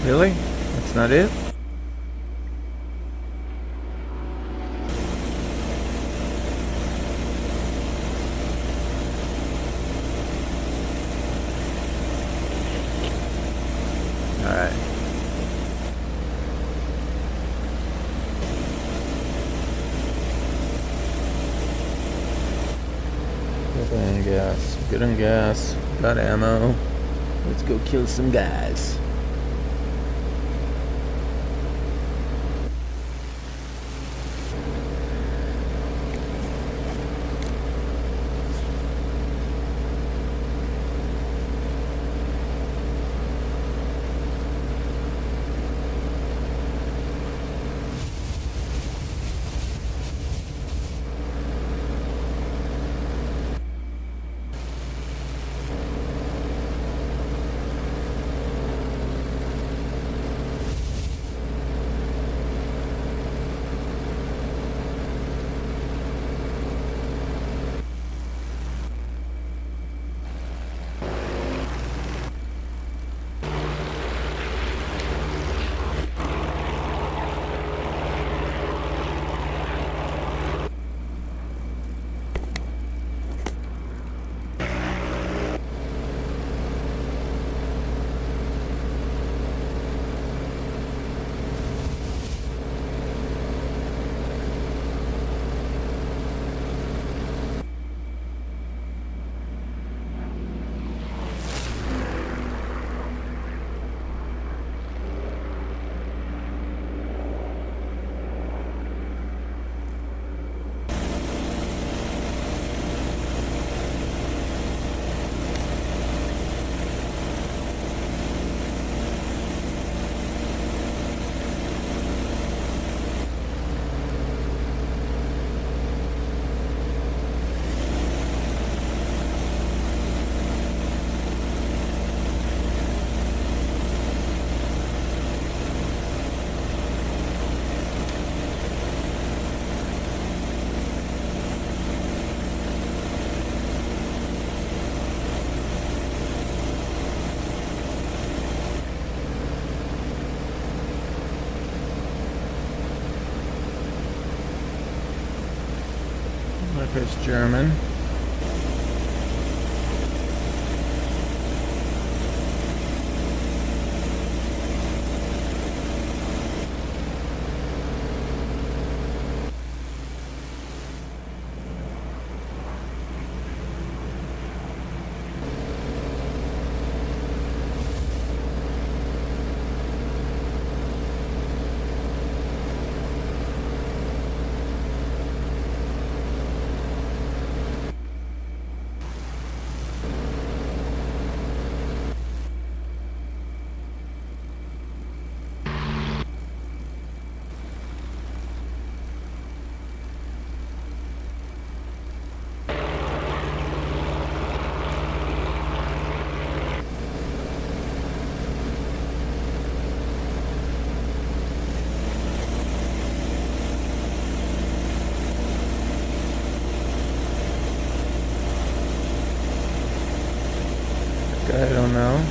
Really? That's not it? Alright. Good on gas. Good on gas. Got ammo. Let's go kill some guys. Look, it's German. I don't know.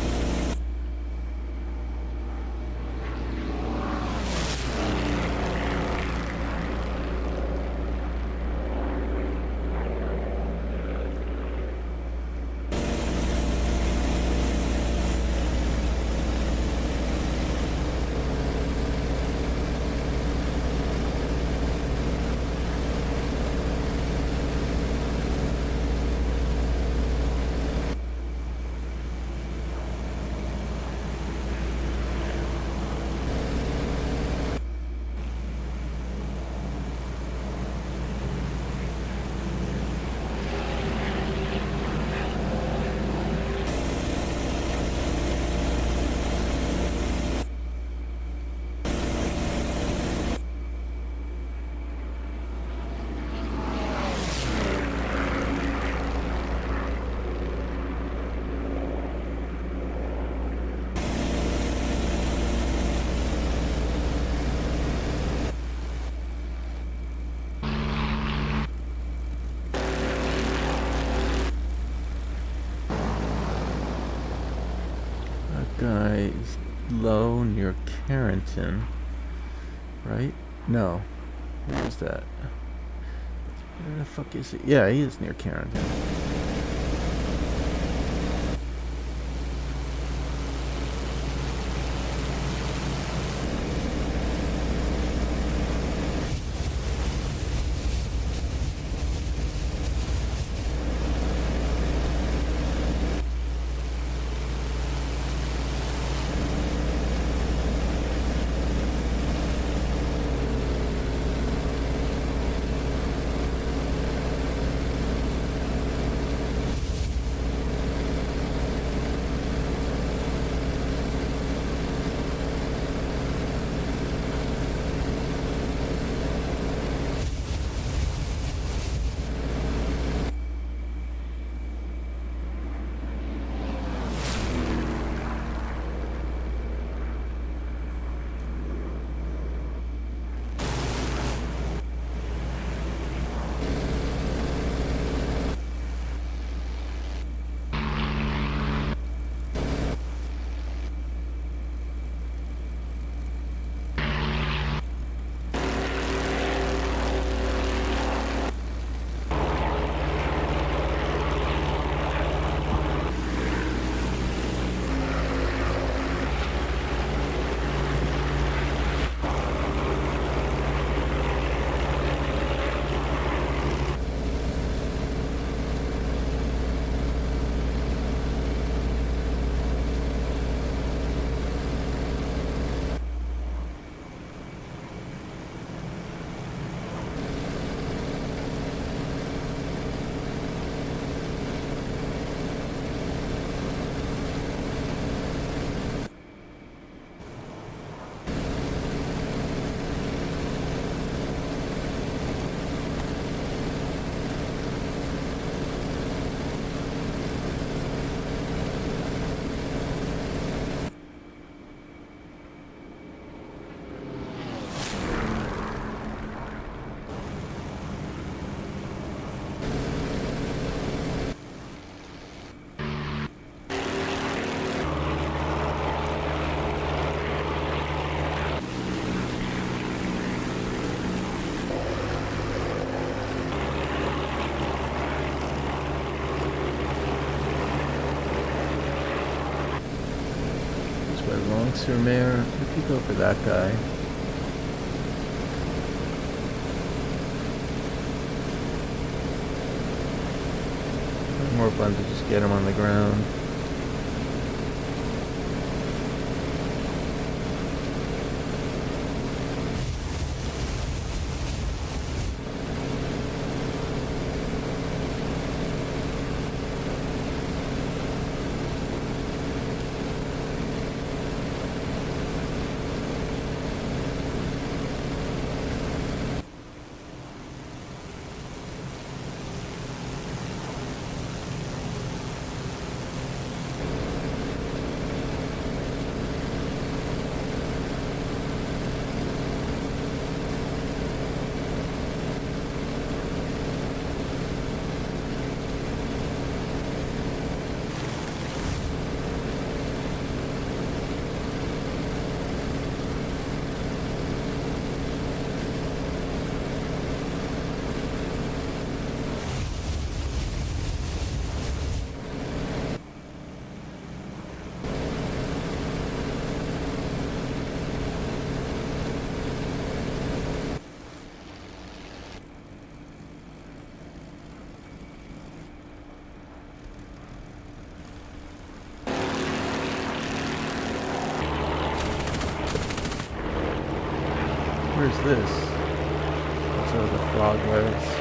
Guys, low near Carrington. Right? No. Where is that? Where the fuck is he? Yeah, he is near Carrington. Sur Mer. We could go for that guy. More fun to just get him on the ground. Where's this? So the frog legs.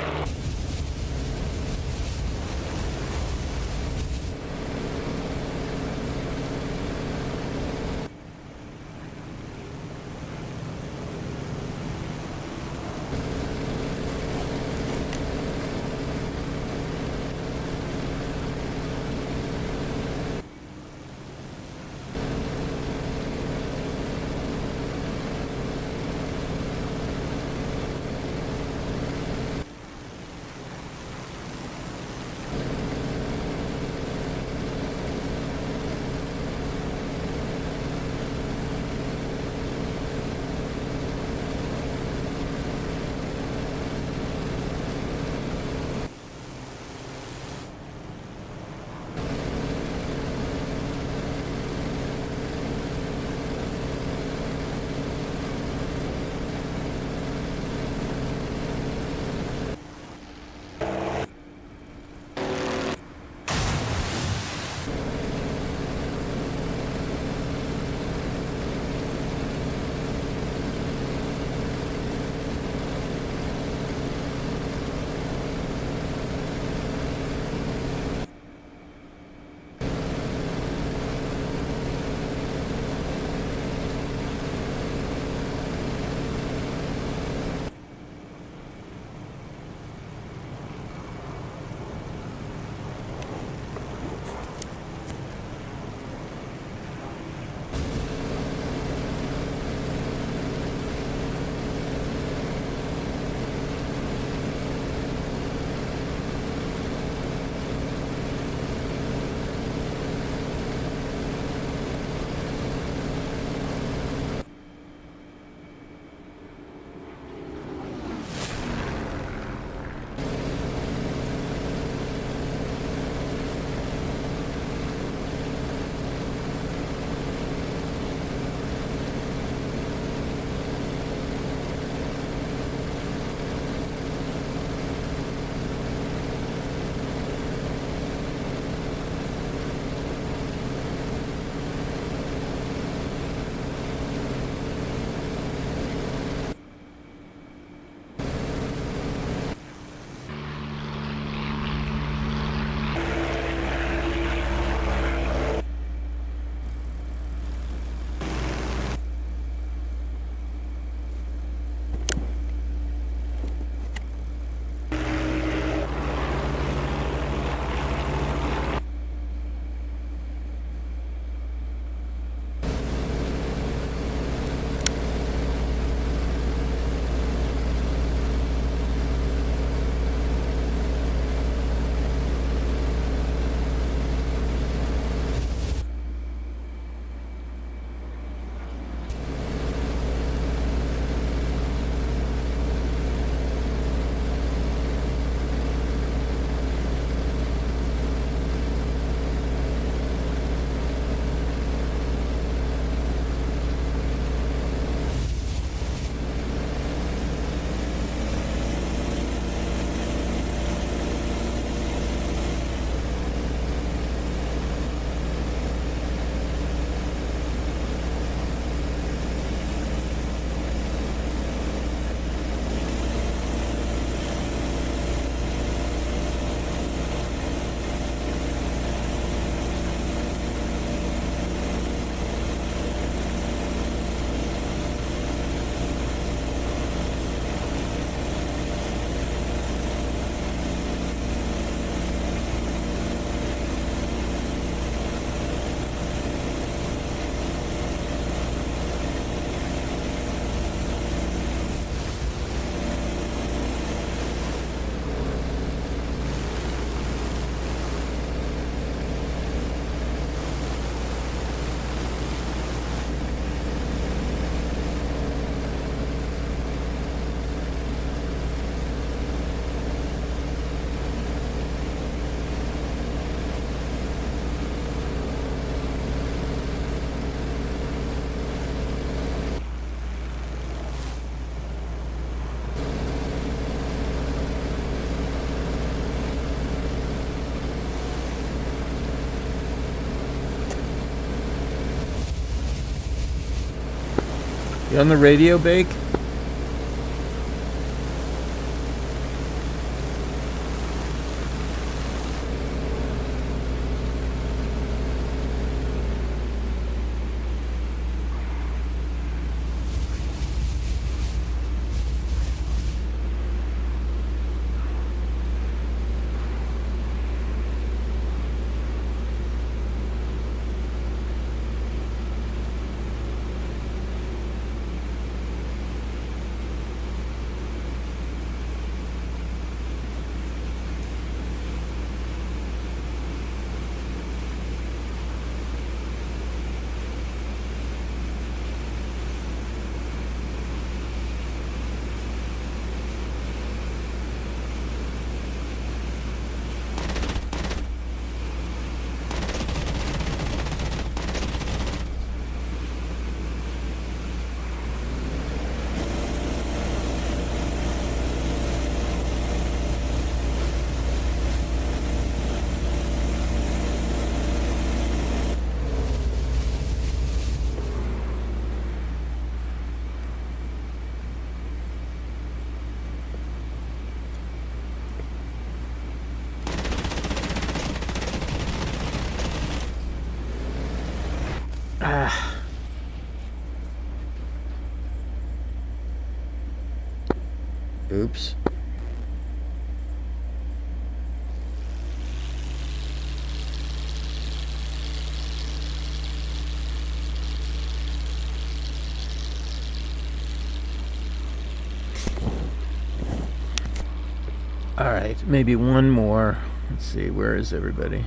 You on the radio, Bake? Ah. Oops. All right, maybe one more. Let's see, where is everybody?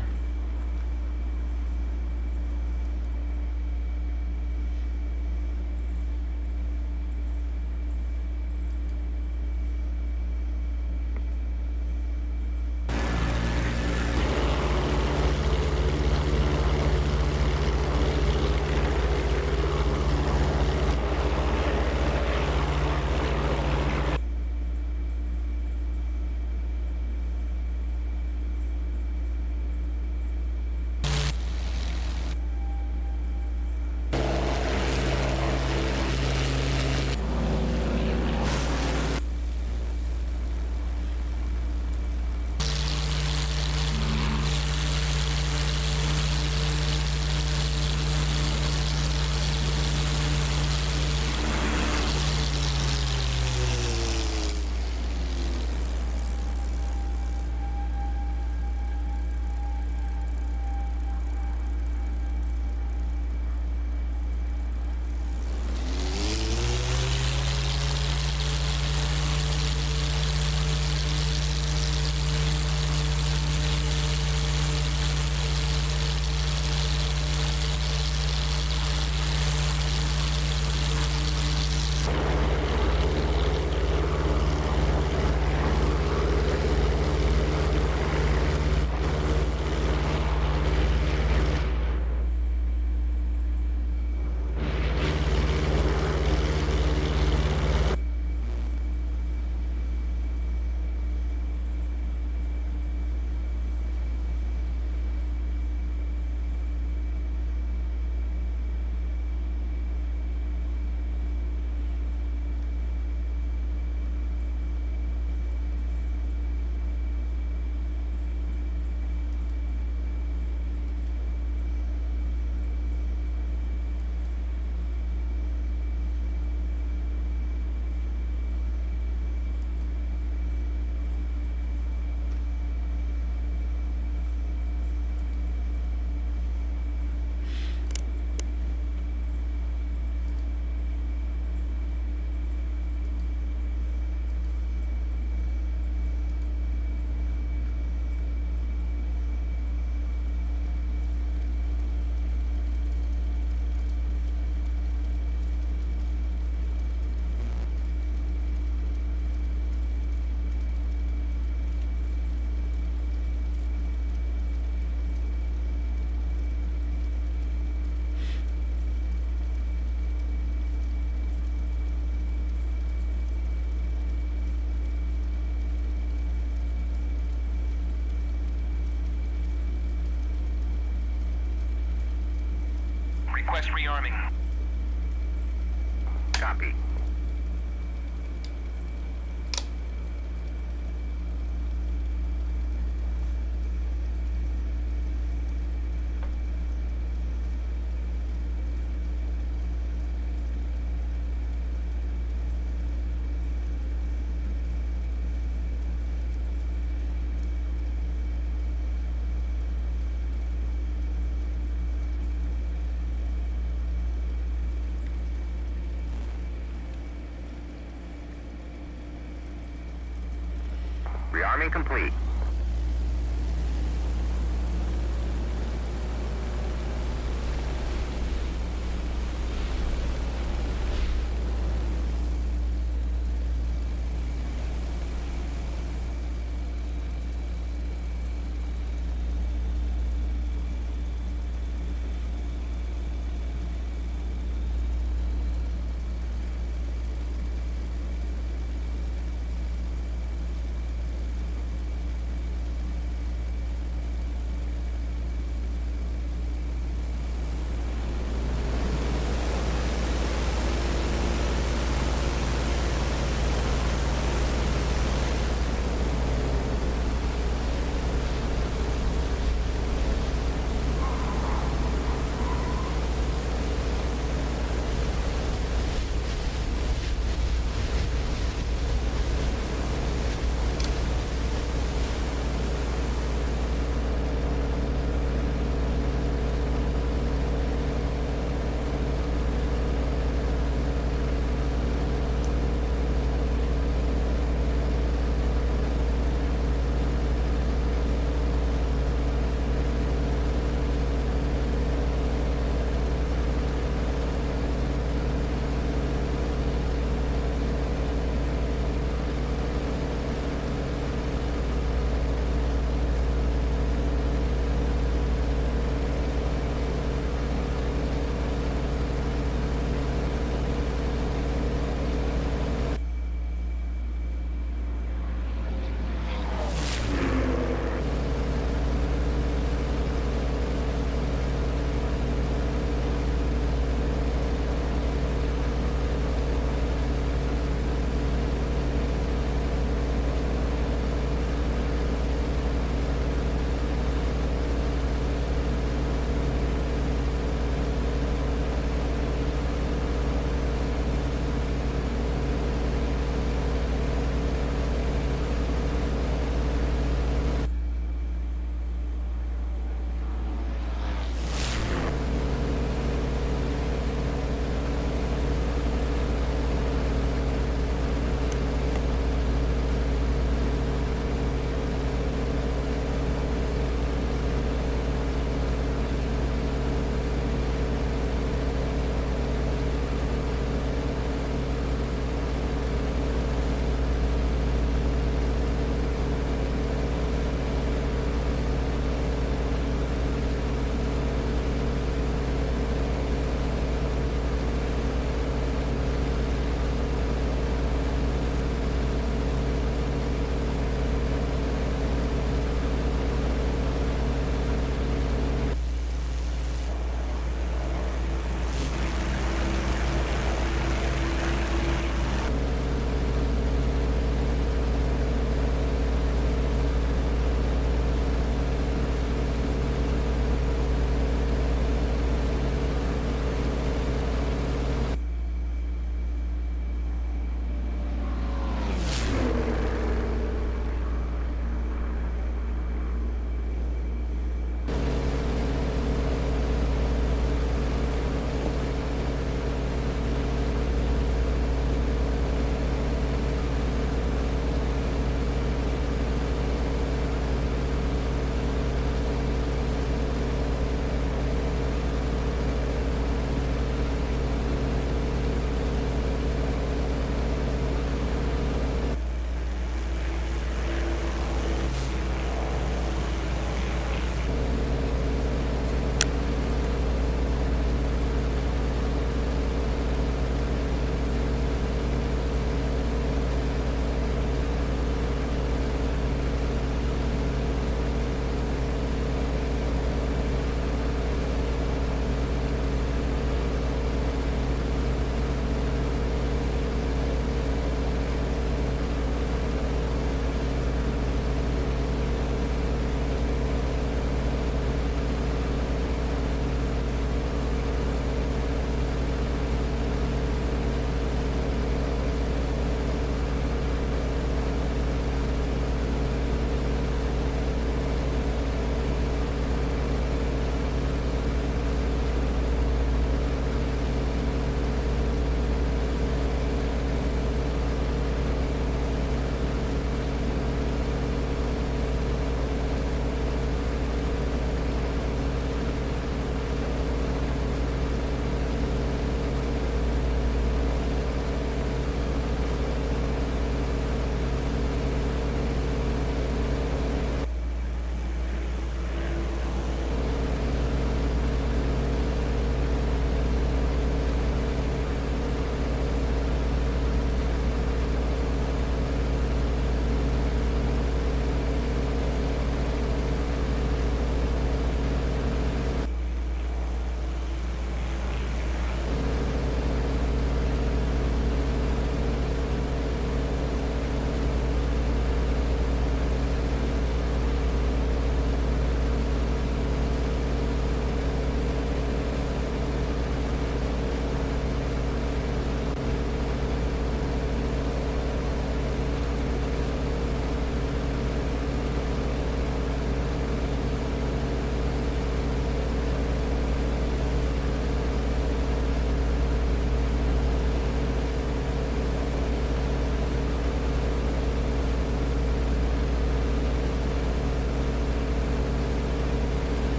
Request rearming. Copy. Rearming complete.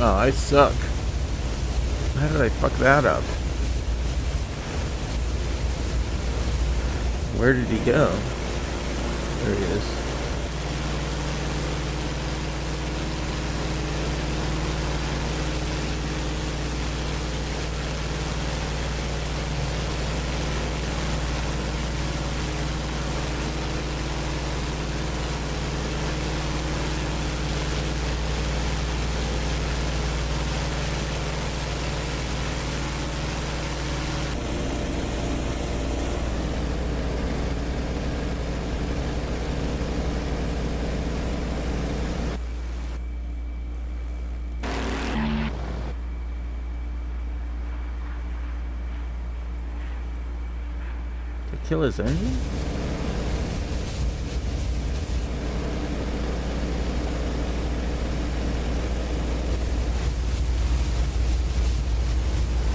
Oh, I suck. How did I fuck that up? Where did he go? There he is. Kill his engine?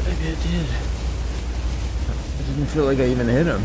Maybe I did. I didn't feel like I even hit him.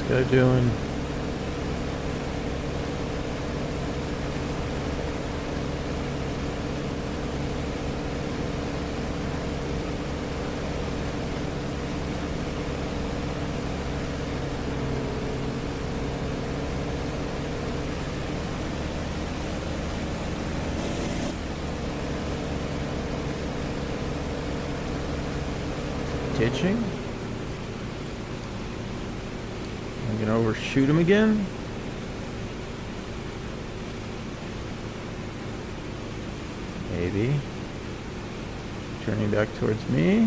Guy doing? Ditching? I'm gonna overshoot him again. Maybe. Turning back towards me.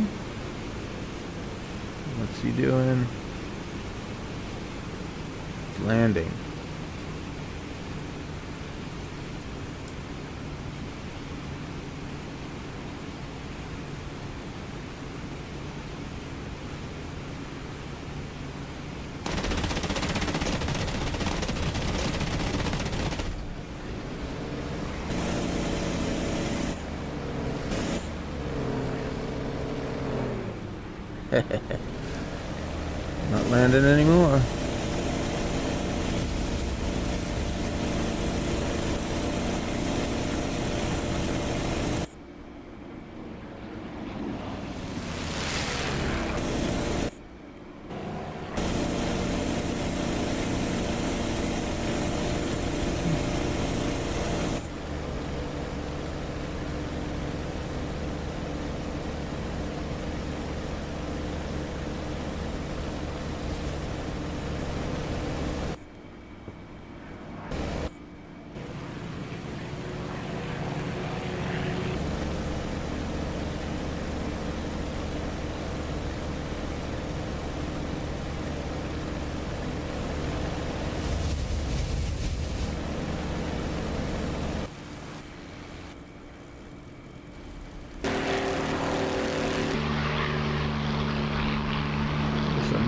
What's he doing? He's landing. Not landing anymore.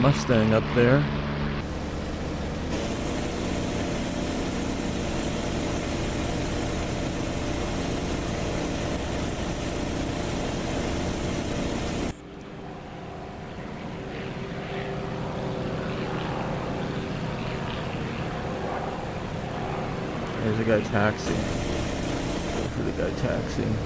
Mustang up there. There's a guy taxiing. Go for the guy taxiing.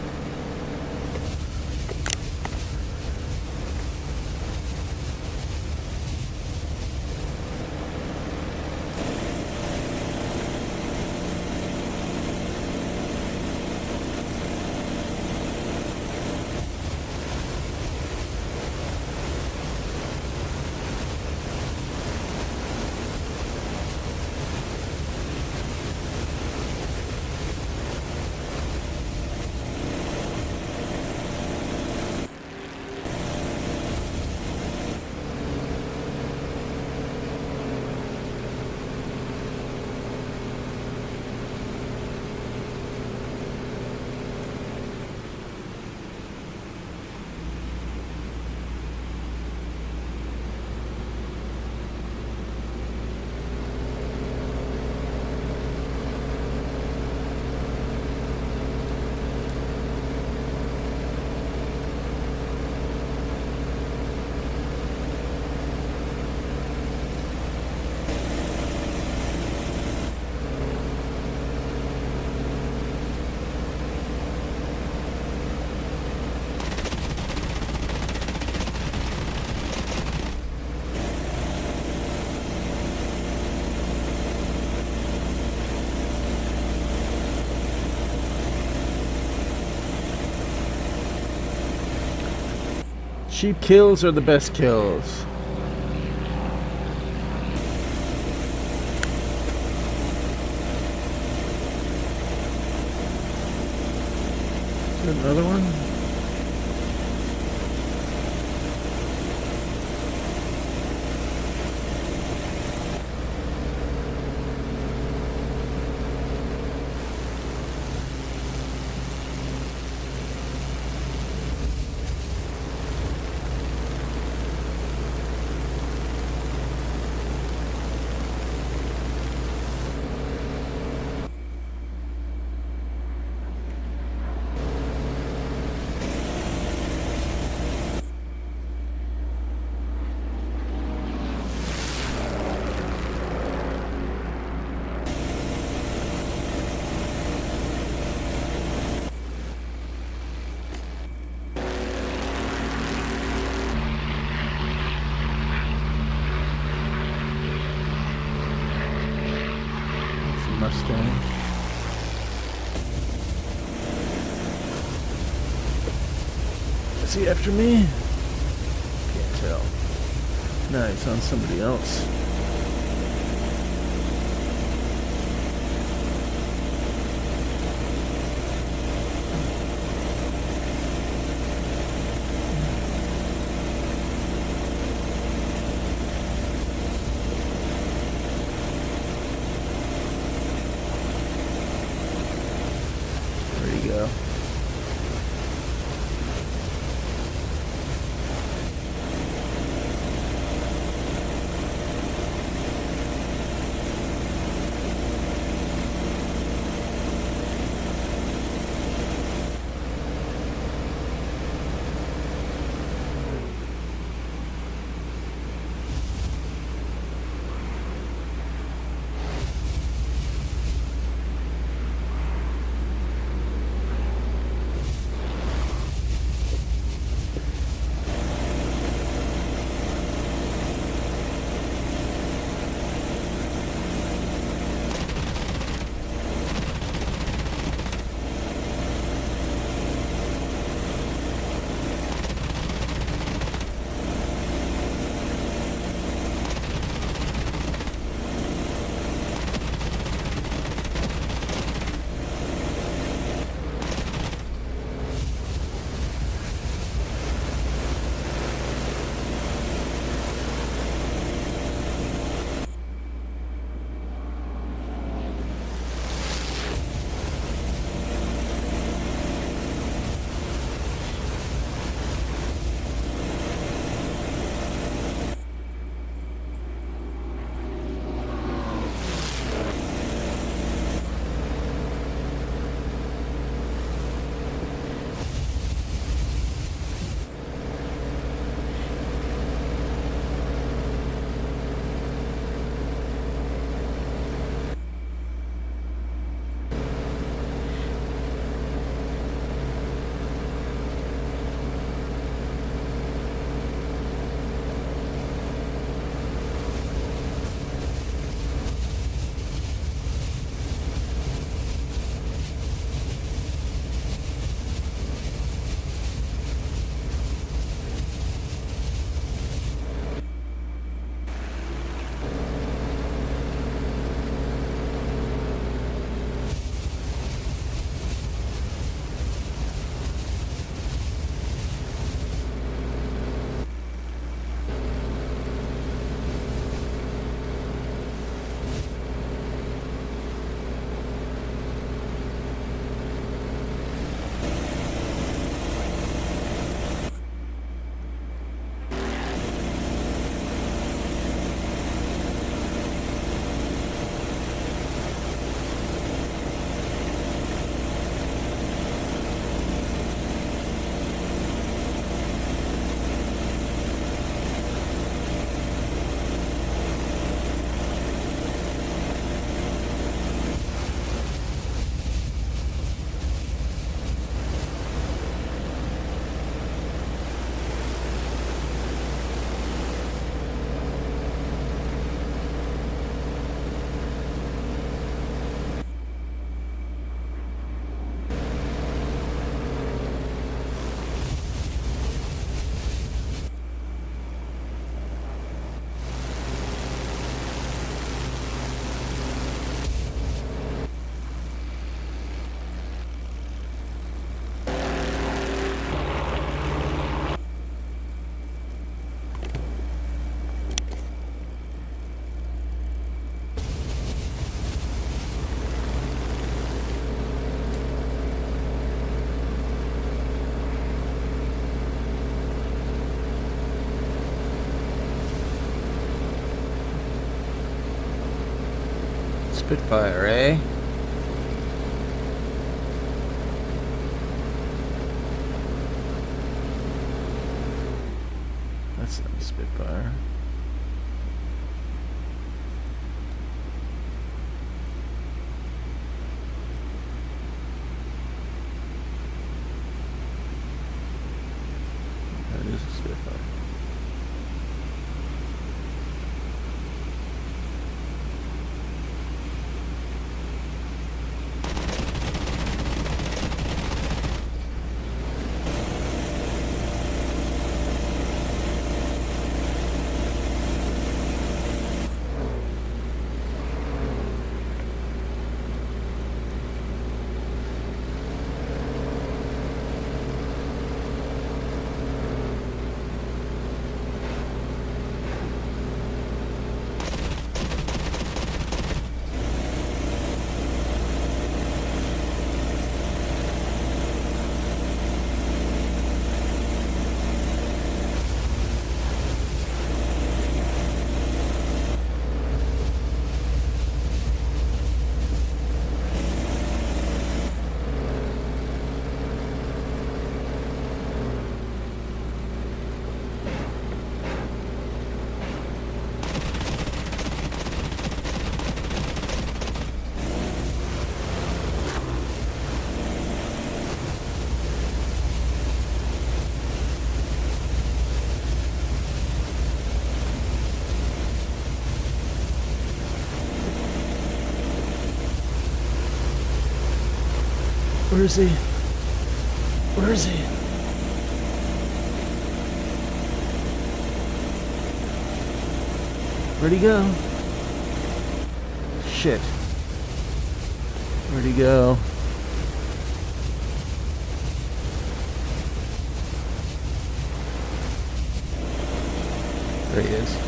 Cheap kills are the best kills. Is there another one? Mustang. Is he after me? Can't tell. No, he's on somebody else. Go. Spitfire, eh? That's not a Spitfire. That is a Spitfire. Where is he? Where is he? Where'd he go? Shit. Where'd he go? There he is.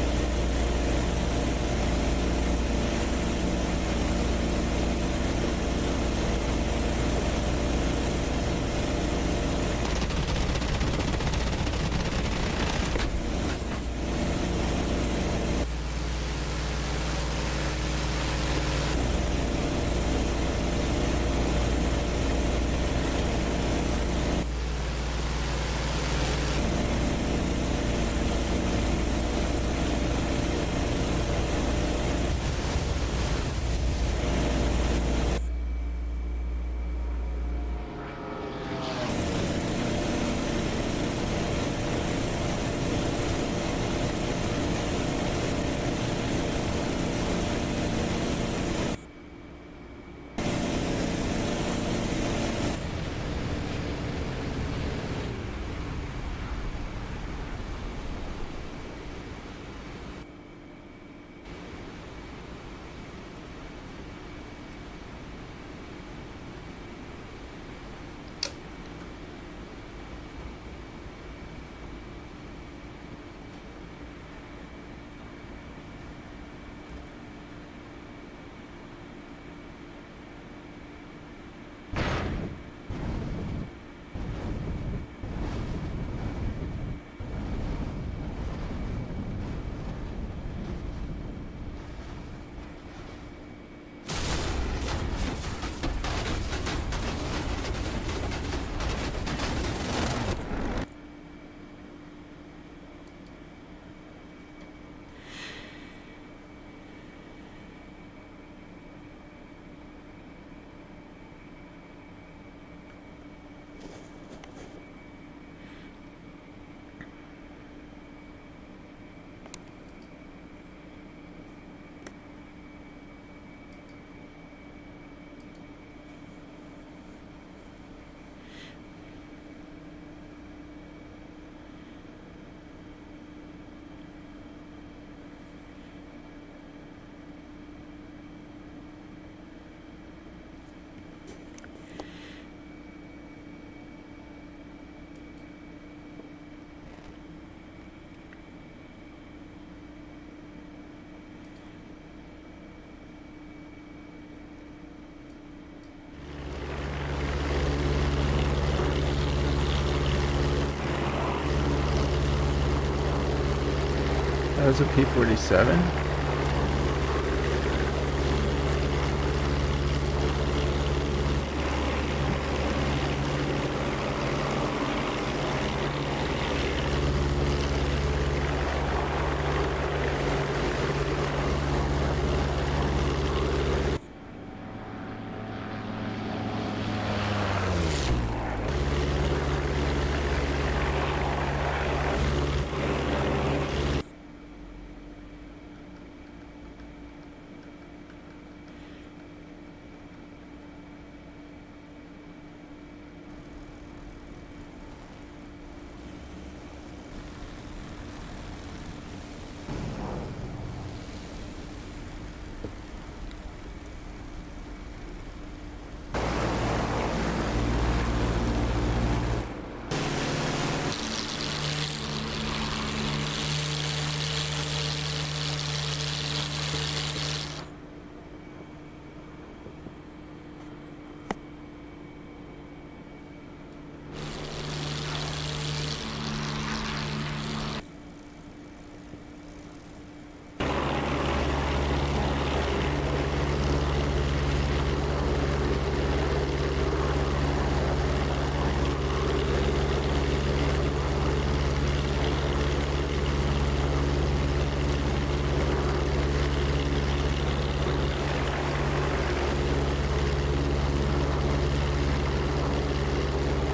That was a P-47?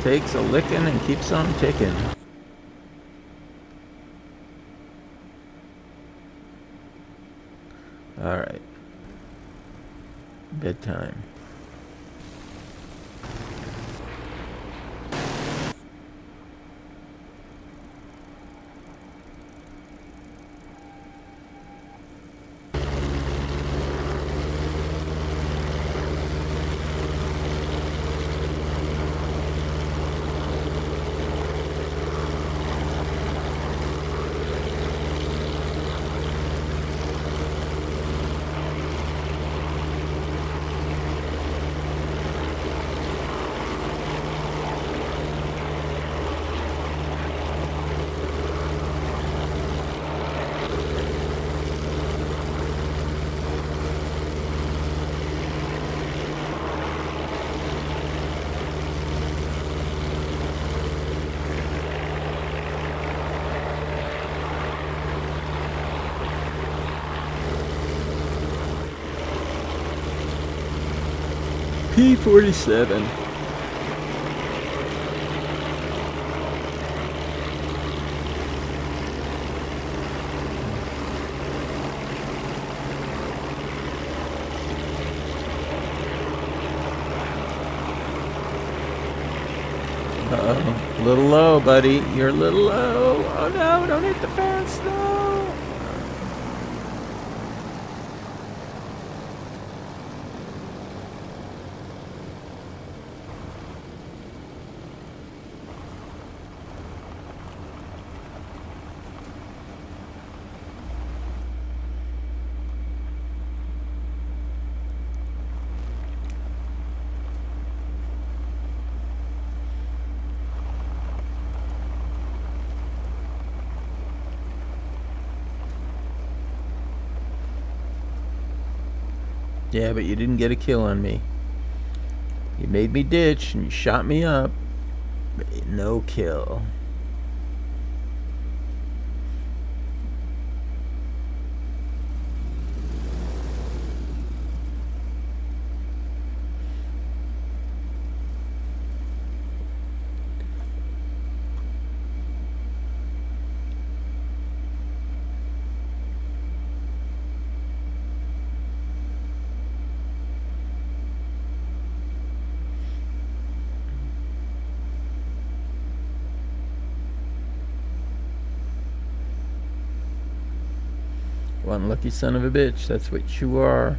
takes a licking and keeps on ticking. All right. Bedtime. P-47. Uh-oh. A little low, buddy. You're a little low. Oh no, don't hit the fence, no. Yeah, but you didn't get a kill on me. You made me ditch and you shot me up, but no kill. One lucky son of a bitch, that's what you are.